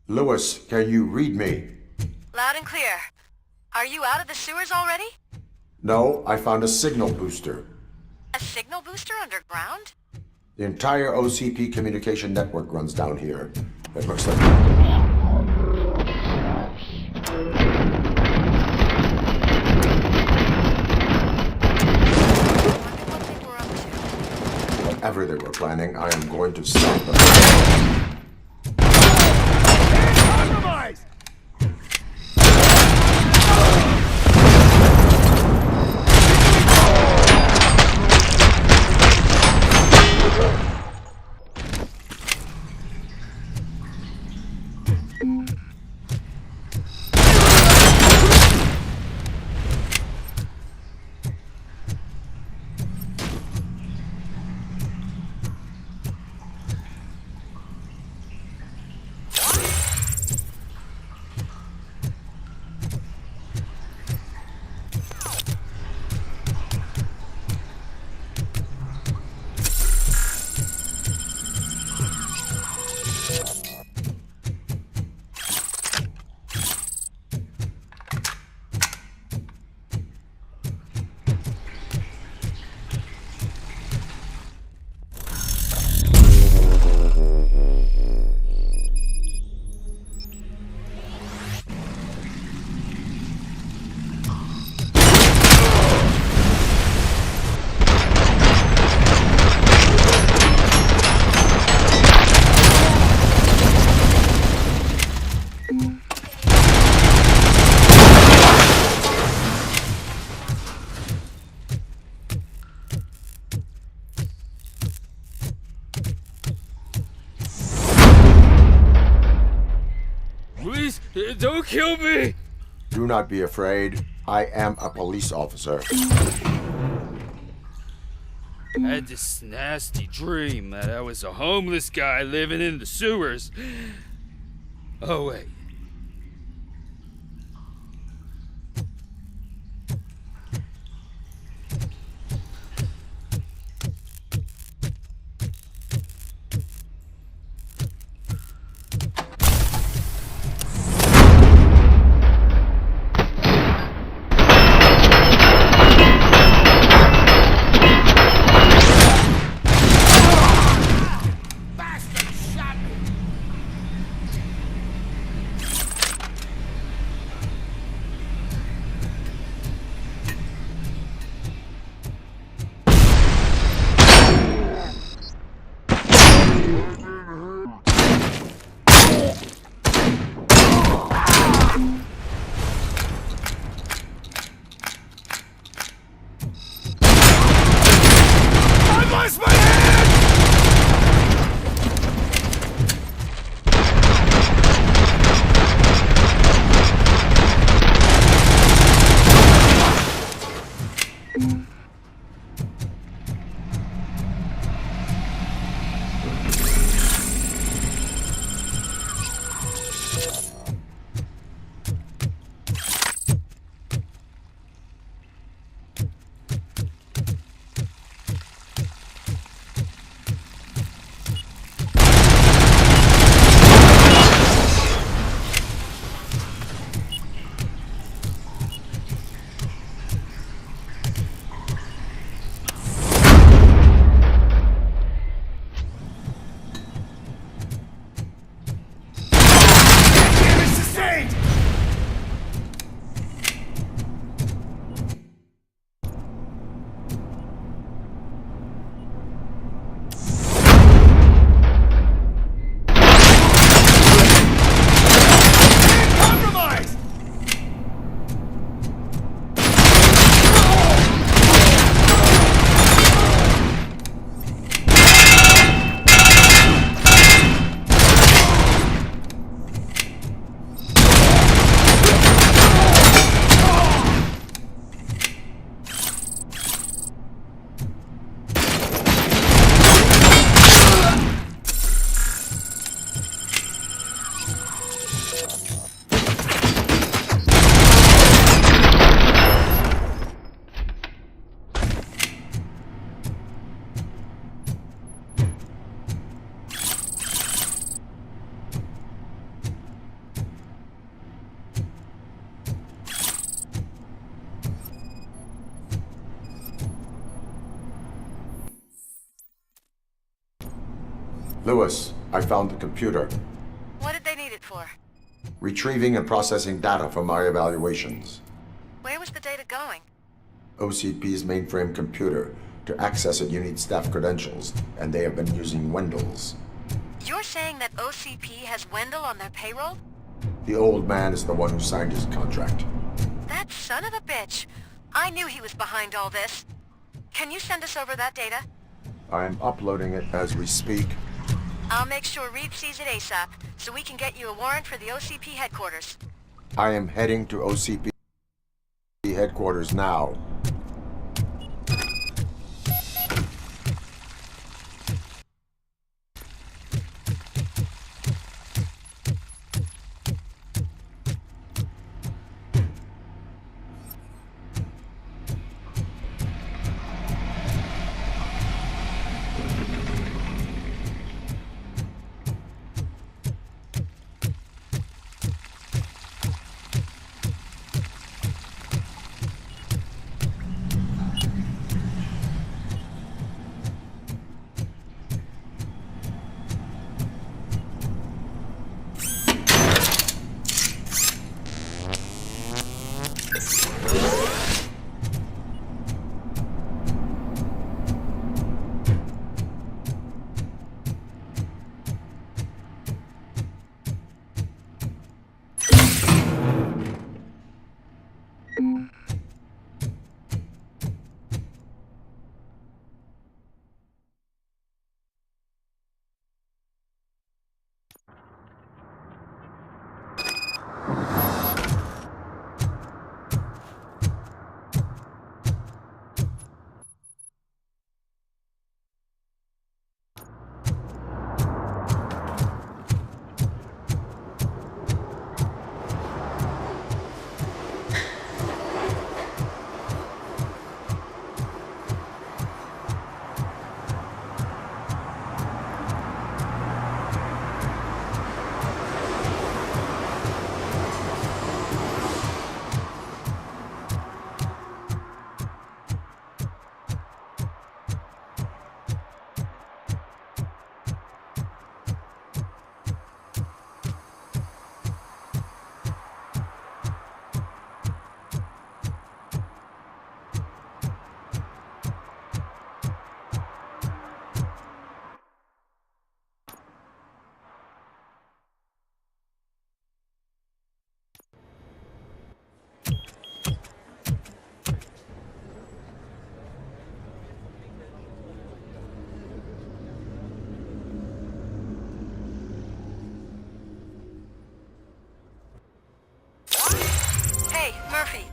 Lewis, can you read me? Loud and clear. Are you out of the sewers already? No, I found a signal booster. A signal booster underground? The entire OCP communication network runs down here. It looks like... Whatever they were planning, I am going to stop them. Compromise! Please, don't kill me! Do not be afraid. I am a police officer. I had this nasty dream that I was a homeless guy living in the sewers. Oh, wait. Lewis, I found the computer. What did they need it for? Retrieving and processing data from my evaluations. Where was the data going? OCP's mainframe computer. To access it, you need staff credentials, and they have been using Wendell's. You're saying that OCP has Wendell on their payroll? The old man is the one who signed his contract. That son of a bitch. I knew he was behind all this. Can you send us over that data? I'm uploading it as we speak. I'll make sure Reed sees it ASAP, so we can get you a warrant for the OCP headquarters. I am heading to OCP headquarters now. Murphy,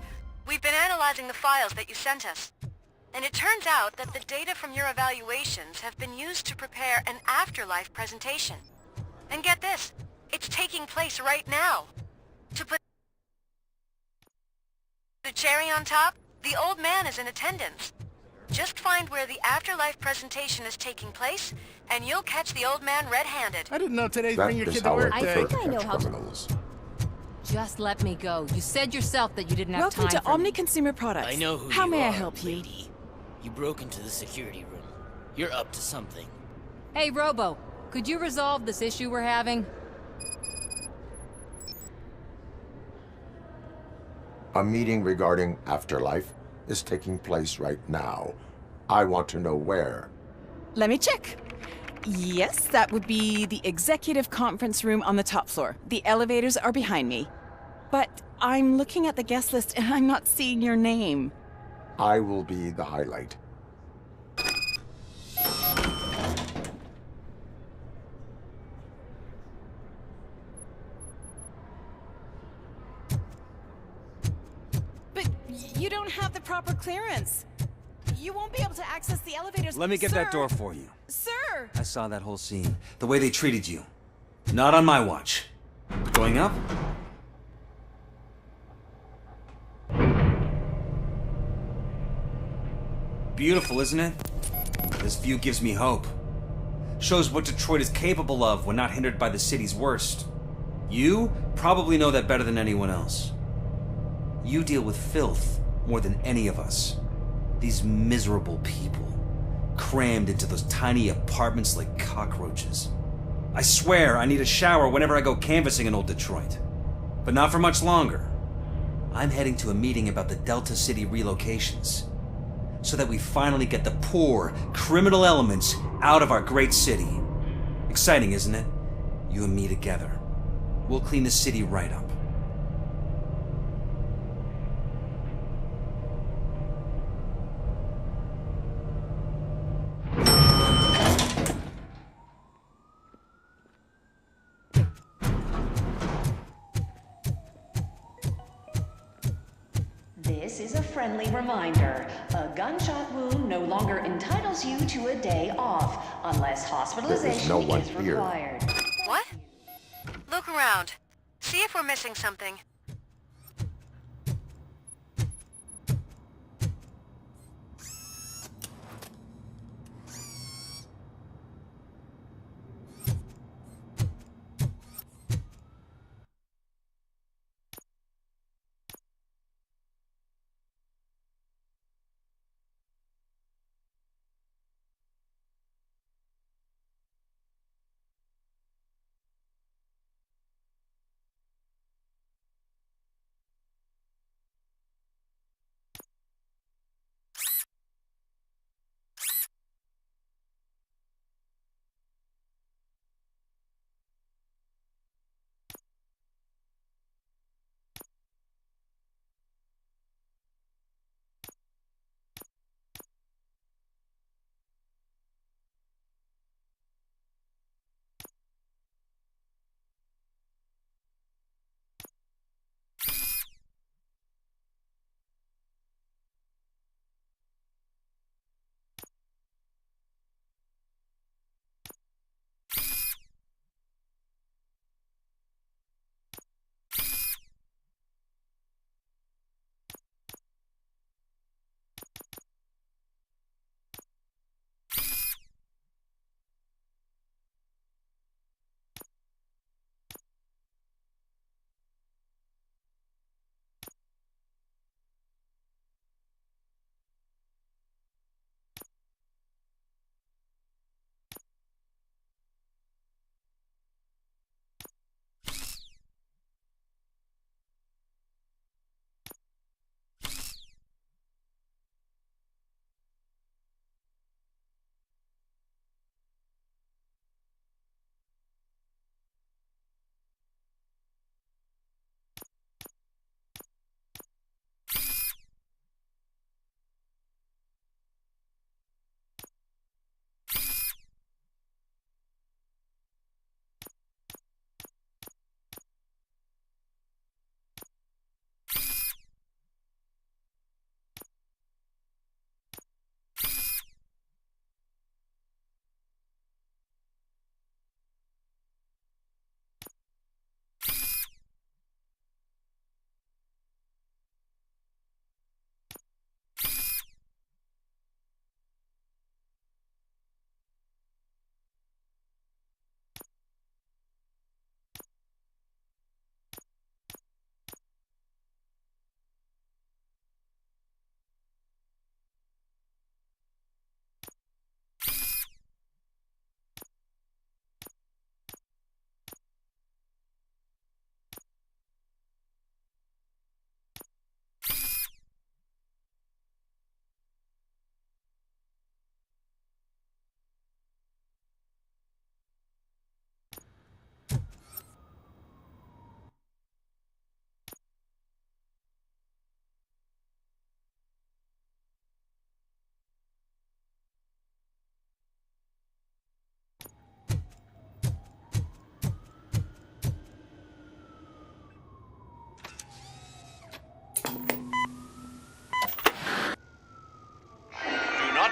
we've been analyzing the files that you sent us. And it turns out that the data from your evaluations have been used to prepare an afterlife presentation. And get this, it's taking place right now. To put the cherry on top, the old man is in attendance. Just find where the afterlife presentation is taking place, and you'll catch the old man red-handed. I didn't know today's bring your kid to work day. I think I know how to... Just let me go. You said yourself that you didn't have time. Welcome to Omni Consumer Products. I know who How you may are, I help you? lady. You broke into the security room. You're up to something. Hey, Robo, could you resolve this issue we're having? A meeting regarding afterlife is taking place right now. I want to know where. Let me check. Yes, that would be the executive conference room on the top floor. The elevators are behind me. But I'm looking at the guest list and I'm not seeing your name. I will be the highlight. But you don't have the proper clearance. You won't be able to access the elevators. Let me get that door for you. Sir! I saw that whole scene. The way they treated you. Not on my watch. Going up? Beautiful, isn't it? This view gives me hope. Shows what Detroit is capable of when not hindered by the city's worst. You probably know that better than anyone else. You deal with filth more than any of us. These miserable people. crammed into those tiny apartments like cockroaches. I swear I need a shower whenever I go canvassing in old Detroit. But not for much longer. I'm heading to a meeting about the Delta City relocations, so that we finally get the poor, criminal elements out of our great city. Exciting, isn't it? You and me together. We'll clean the city right up. This is a friendly reminder. A gunshot wound no longer entitles you to a day off, unless hospitalization no one is here. required. What? Look around. See if we're missing something.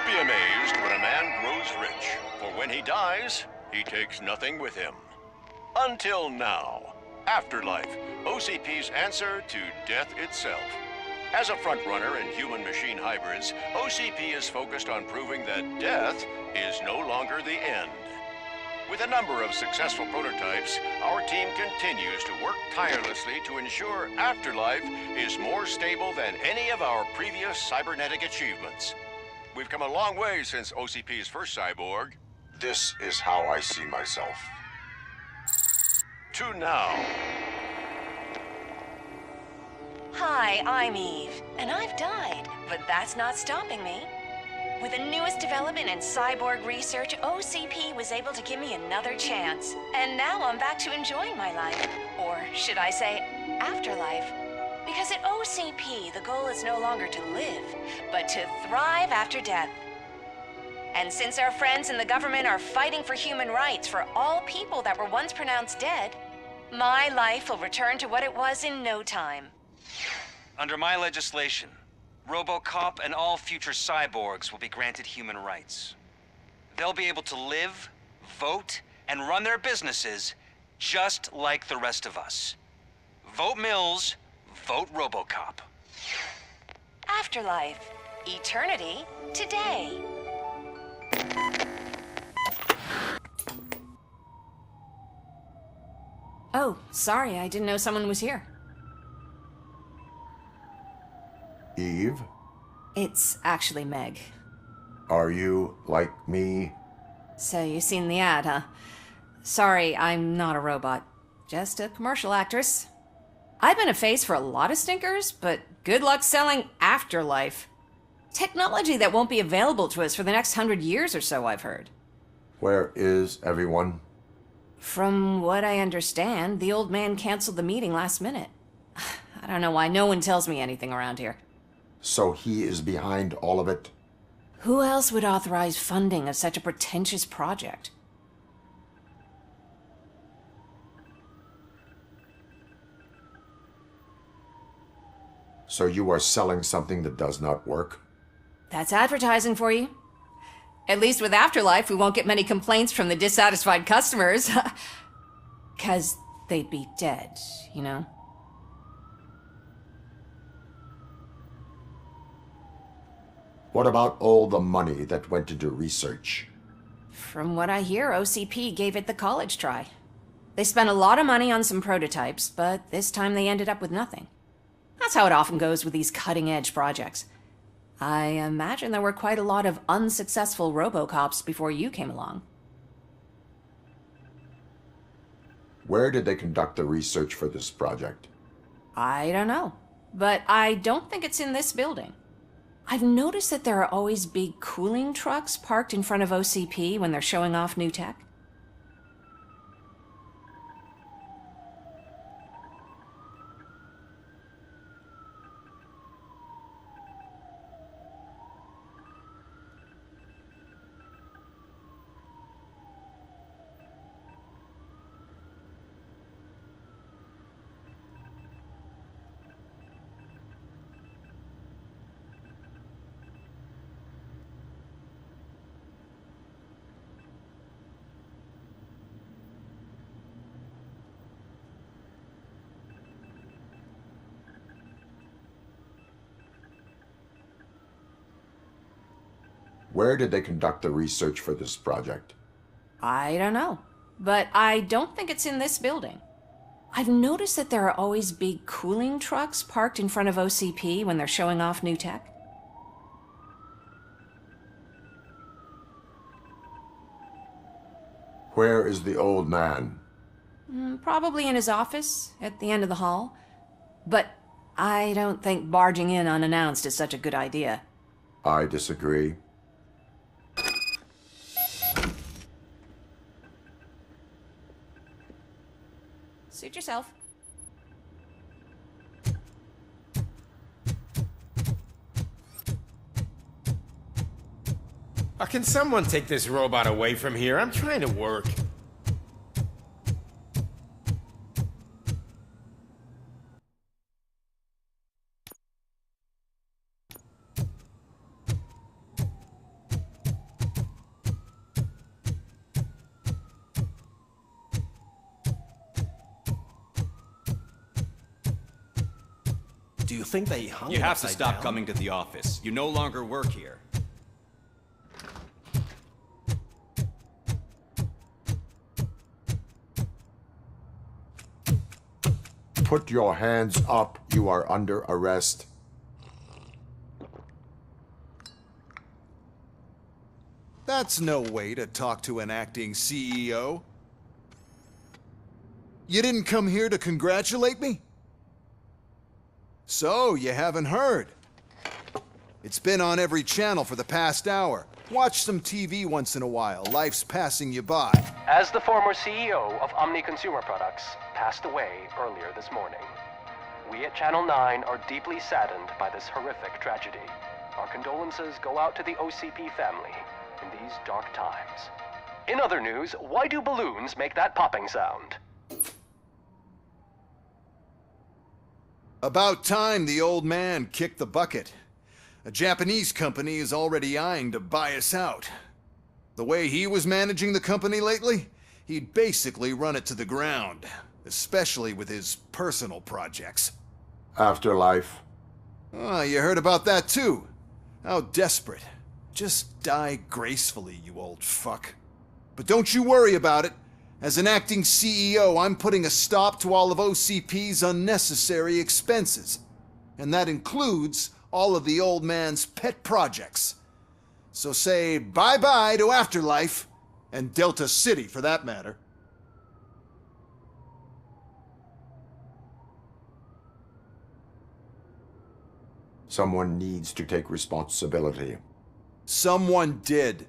be amazed when a man grows rich, for when he dies, he takes nothing with him. Until now. Afterlife, OCP's answer to death itself. As a frontrunner in human-machine hybrids, OCP is focused on proving that death is no longer the end. With a number of successful prototypes, our team continues to work tirelessly to ensure Afterlife is more stable than any of our previous cybernetic achievements. we've come a long way since OCP's first cyborg. This is how I see myself. To now. Hi, I'm Eve, and I've died, but that's not stopping me. With the newest development in cyborg research, OCP was able to give me another chance. And now I'm back to enjoying my life. Or should I say, afterlife. Because at OCP, the goal is no longer to live, but to thrive after death. And since our friends in the government are fighting for human rights for all people that were once pronounced dead, my life will return to what it was in no time. Under my legislation, RoboCop and all future cyborgs will be granted human rights. They'll be able to live, vote, and run their businesses just like the rest of us. Vote Mills, vote RoboCop. Afterlife. Eternity. Today. Oh, sorry, I didn't know someone was here. Eve, It's actually Meg. are you like me? So you seen the ad, huh? Sorry, I'm not a robot. Just a commercial actress. I've been a face for a lot of stinkers, but good luck selling Afterlife. Technology that won't be available to us for the next 100 years or so, I've heard. Where is everyone? From what I understand, the old man canceled the meeting last minute. I don't know why no one tells me anything around here. So he is behind all of it? Who else would authorize funding of such a pretentious project? So you are selling something that does not work? That's advertising for you. At least with Afterlife, we won't get many complaints from the dissatisfied customers. 'Cause they'd be dead, you know? What about all the money that went into research? From what I hear, OCP gave it the college try. They spent a lot of money on some prototypes, but this time they ended up with nothing. That's how it often goes with these cutting-edge projects. I imagine there were quite a lot of unsuccessful RoboCops before you came along. Where did they conduct the research for this project? I don't know, but I don't think it's in this building. I've noticed that there are always big cooling trucks parked in front of OCP when they're showing off new tech. Where did they conduct the research for this project? I don't know, but I don't think it's in this building. I've noticed that there are always big cooling trucks parked in front of OCP when they're showing off new tech. Where is the old man? Probably in his office, at the end of the hall. But I don't think barging in unannounced is such a good idea. I disagree. Suit yourself. Can someone take this robot away from here? I'm trying to work. Do you think they hung You have to upside stop down? coming to the office. You no longer work here. Put your hands up. You are under arrest. That's no way to talk to an acting CEO. You didn't come here to congratulate me? So, you haven't heard. It's been on every channel for the past hour. Watch some TV once in a while. Life's passing you by. As the former CEO of Omni Consumer Products passed away earlier this morning, we at Channel 9 are deeply saddened by this horrific tragedy. Our condolences go out to the OCP family in these dark times. In other news, why do balloons make that popping sound? About time the old man kicked the bucket. A Japanese company is already eyeing to buy us out. The way he was managing the company lately, he'd basically run it to the ground, especially with his personal projects. Afterlife. Oh, you heard about that too. How desperate. Just die gracefully, you old fuck. But don't you worry about it. As an acting CEO, I'm putting a stop to all of OCP's unnecessary expenses. And that includes all of the old man's pet projects. So say bye-bye to Afterlife, and Delta City for that matter. Someone needs to take responsibility. Someone did.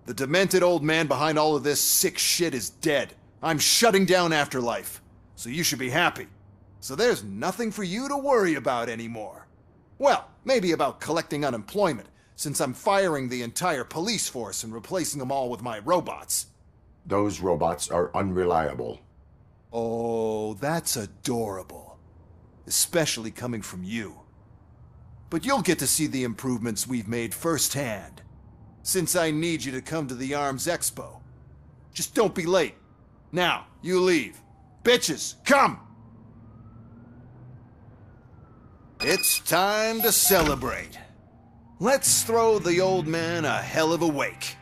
The demented old man behind all of this sick shit is dead. I'm shutting down Afterlife, so you should be happy. So there's nothing for you to worry about anymore. Well, maybe about collecting unemployment, since I'm firing the entire police force and replacing them all with my robots. Those robots are unreliable. Oh, that's adorable. Especially coming from you. But you'll get to see the improvements we've made firsthand, since I need you to come to the ARMS Expo. Just don't be late. Now, you leave. Bitches, come! It's time to celebrate. Let's throw the old man a hell of a wake.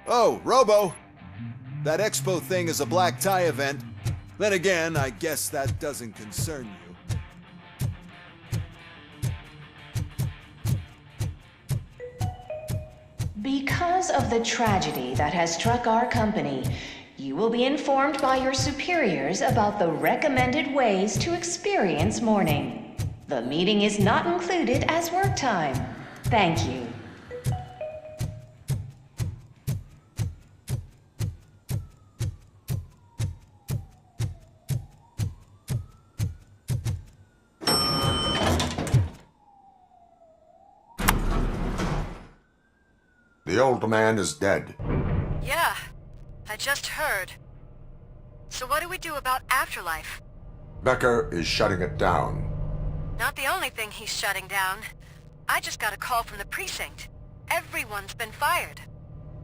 Oh, Robo! That Expo thing is a black tie event. Then again, I guess that doesn't concern you. Because of the tragedy that has struck our company, you will be informed by your superiors about the recommended ways to experience mourning. The meeting is not included as work time. Thank you. The old man is dead. Yeah, I just heard. So what do we do about Afterlife? Becker is shutting it down. Not the only thing he's shutting down. I just got a call from the precinct. Everyone's been fired.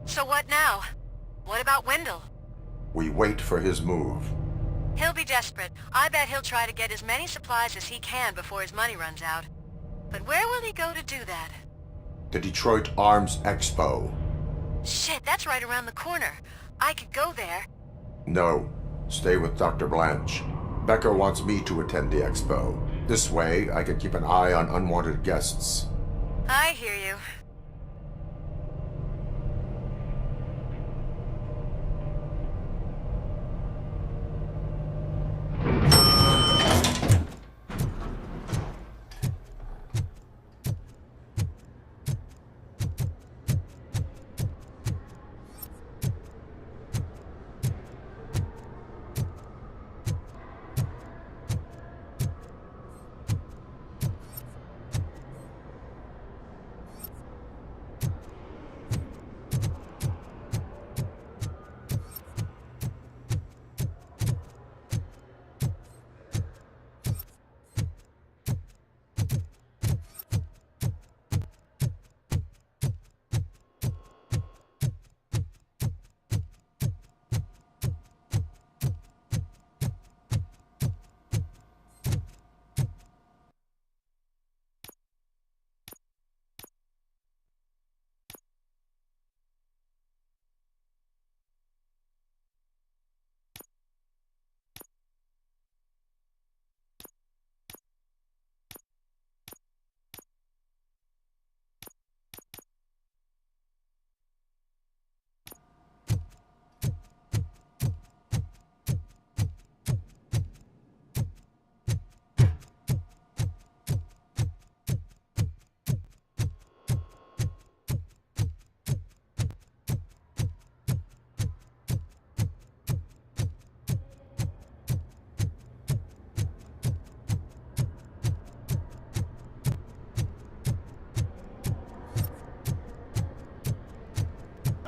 So what now? What about Wendell? We wait for his move. He'll be desperate. I bet he'll try to get as many supplies as he can before his money runs out. But where will he go to do that? The Detroit Arms Expo. Shit, that's right around the corner. I could go there. No. Stay with Dr. Blanche. Becker wants me to attend the expo. This way, I can keep an eye on unwanted guests. I hear you.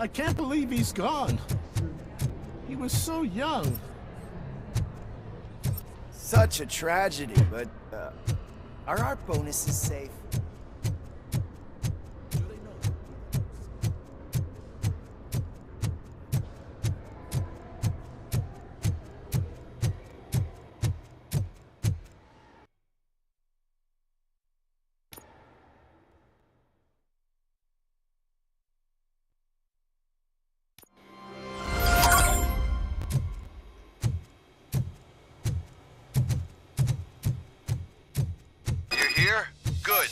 I can't believe he's gone. He was so young. Such a tragedy, but are our bonuses safe? Here? Good.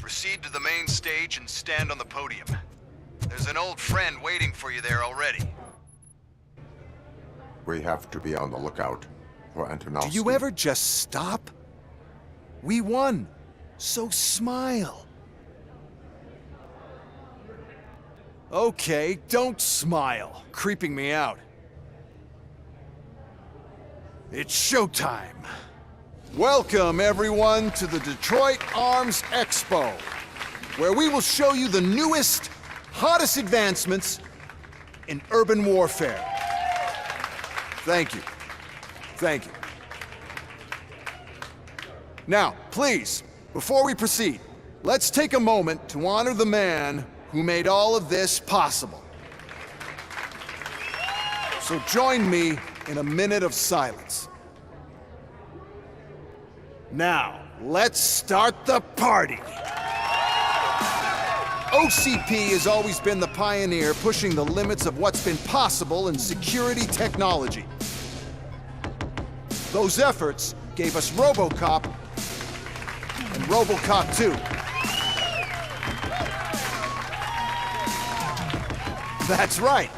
Proceed to the main stage and stand on the podium. There's an old friend waiting for you there already. We have to be on the lookout for Antonovsky. Do you ever just stop? We won. So smile. Okay, don't smile. Creeping me out. It's showtime. Welcome, everyone, to the Detroit Arms Expo, where we will show you the newest, hottest advancements in urban warfare. Thank you. Thank you. Now, please, before we proceed, let's take a moment to honor the man who made all of this possible. So join me in a minute of silence. Now, let's start the party! OCP has always been the pioneer pushing the limits of what's been possible in security technology. Those efforts gave us RoboCop and RoboCop 2. That's right.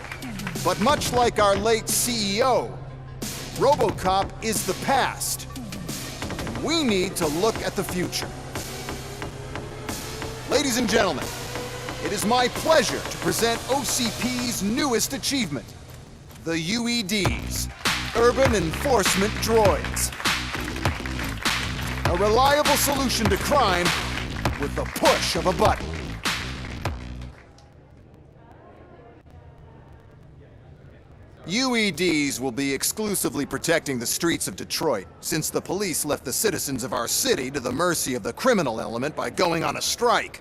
But much like our late CEO, RoboCop is the past. We need to look at the future. Ladies and gentlemen, it is my pleasure to present OCP's newest achievement, the UEDs, Urban Enforcement Droids. A reliable solution to crime with the push of a button. UEDs will be exclusively protecting the streets of Detroit, since the police left the citizens of our city to the mercy of the criminal element by going on a strike.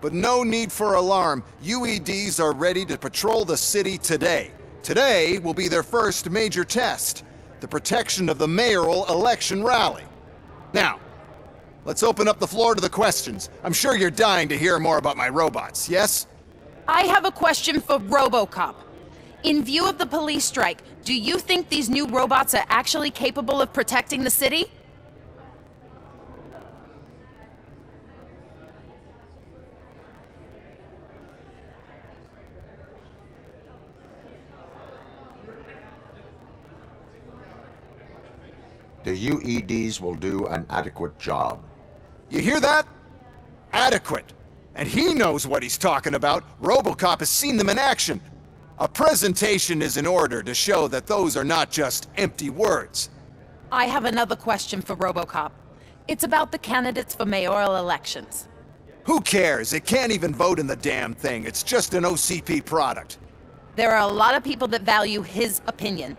But no need for alarm. UEDs are ready to patrol the city today. Today will be their first major test, the protection of the mayoral election rally. Now, let's open up the floor to the questions. I'm sure you're dying to hear more about my robots, yes? I have a question for RoboCop. In view of the police strike, do you think these new robots are actually capable of protecting the city? The UEDs will do an adequate job. You hear that? Adequate. And he knows what he's talking about. RoboCop has seen them in action. A presentation is in order to show that those are not just empty words. I have another question for RoboCop. It's about the candidates for mayoral elections. Who cares? It can't even vote in the damn thing. It's just an OCP product. There are a lot of people that value his opinion.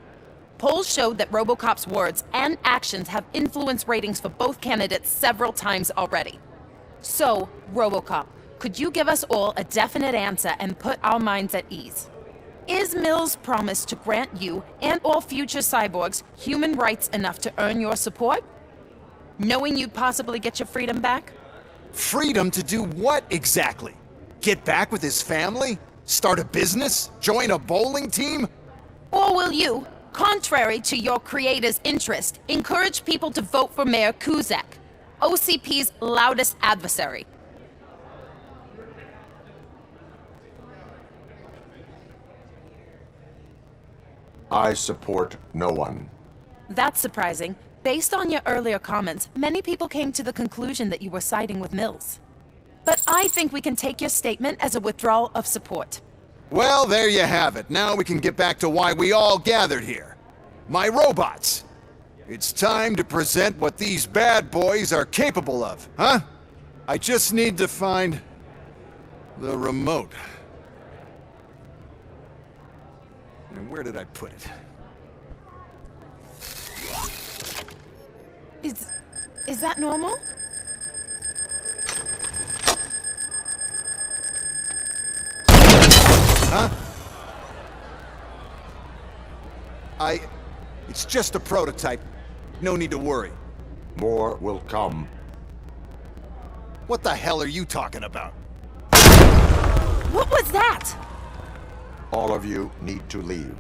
Polls showed that RoboCop's words and actions have influenced ratings for both candidates several times already. So, RoboCop, could you give us all a definite answer and put our minds at ease? Is Mills' promise to grant you and all future cyborgs human rights enough to earn your support? Knowing you'd possibly get your freedom back? Freedom to do what exactly? Get back with his family? Start a business? Join a bowling team? Or will you, contrary to your creator's interest, encourage people to vote for Mayor Kuzak, OCP's loudest adversary? I support no one. That's surprising. Based on your earlier comments, many people came to the conclusion that you were siding with Mills. But I think we can take your statement as a withdrawal of support. Well, there you have it. Now we can get back to why we all gathered here. My robots. It's time to present what these bad boys are capable of, huh? I just need to find the remote. And where did I put it? Is that normal? Huh? It's just a prototype. No need to worry. More will come. What the hell are you talking about? What was that? All of you need to leave.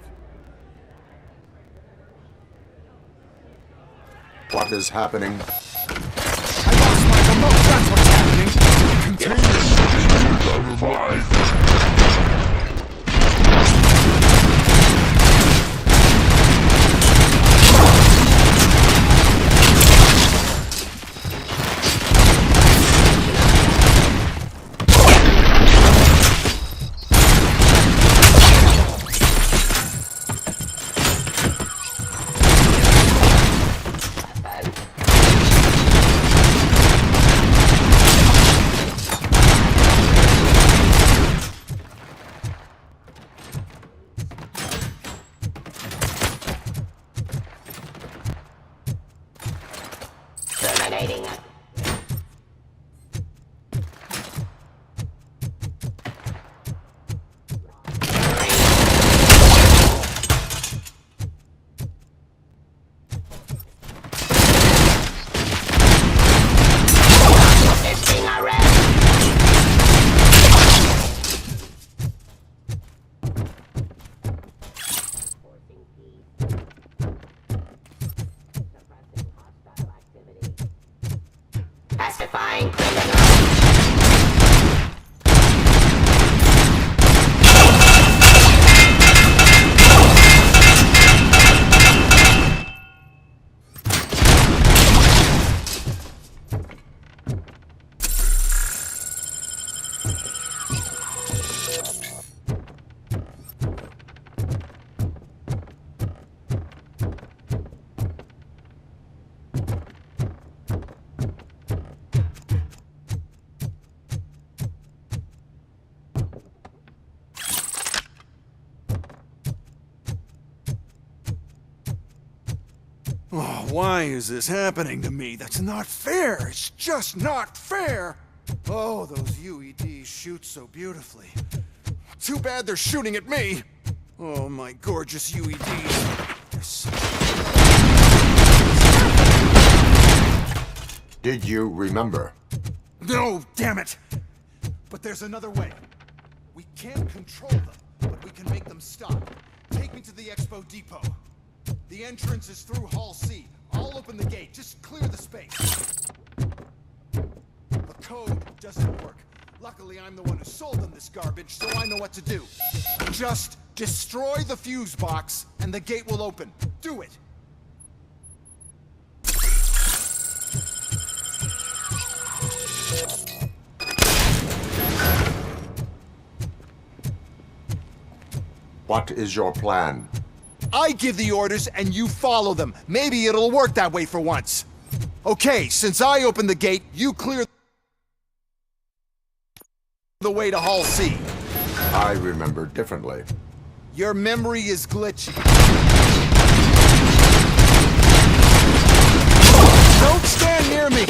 What is happening? I lost my remote, that's what's happening! Containment! Pacifying criminals. Oh, why is this happening to me? That's not fair! It's just not fair! Oh, those UEDs shoot so beautifully. Too bad they're shooting at me! Oh, my gorgeous UEDs. Did you remember? No, damn it! But there's another way. We can't control them, but we can make them stop. Take me to the Expo Depot. The entrance is through Hall C. I'll open the gate. Just clear the space. The code doesn't work. Luckily, I'm the one who sold them this garbage, so I know what to do. Just destroy the fuse box, and the gate will open. Do it! What is your plan? I give the orders and you follow them. Maybe it'll work that way for once. Okay, since I opened the gate, you clear the way to Hall C. I remember differently. Your memory is glitchy. Don't stand near me!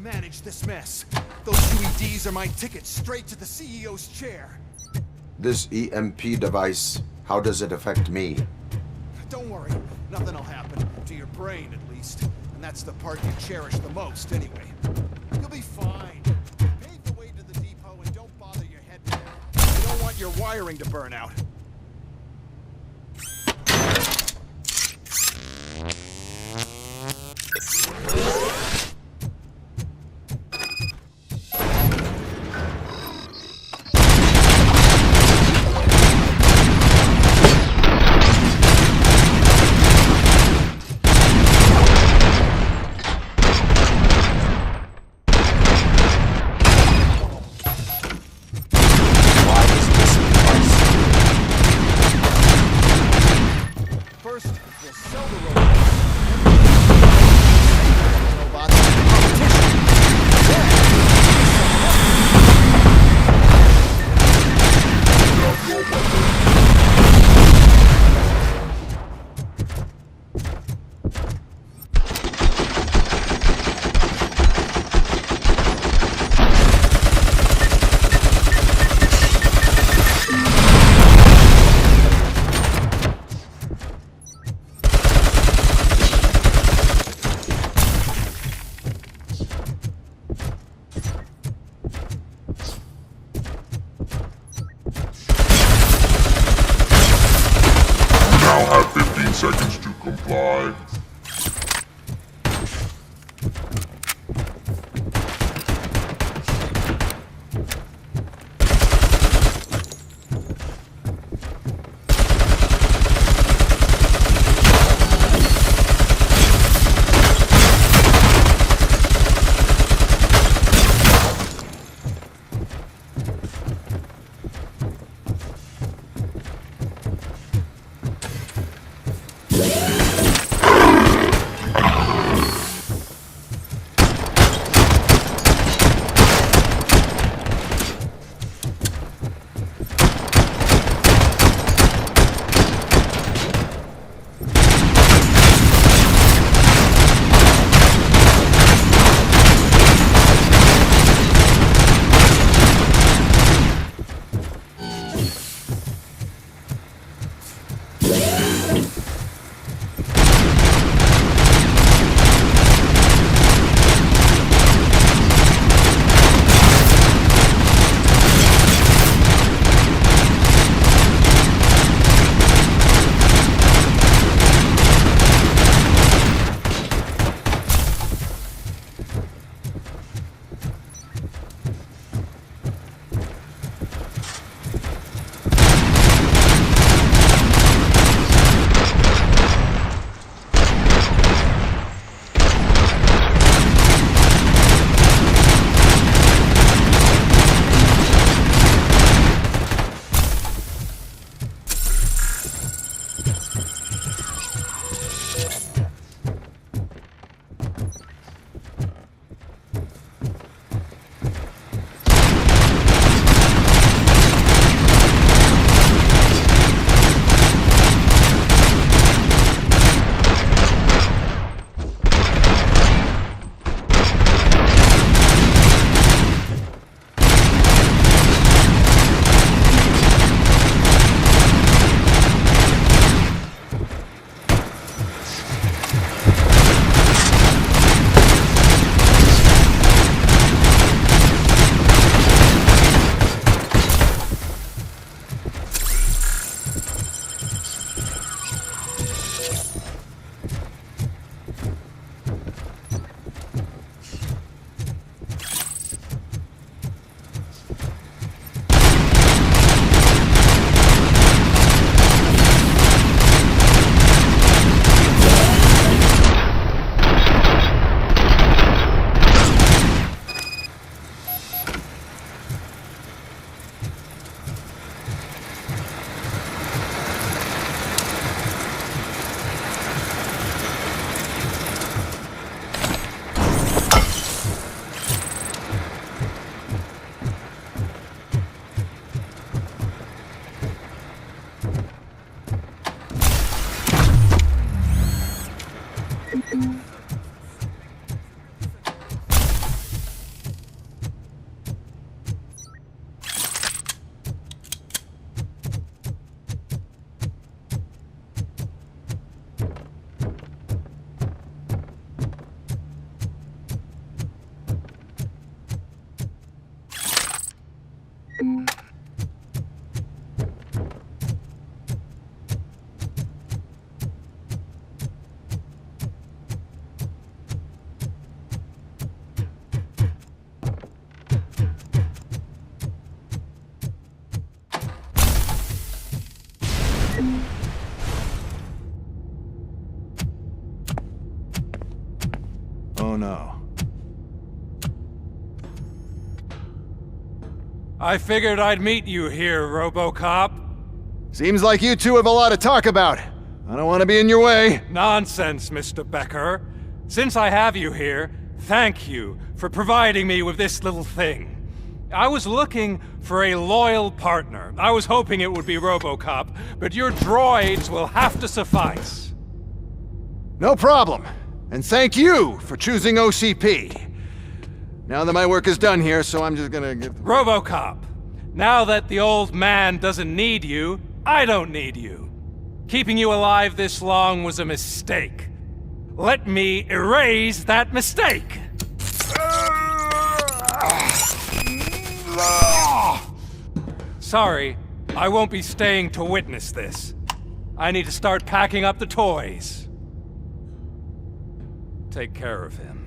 manage this mess. Those UEDs are my ticket straight to the CEO's chair. This EMP device, how does it affect me? Don't worry, nothing will happen. To your brain, at least. And that's the part you cherish the most, anyway. You'll be fine. Pave the way to the depot and don't bother your head with it. You don't want your wiring to burn out. First, we'll sell the robots. Robots competition. Now have 15 seconds to comply. Oh no. I figured I'd meet you here, RoboCop. Seems like you two have a lot to talk about. I don't want to be in your way. Nonsense, Mr. Becker. Since I have you here, thank you for providing me with this little thing. I was looking for a loyal partner. I was hoping it would be RoboCop, but your droids will have to suffice. No problem. And thank you for choosing OCP. Now that my work is done here, so I'm just gonna get... RoboCop, now that the old man doesn't need you, I don't need you. Keeping you alive this long was a mistake. Let me erase that mistake! Sorry, I won't be staying to witness this. I need to start packing up the toys. Take care of him.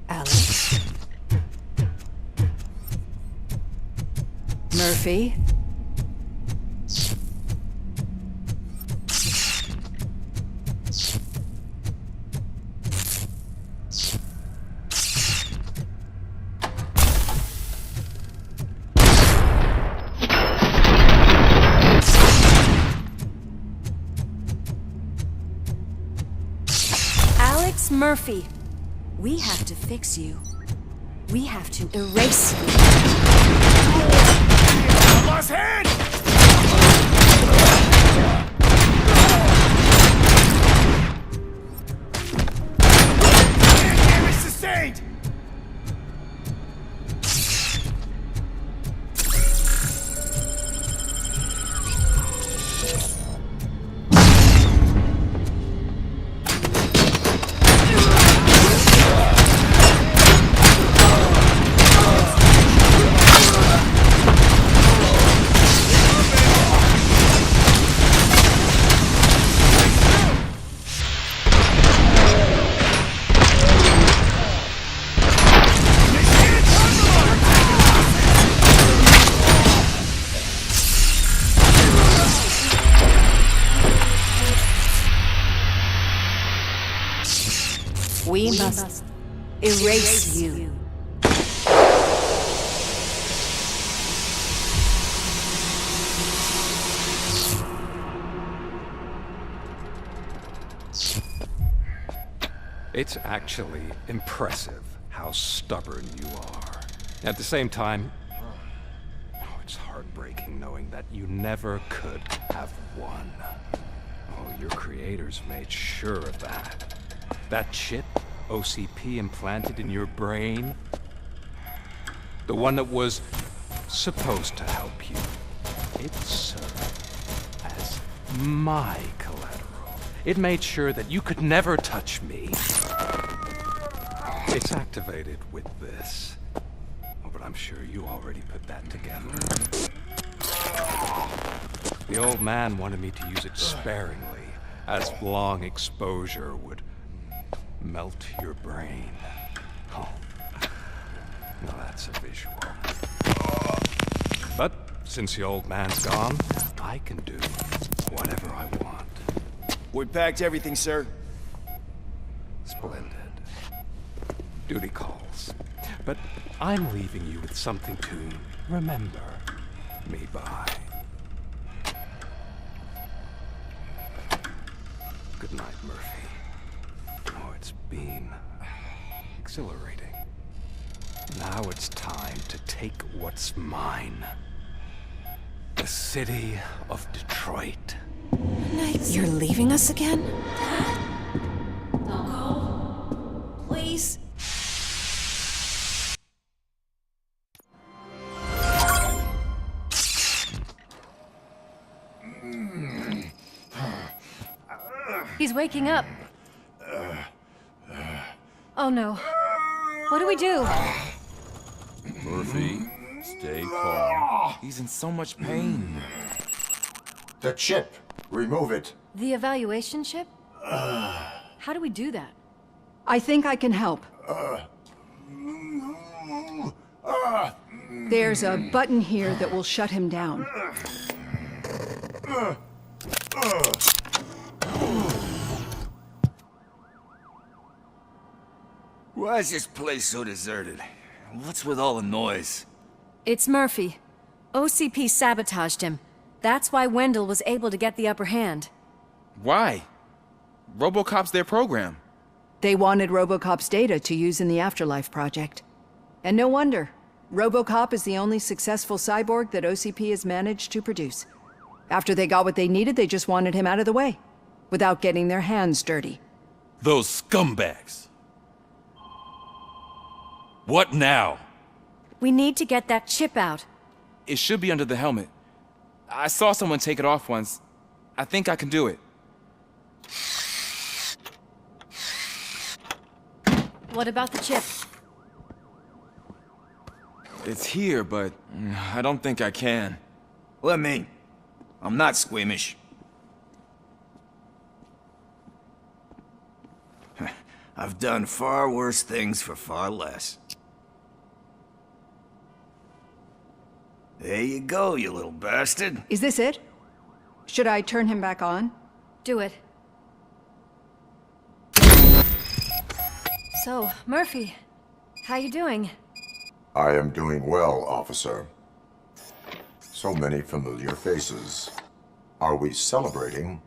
Alex. Murphy. Alex Murphy. We have to fix you. We have to erase you. Lost hand! Damage sustained! We must erase you. It's actually impressive how stubborn you are. At the same time, it's heartbreaking knowing that you never could have won. Oh, your creators made sure of that. That chip OCP implanted in your brain, the one that was supposed to help you, it served as my collateral. It made sure that you could never touch me. It's activated with this. Oh, but I'm sure you already put that together. The old man wanted me to use it sparingly, as long exposure would melt your brain. Oh, now that's a visual. But since the old man's gone, I can do whatever I want. We packed everything, sir. Splendid. Duty calls. But I'm leaving you with something to remember me by. Good night, Murphy. Oh, it's been exhilarating. Now it's time to take what's mine. The city of Detroit. You're leaving us again? Don't go. Please. He's waking up. Oh no. What do we do? Murphy, stay calm. He's in so much pain. The chip. Remove it. The evaluation chip? How do we do that? I think I can help. There's a button here that will shut him down. Why is this place so deserted? What's with all the noise? It's Murphy. OCP sabotaged him. That's why Wendell was able to get the upper hand. Why? RoboCop's their program. They wanted RoboCop's data to use in the Afterlife project. And no wonder. RoboCop is the only successful cyborg that OCP has managed to produce. After they got what they needed, they just wanted him out of the way, without getting their hands dirty. Those scumbags. What now? We need to get that chip out. It should be under the helmet. I saw someone take it off once. I think I can do it. What about the chip? It's here, but I don't think I can. Let me. I'm not squeamish. I've done far worse things for far less. There you go, you little bastard. Is this it? Should I turn him back on? Do it. So, Murphy, how you doing? I am doing well, officer. So many familiar faces. Are we celebrating?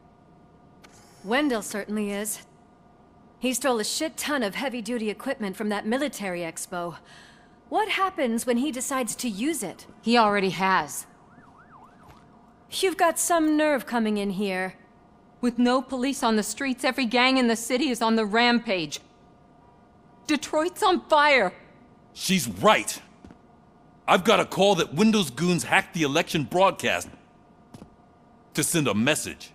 Wendell certainly is. He stole a shit ton of heavy-duty equipment from that military expo. What happens when he decides to use it? He already has. You've got some nerve coming in here. With no police on the streets, every gang in the city is on the rampage. Detroit's on fire! She's right! I've got a call that Windows goons hacked the election broadcast to send a message.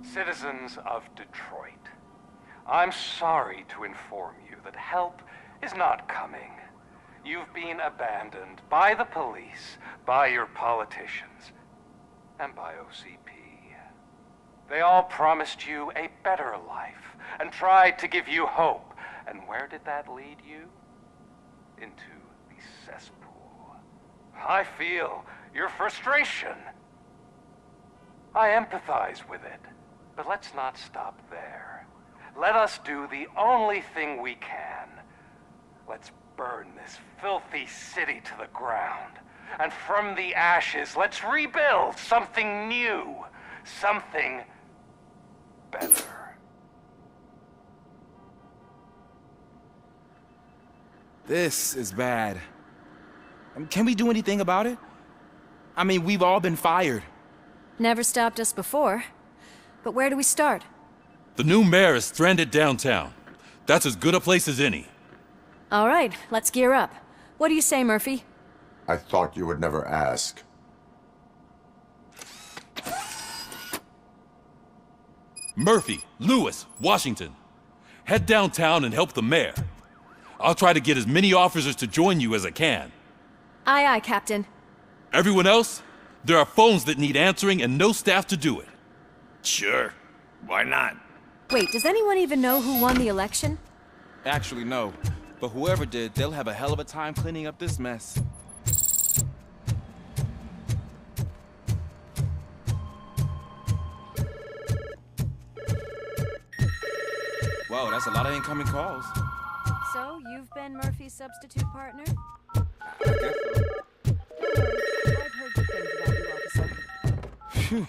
Citizens of Detroit, I'm sorry to inform you that help is not coming. You've been abandoned by the police, by your politicians, and by OCP. They all promised you a better life and tried to give you hope. And where did that lead you? Into the cesspool. I feel your frustration. I empathize with it, but let's not stop there. Let us do the only thing we can. Let's burn this filthy city to the ground. And from the ashes, let's rebuild something new. Something better. This is bad. Can we do anything about it? I mean, we've all been fired. Never stopped us before. But where do we start? The new mayor is stranded downtown. That's as good a place as any. All right, let's gear up. What do you say, Murphy? I thought you would never ask. Murphy, Lewis, Washington. Head downtown and help the mayor. I'll try to get as many officers to join you as I can. Aye, aye, Captain. Everyone else? There are phones that need answering and no staff to do it. Sure. Why not? Wait, does anyone even know who won the election? Actually, no. But whoever did, they'll have a hell of a time cleaning up this mess. Whoa, that's a lot of incoming calls. So, you've been Murphy's substitute partner? I guess so. I've heard good things about you, officer. Phew.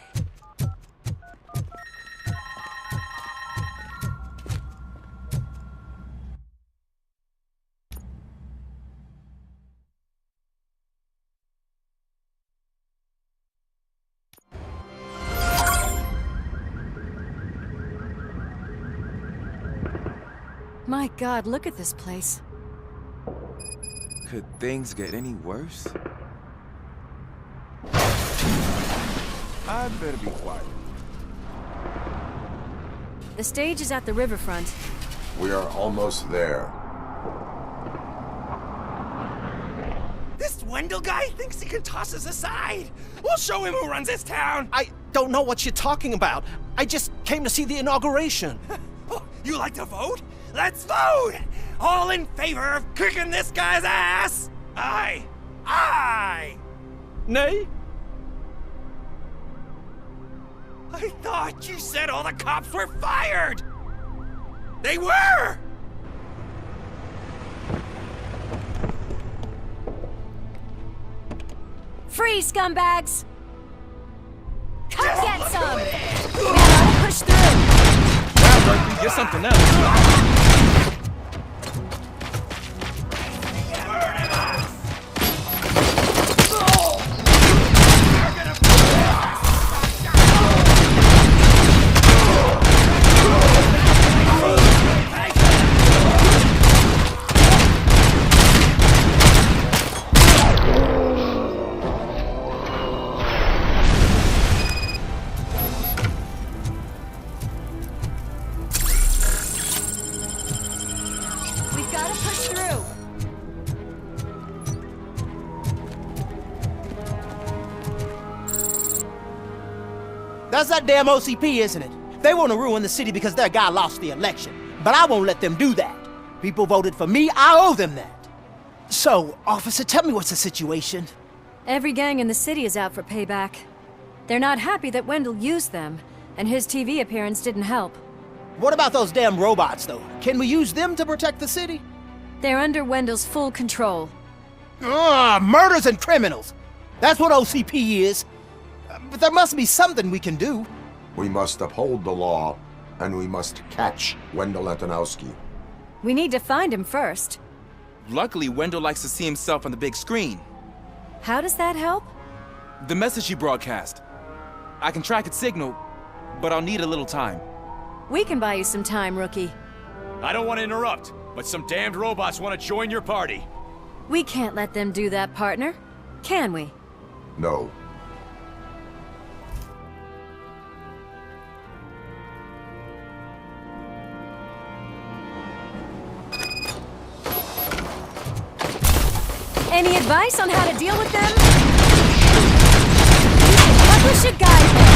My God, look at this place. Could things get any worse? I'd better be quiet. The stage is at the riverfront. We are almost there. This Wendell guy thinks he can toss us aside. We'll show him who runs this town. I don't know what you're talking about. I just came to see the inauguration. Oh, you like to vote? Let's vote! All in favor of kicking this guy's ass? Aye. Aye! Nay? I thought you said all the cops were fired! They were! Free, scumbags! Come get some! We gotta push through! Wow, Murphy, get something else. That's that damn OCP, isn't it? They want to ruin the city because their guy lost the election. But I won't let them do that. People voted for me, I owe them that. So, officer, tell me what's the situation. Every gang in the city is out for payback. They're not happy that Wendell used them, and his TV appearance didn't help. What about those damn robots, though? Can we use them to protect the city? They're under Wendell's full control. Murders and criminals! That's what OCP is. But there must be something we can do. We must uphold the law, and we must catch Wendell Antonowski. We need to find him first. Luckily, Wendell likes to see himself on the big screen. How does that help? The message he broadcast. I can track its signal, but I'll need a little time. We can buy you some time, rookie. I don't want to interrupt, but some damned robots want to join your party. We can't let them do that, partner. Can we? No. Any advice on how to deal with them? What should guide them?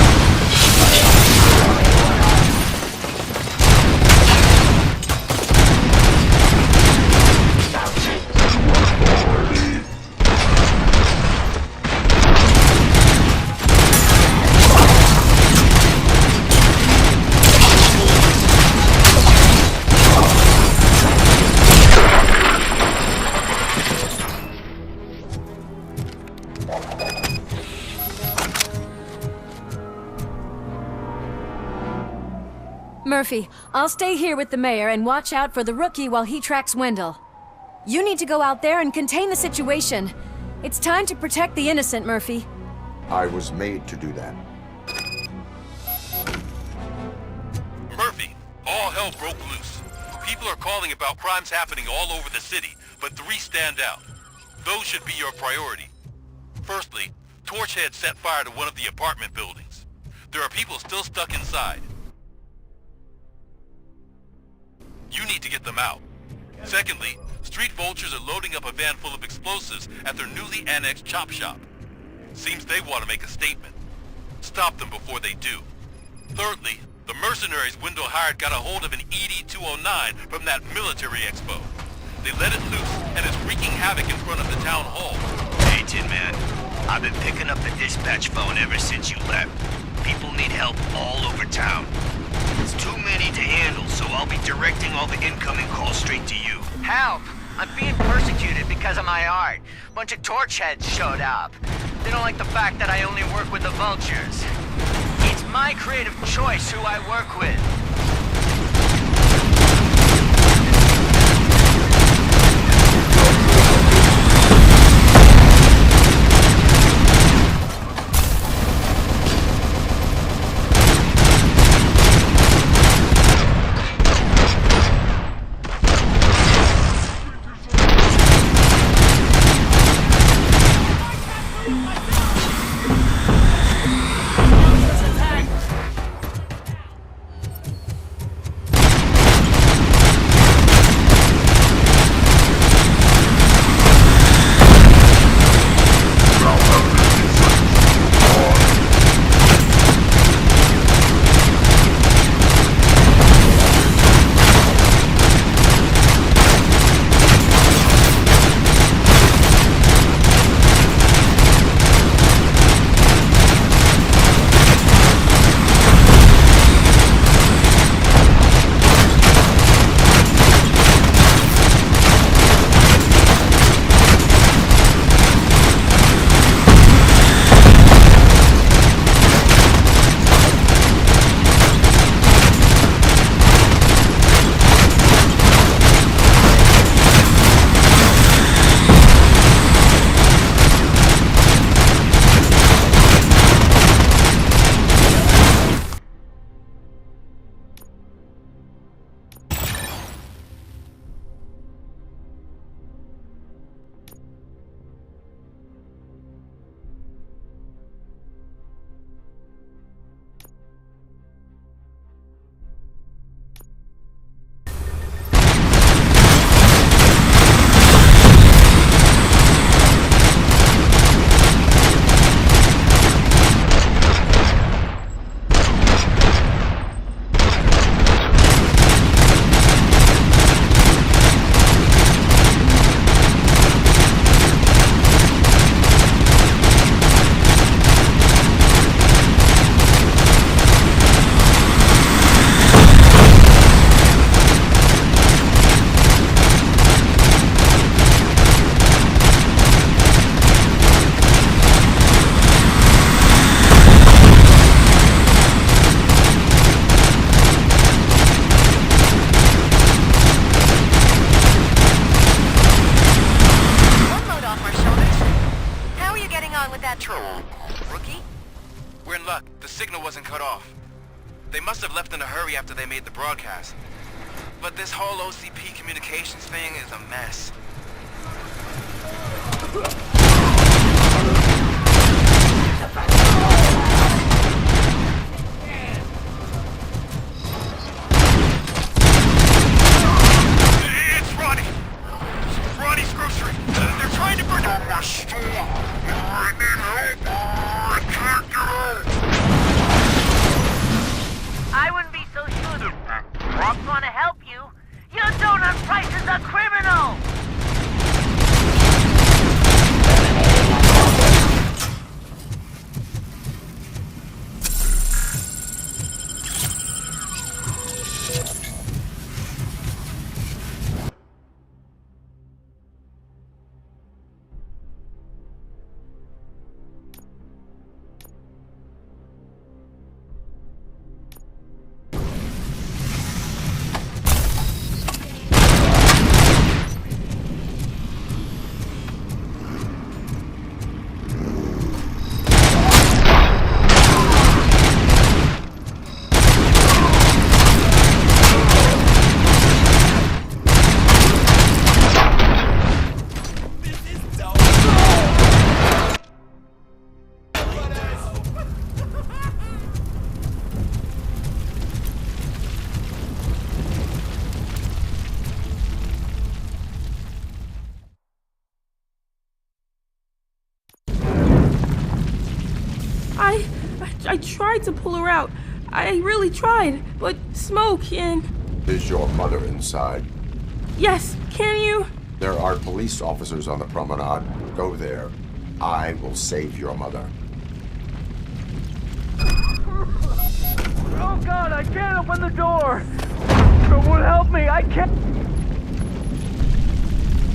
Murphy, I'll stay here with the mayor and watch out for the rookie while he tracks Wendell. You need to go out there and contain the situation. It's time to protect the innocent, Murphy. I was made to do that. Murphy, all hell broke loose. People are calling about crimes happening all over the city, but 3 stand out. Those should be your priority. Firstly, Torchhead set fire to one of the apartment buildings. There are people still stuck inside. You need to get them out. Secondly, street vultures are loading up a van full of explosives at their newly annexed chop shop. Seems they want to make a statement. Stop them before they do. Thirdly, the mercenaries Window hired got a hold of an ED-209 from that military expo. They let it loose and it's wreaking havoc in front of the town hall. Hey, Tin Man. I've been picking up the dispatch phone ever since you left. People need help all over town. It's too many to handle, so I'll be directing all the incoming calls straight to you. Help! I'm being persecuted because of my art. Bunch of torchheads showed up. They don't like the fact that I only work with the vultures. It's my creative choice who I work with. They must have left in a hurry after they made the broadcast. But this whole OCP communications thing is a mess. It's Ronnie! Ronnie's grocery! They're trying to burn down my store! I need help! I can't get out! I wouldn't be so sure. Cops want to help you. Your donut price is a criminal! I tried to pull her out. I really tried, but smoke and... Is your mother inside? Yes, can you? There are police officers on the promenade. Go there. I will save your mother. Oh God, I can't open the door! Someone help me, I can't...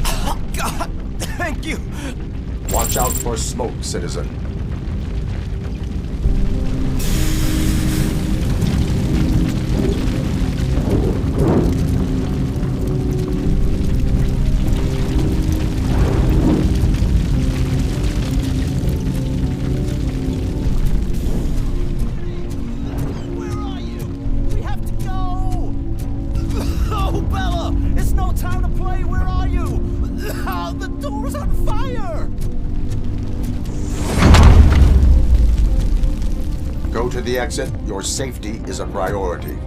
Oh God, thank you! Watch out for smoke, citizen. To the exit, your safety is a priority.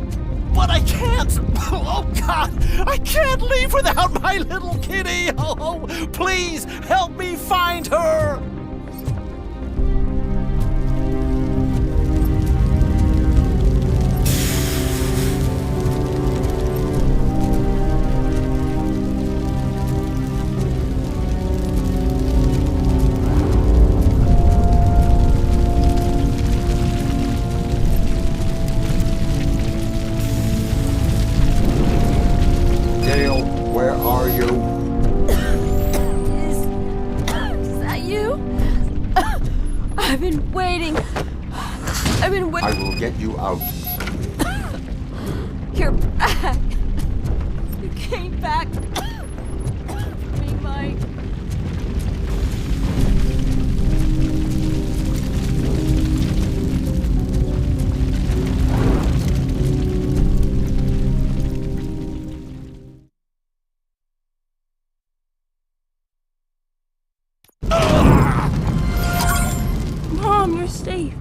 But I can't! Oh God! I can't leave without my little kitty! Oh, please help me find her! I will get you out. You're back. You came back. Me, Mike. Mom, you're safe.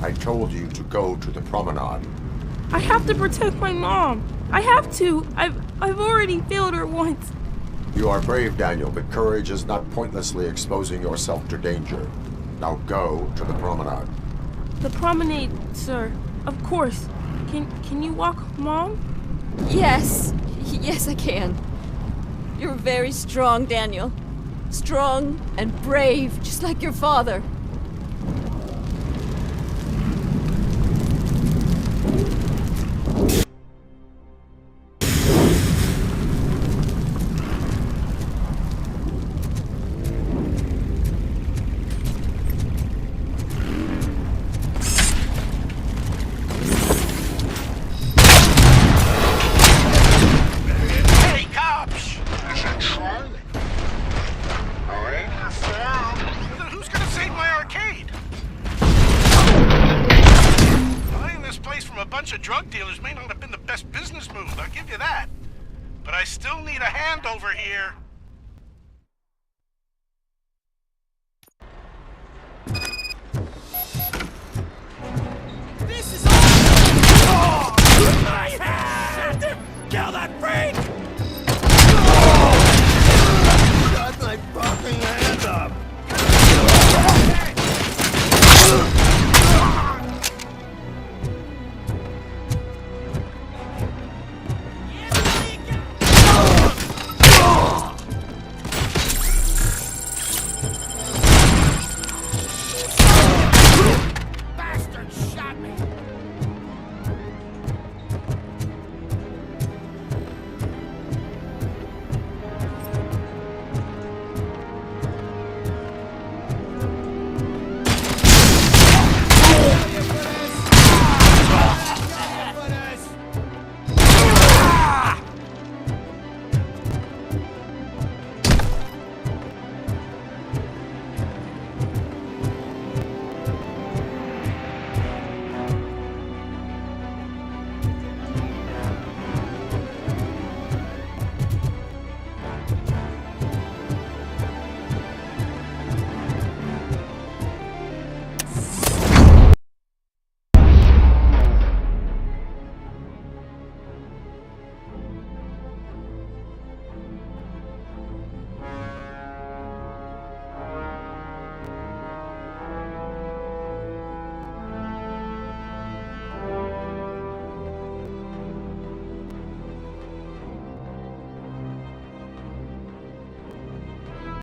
I told you to go to the promenade. I have to protect my mom. I have to. I've already failed her once. You are brave, Daniel, but courage is not pointlessly exposing yourself to danger. Now go to the promenade. The promenade, sir. Of course. Can you walk, Mom? Yes. Yes, I can. You're very strong, Daniel. Strong and brave, just like your father. Drug dealers may not have been the best business move, I'll give you that. But I still need a hand over here.